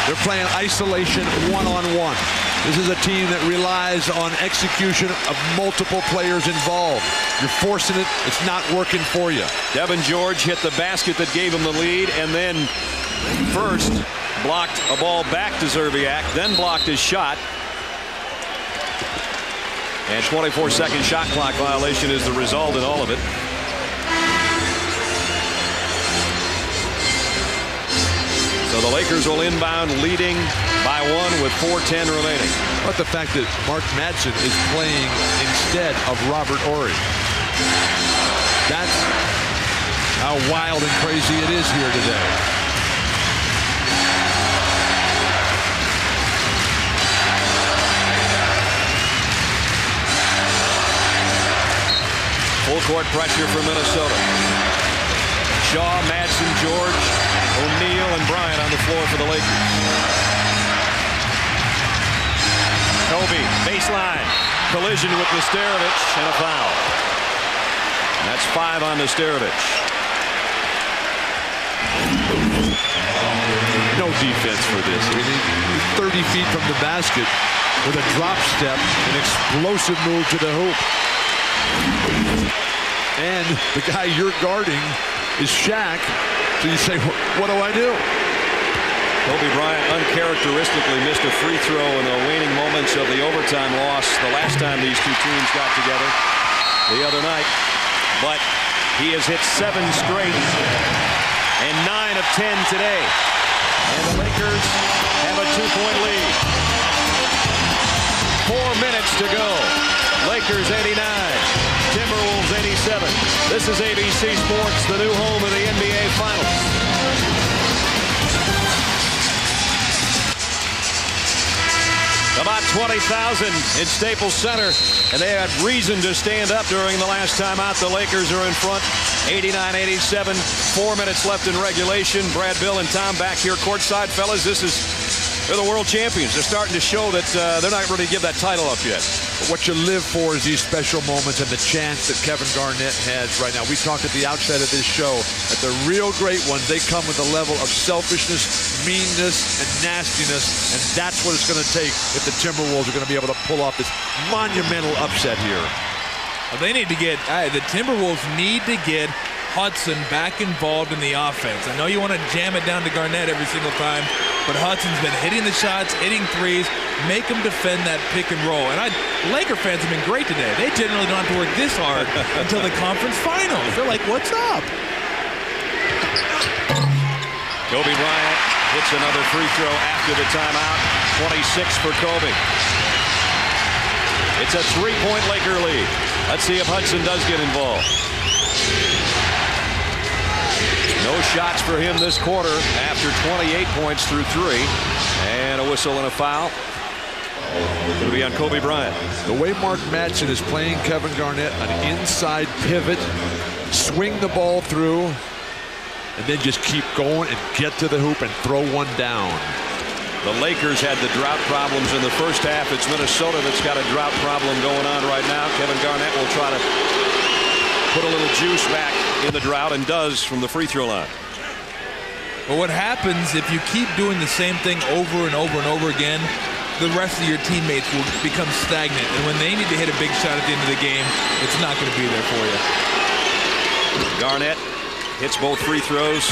They're playing isolation one-on-one. This is a team that relies on execution of multiple players involved. You're forcing it. It's not working for you. Devin George hit the basket that gave him the lead, and then first blocked a ball back to Zerbiak, then blocked his shot. And 24-second shot clock violation is the result in all of it. So the Lakers will inbound leading by 1 with 4:10 remaining. But the fact that Mark Madsen is playing instead of Robert Horry. That's how wild and crazy it is here today. Full court pressure for Minnesota. Shaw, Madsen, George, O'Neal, and Bryant on the floor for the Lakers. Kobe, baseline, collision with Nesterovic, and a foul. And that's 5 on Nesterovic. No defense for this. I mean, he's 30 feet from the basket with a drop step, an explosive move to the hoop. And the guy you're guarding is Shaq. So you say, what do I do? Kobe Bryant uncharacteristically missed a free throw in the waning moments of the overtime loss the last time these two teams got together the other night. But he has hit 7 straight and 9 of 10 today. And the Lakers have a 2-point lead. 4 minutes to go. Lakers 89. Timberwolves 87. This is ABC Sports, the new home of the NBA Finals. About 20,000 in Staples Center, and they had reason to stand up during the last time out. The Lakers are in front, 89-87. 4 minutes left in regulation. Brad, Bill, and Tom back here courtside. Fellas, they're the world champions. They're starting to show that they're not ready to give that title up yet. But what you live for is these special moments and the chance that Kevin Garnett has right now. We talked at the outset of this show that the real great ones, they come with a level of selfishness, meanness, and nastiness, and that's what it's going to take if the Timberwolves are going to be able to pull off this monumental upset here. Well, they need to get, the Timberwolves need to get Hudson back involved in the offense. I know you want to jam it down to Garnett every single time, but Hudson's been hitting the shots, hitting threes, make him defend that pick and roll. And Laker fans have been great today. They generally don't have to work this hard until the conference finals. They're like, what's up? Kobe Bryant hits another free throw after the timeout. 26 for Kobe. It's a 3-point Laker lead. Let's see if Hudson does get involved. No shots for him this quarter after 28 points through 3. And a whistle and a foul. It'll be on Kobe Bryant. The way Mark Madsen is playing Kevin Garnett, an inside pivot, swing the ball through, and then just keep going and get to the hoop and throw one down. The Lakers had the drought problems in the first half. It's Minnesota that's got a drought problem going on right now. Kevin Garnett will try to put a little juice back in the drought, and does from the free throw line. But what happens if you keep doing the same thing over and over and over again, the rest of your teammates will become stagnant. And when they need to hit a big shot at the end of the game, it's not going to be there for you. Garnett hits both free throws.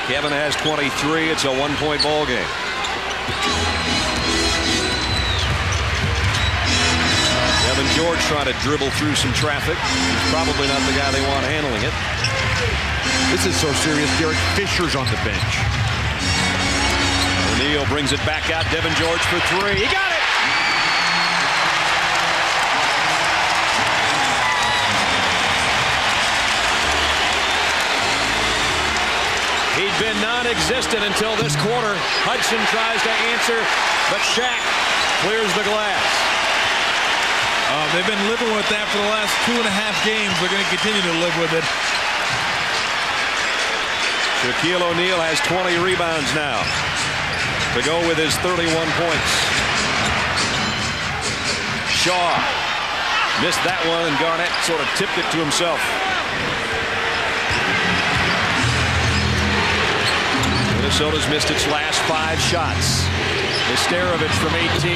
Kevin has 23. It's a 1-point ball game. Devin George trying to dribble through some traffic. He's probably not the guy they want handling it. This is so serious. Derek Fisher's on the bench. O'Neal brings it back out. Devin George for 3. He got it! He'd been non-existent until this quarter. Hudson tries to answer, but Shaq clears the glass. They've been living with that for the last 2.5 games. They're going to continue to live with it. Shaquille O'Neal has 20 rebounds now to go with his 31 points. Shaw missed that one, and Garnett sort of tipped it to himself. Minnesota's missed its last 5 shots. Nesterovic from 18.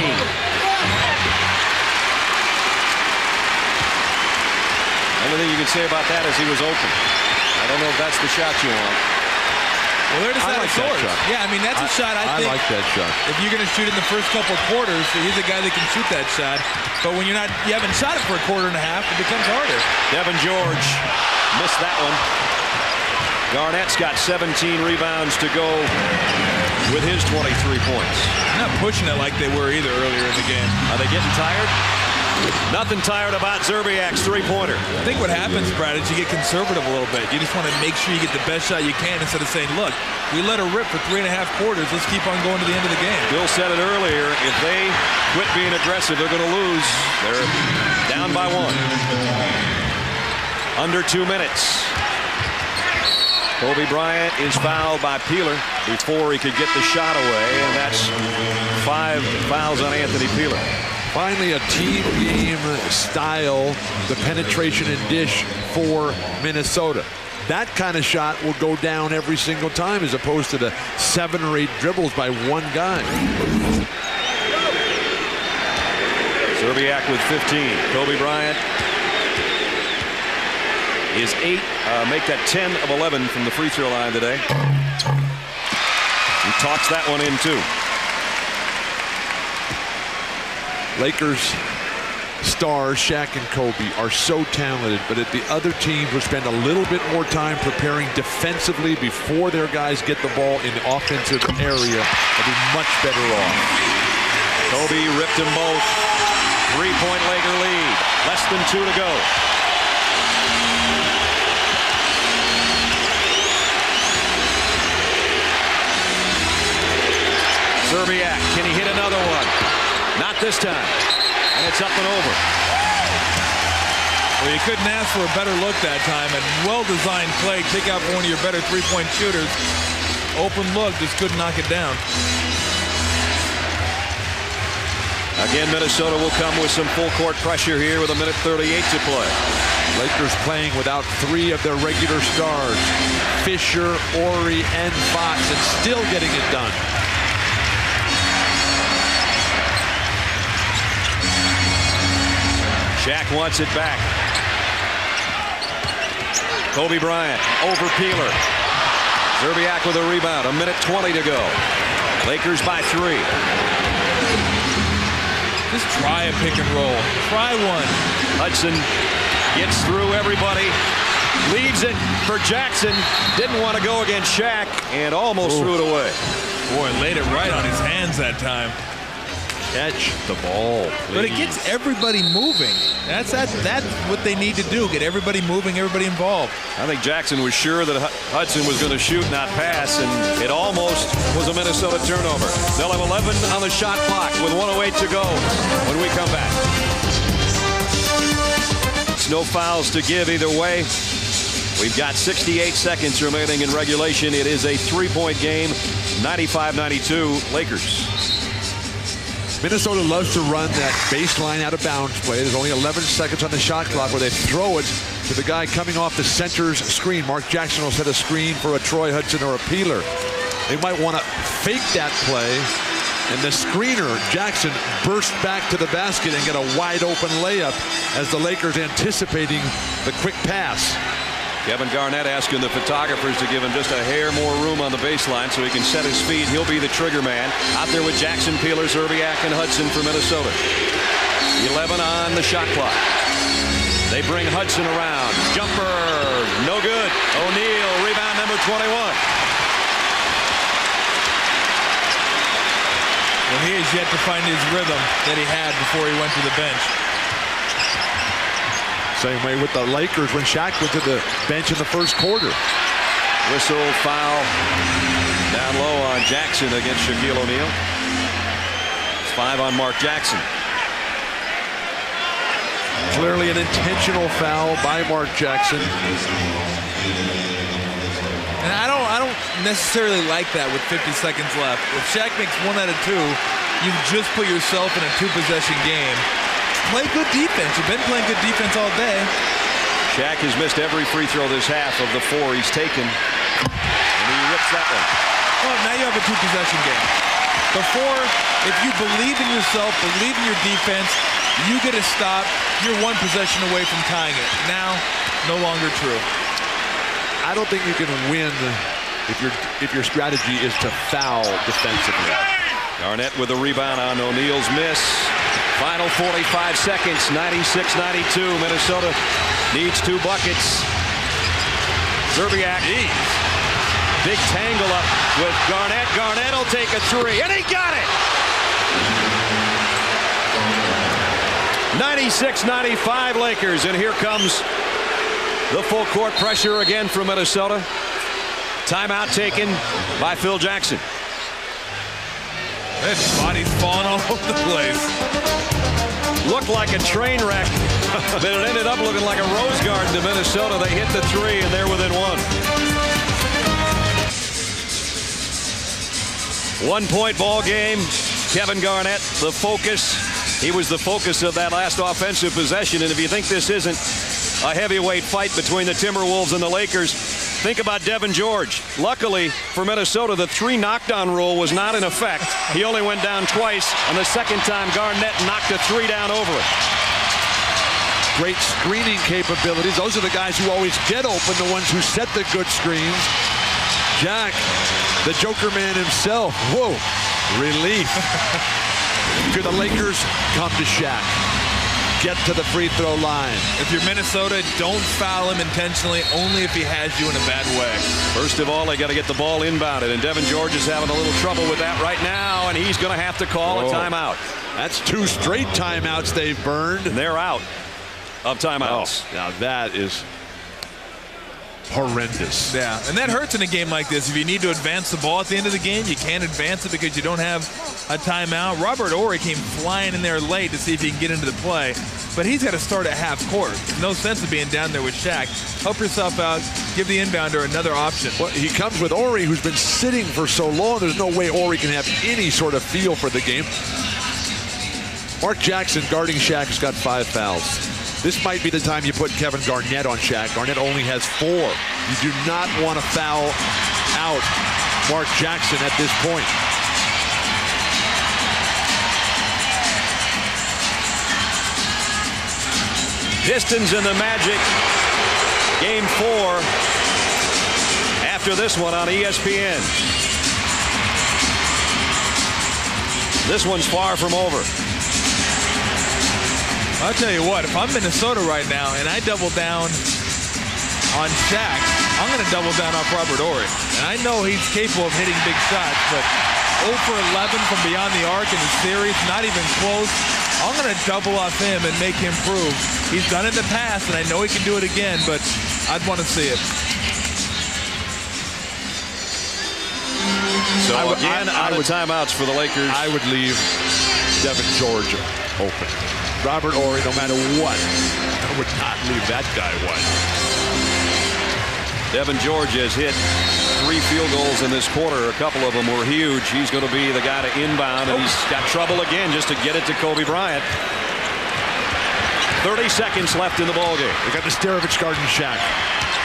Only thing you can say about that is he was open. I don't know if that's the shot you want. Well, they're just out of sorts. Yeah, I mean, that's a shot I think. I like that shot. If you're going to shoot in the first couple of quarters, he's a guy that can shoot that shot. But when you haven't shot it for a quarter and a half, it becomes harder. Devin George missed that one. Garnett's got 17 rebounds to go with his 23 points. They're not pushing it like they were either earlier in the game. Are they getting tired? Nothing tired about Zerbiak's three-pointer. I think what happens, Brad, is you get conservative a little bit. You just want to make sure you get the best shot you can instead of saying, look, we let her rip for 3.5 quarters. Let's keep on going to the end of the game. Bill said it earlier. If they quit being aggressive, they're going to lose. They're down by 1. Under 2 minutes. Kobe Bryant is fouled by Peeler before he could get the shot away, and that's 5 fouls on Anthony Peeler. Finally, a team game style, the penetration and dish for Minnesota. That kind of shot will go down every single time as opposed to the 7 or 8 dribbles by one guy. Zerbiak with 15. Kobe Bryant is 8, make that 10 of 11 from the free throw line today. He talks that one in too. Lakers stars, Shaq and Kobe, are so talented, but if the other teams would spend a little bit more time preparing defensively before their guys get the ball in the offensive area, they'd be much better off. Kobe ripped them both. 3-point Laker lead. Less than 2 to go. Zerbiak, can he hit another one? Not this time. And it's up and over. Well, you couldn't ask for a better look that time. And well-designed play. Take out one of your better three-point shooters. Open look, just couldn't knock it down. Again, Minnesota will come with some full-court pressure here with 1:38 to play. Lakers playing without 3 of their regular stars. Fisher, Horry, and Fox, and still getting it done. Shaq wants it back. Kobe Bryant over Peeler. Zerbiak with a rebound. 1:20 to go. Lakers by 3. Just try a pick and roll. Try one. Hudson gets through everybody. Leaves it for Jackson. Didn't want to go against Shaq and almost threw it away. Boy, laid it right on his hands that time. Catch the ball, please. But it gets everybody moving. That's what they need to do. Get everybody moving, everybody involved. I think Jackson was sure that Hudson was going to shoot, not pass, and it almost was a Minnesota turnover. They'll have 11 on the shot clock with 1:08 to go when we come back. It's no fouls to give either way. We've got 68 seconds remaining in regulation. It is a 3-point game, 95-92 Lakers. Minnesota loves to run that baseline out of bounds play. There's only 11 seconds on the shot clock where they throw it to the guy coming off the center's screen. Mark Jackson will set a screen for a Troy Hudson or a Peeler. They might want to fake that play, and the screener, Jackson, burst back to the basket and get a wide open layup as the Lakers anticipating the quick pass. Kevin Garnett asking the photographers to give him just a hair more room on the baseline so he can set his feet. He'll be the trigger man out there with Jackson, Peeler, Zerbiak, and Hudson for Minnesota. 11 on the shot clock. They bring Hudson around. Jumper, no good. O'Neal, rebound number 21. Well, he has yet to find his rhythm that he had before he went to the bench. Same way with the Lakers when Shaq went to the bench in the first quarter. Whistle, foul, down low on Jackson against Shaquille O'Neal. 5 on Mark Jackson. Clearly an intentional foul by Mark Jackson. And I don't necessarily like that with 50 seconds left. If Shaq makes 1 out of 2, you've just put yourself in a 2-possession game. Play good defense. You've been playing good defense all day. Shaq has missed every free throw this half of the 4 he's taken. And he rips that one. Well, now you have a 2-possession game. Before, if you believe in yourself, believe in your defense, you get a stop, you're 1 possession away from tying it. Now, no longer true. I don't think you can win if your strategy is to foul defensively. Garnett with a rebound on O'Neal's miss. Final 45 seconds, 96-92. Minnesota needs 2 buckets. Zerbiak. Big tangle up with Garnett. Garnett will take a 3, and he got it! 96-95 Lakers, and here comes the full court pressure again from Minnesota. Timeout taken by Phil Jackson. His body's falling all over the place. Looked like a train wreck, but it ended up looking like a rose garden to Minnesota. They hit the 3, and they're within 1. 1-point ball game. Kevin Garnett, the focus. He was the focus of that last offensive possession. And if you think this isn't a heavyweight fight between the Timberwolves and the Lakers, think about Devin George. Luckily for Minnesota, the 3 knockdown rule was not in effect. He only went down twice. On the second time, Garnett knocked a 3 down over it. Great screening capabilities. Those are the guys who always get open, the ones who set the good screens. Jack, the Joker man himself. Whoa, relief. Could the Lakers come to Shaq? Get to the free throw line. If you're Minnesota, don't foul him intentionally, only if he has you in a bad way. First of all, they got to get the ball inbounded, and Devin George is having a little trouble with that right now, and he's going to have to call a timeout. That's 2 straight timeouts they've burned. And they're out of timeouts. Oh, now that is horrendous. Yeah, and that hurts in a game like this. If you need to advance the ball at the end of the game, you can't advance it because you don't have a timeout. Robert Horry came flying in there late to see if he can get into the play, but he's got to start at half court. No sense of being down there with Shaq. Help yourself out. Give the inbounder another option. Well, he comes with Horry, who's been sitting for so long. There's no way Horry can have any sort of feel for the game. Mark Jackson guarding Shaq has got 5 fouls. This might be the time you put Kevin Garnett on Shaq. Garnett only has 4. You do not want to foul out Mark Jackson at this point. Pistons and the Magic, game 4 after this one on ESPN. This one's far from over. I'll tell you what, if I'm Minnesota right now and I double down on Shaq, I'm going to double down off Robert Horry. And I know he's capable of hitting big shots, but 0 for 11 from beyond the arc in the series, not even close. I'm going to double off him and make him prove. He's done it in the past, and I know he can do it again, but I'd want to see it. So again, out of timeouts for the Lakers. I would leave Devin George open. Robert Horry, no matter what, I would not leave that guy wide. Devin George has hit 3 field goals in this quarter. A couple of them were huge. He's going to be the guy to inbound, and he's got trouble again just to get it to Kobe Bryant. 30 seconds left in the ballgame. We got the Starovich guarding Shaq.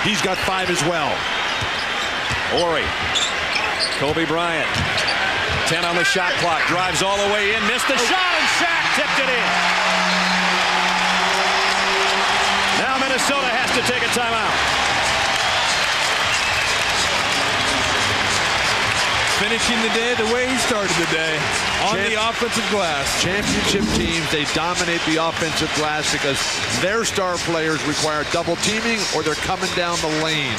He's got 5 as well. Horry. Kobe Bryant. 10 on the shot clock. Drives all the way in. Missed the shot, and Shaq tipped it in. Now Minnesota has to take a timeout. Finishing the day the way he started the day, on the offensive glass. Championship teams, they dominate the offensive glass because their star players require double teaming or they're coming down the lane.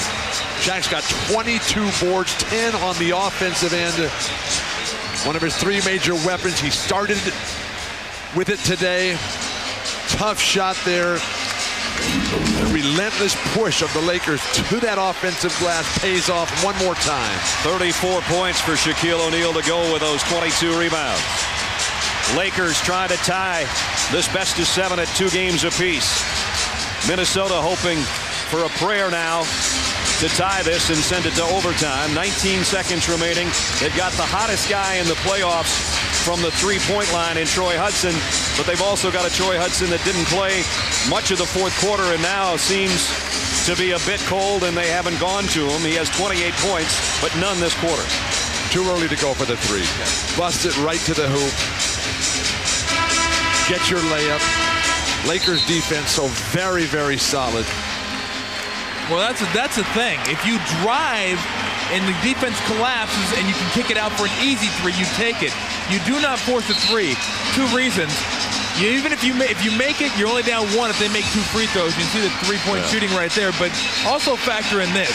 Shaq's got 22 boards, 10 on the offensive end. One of his 3 major weapons. He started with it today. Tough shot there. The relentless push of the Lakers to that offensive glass pays off one more time. 34 points for Shaquille O'Neal to go with those 22 rebounds. Lakers trying to tie this best of 7 at 2 games apiece. Minnesota hoping for a prayer now to tie this and send it to overtime. 19 seconds remaining. They've got the hottest guy in the playoffs from the three-point line in Troy Hudson, but they've also got a Troy Hudson that didn't play much of the fourth quarter and now seems to be a bit cold, and they haven't gone to him. He has 28 points, but none this quarter. Too early to go for the three. Bust it right to the hoop. Get your layup. Lakers defense so very, very solid. Well, that's the thing. If you drive and the defense collapses and you can kick it out for an easy three, you take it. You do not force a three. 2 reasons. Even if you make it, you're only down 1 if they make 2 free throws. You can see the three-point shooting right there. But also factor in this.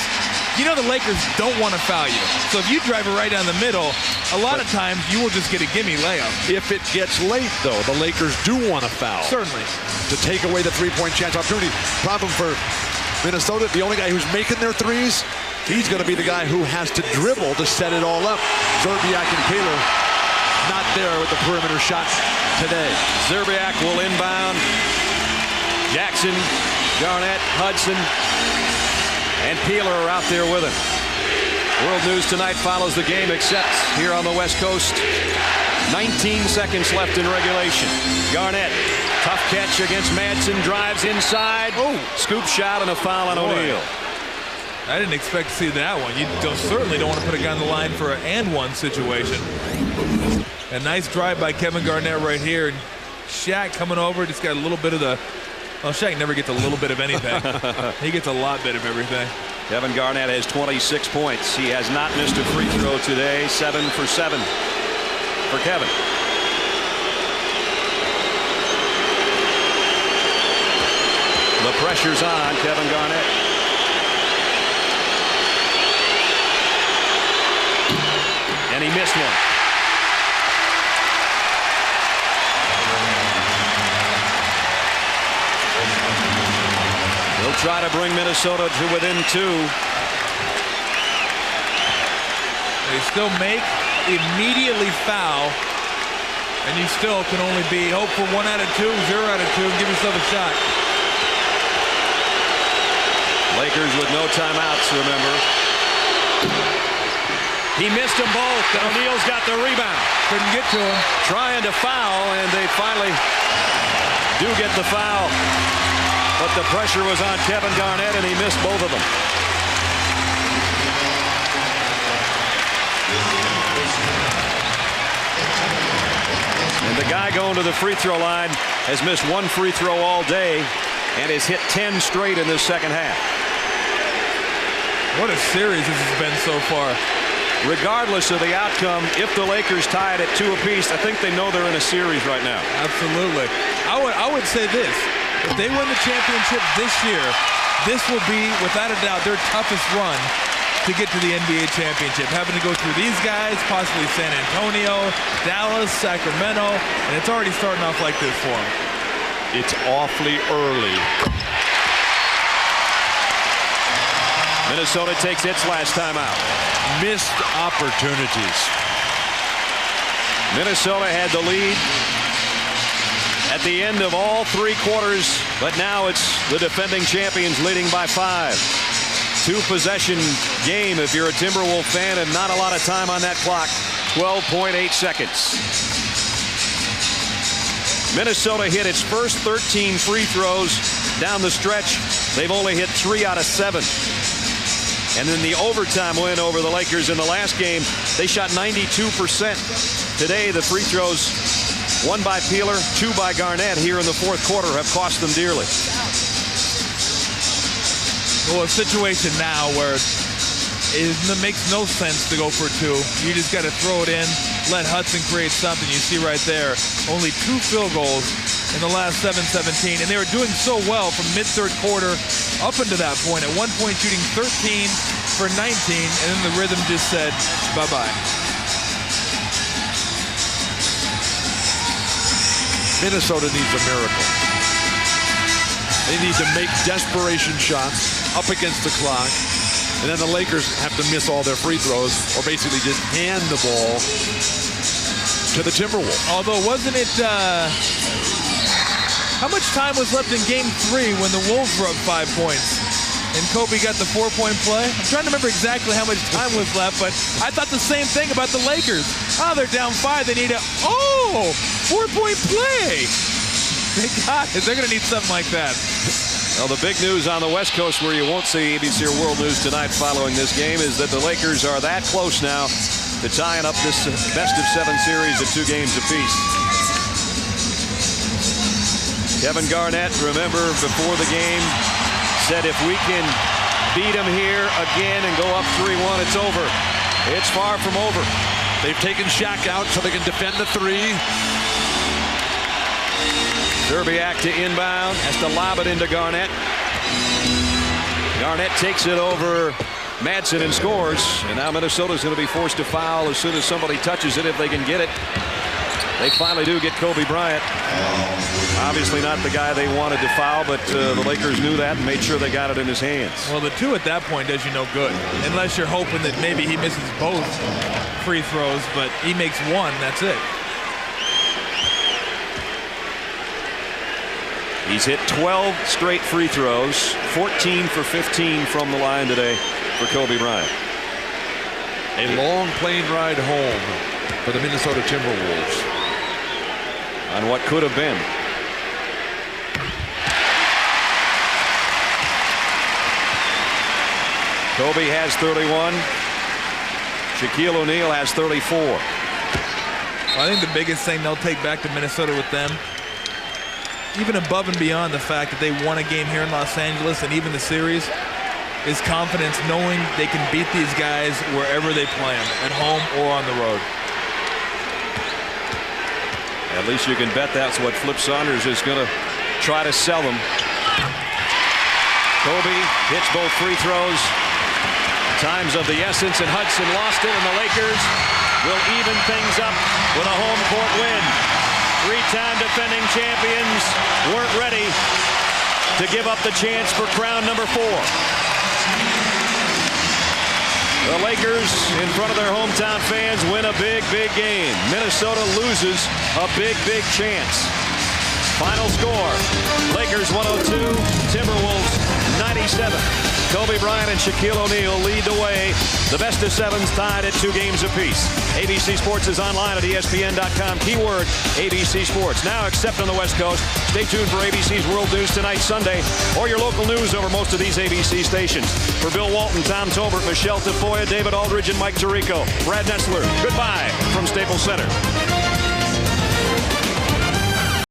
You know the Lakers don't want to foul you. So if you drive it right down the middle, a lot of times you will just get a gimme layup. If it gets late, though, the Lakers do want to foul. Certainly. To take away the three-point chance opportunity. Problem for Minnesota, the only guy who's making their threes, he's going to be the guy who has to dribble to set it all up. Zerbiak and Peeler not there with the perimeter shot today. Zerbiak will inbound. Jackson, Garnett, Hudson, and Peeler are out there with him. World News Tonight follows the game, except here on the West Coast. 19 seconds left in regulation. Garnett, tough catch against Madsen, drives inside. Scoop shot and a foul on O'Neal. I didn't expect to see that one. You certainly don't want to put a guy on the line for an and-one situation. A nice drive by Kevin Garnett right here. And Shaq coming over, just got a little bit of the... Well, Shaq never gets a little bit of anything. He gets a lot bit of everything. Kevin Garnett has 26 points. He has not missed a free throw today. 7 for 7 for Kevin. The pressure's on Kevin Garnett. And he missed one. He'll try to bring Minnesota to within 2. They still make, immediately foul, and you still can only hope for 1 out of 2, 0 out of 2, and give yourself a shot. Lakers with no timeouts, remember. He missed them both, and O'Neal's got the rebound. Couldn't get to him. Trying to foul, and they finally do get the foul. But the pressure was on Kevin Garnett, and he missed both of them. And the guy going to the free throw line has missed 1 free throw all day and has hit 10 straight in this second half. What a series this has been so far. Regardless of the outcome, if the Lakers tie it at 2 apiece, I think they know they're in a series right now. Absolutely. I would say this. If they win the championship this year, this will be, without a doubt, their toughest run to get to the NBA championship. Having to go through these guys, possibly San Antonio, Dallas, Sacramento, and it's already starting off like this for them. It's awfully early. Minnesota takes its last timeout. Missed opportunities. Minnesota had the lead at the end of all 3 quarters, but now it's the defending champions leading by 5. 2-possession game if you're a Timberwolves fan, and not a lot of time on that clock. 12.8 seconds. Minnesota hit its first 13 free throws down the stretch. They've only hit 3 out of 7. And in the overtime win over the Lakers in the last game, they shot 92%. Today, the free throws, 1 by Peeler, 2 by Garnett here in the fourth quarter, have cost them dearly. Well, a situation now where it makes no sense to go for 2. You just got to throw it in, let Hudson create something. You see right there, only 2 field goals in the last 7-17, and they were doing so well from mid-third quarter up into that point. At one point, shooting 13 for 19, and then the rhythm just said bye-bye. Minnesota needs a miracle. They need to make desperation shots up against the clock, and then the Lakers have to miss all their free throws or basically just hand the ball to the Timberwolves. Although, wasn't it, how much time was left in Game 3 when the Wolves were up 5 points? And Kobe got the 4-point play? I'm trying to remember exactly how much time was left, but I thought the same thing about the Lakers. Oh, they're down 5. They need a, 4-point play. They got it. They're going to need something like that. Well, the big news on the West Coast, where you won't see ABC or World News tonight following this game, is that the Lakers are that close now to tying up this best-of-7 series at 2 games apiece. Kevin Garnett, remember, before the game, said if we can beat them here again and go up 3-1, it's over. It's far from over. They've taken Shaq out so they can defend the 3. Zerbiak to inbound, has to lob it into Garnett. Garnett takes it over Madsen and scores. And now Minnesota's going to be forced to foul as soon as somebody touches it, if they can get it. They finally do get Kobe Bryant. Obviously not the guy they wanted to foul, but the Lakers knew that and made sure they got it in his hands. Well, the 2 at that point does you no good, unless you're hoping that maybe he misses both free throws, but he makes 1, that's it. He's hit 12 straight free throws, 14 for 15 from the line today for Kobe Bryant. A long plane ride home for the Minnesota Timberwolves. On what could have been. Kobe has 31. Shaquille O'Neal has 34. Well, I think the biggest thing they'll take back to Minnesota with them, even above and beyond the fact that they won a game here in Los Angeles and even the series, is confidence knowing they can beat these guys wherever they play them, at home or on the road. At least you can bet that's what Flip Saunders is going to try to sell them. Kobe hits both free throws. Time's of the essence, and Hudson lost it, and the Lakers will even things up with a home court win. 3-time defending champions weren't ready to give up the chance for crown number 4. The Lakers, in front of their hometown fans, win a big, big game. Minnesota loses a big, big chance. Final score, Lakers 102, Timberwolves 97. Kobe Bryant and Shaquille O'Neal lead the way. The best of 7s tied at 2 games apiece. ABC Sports is online at ESPN.com. Keyword ABC Sports. Now except on the West Coast. Stay tuned for ABC's World News Tonight Sunday, or your local news over most of these ABC stations. For Bill Walton, Tom Tolbert, Michelle Tafoya, David Aldridge, and Mike Tirico, Brad Nessler, goodbye from Staples Center.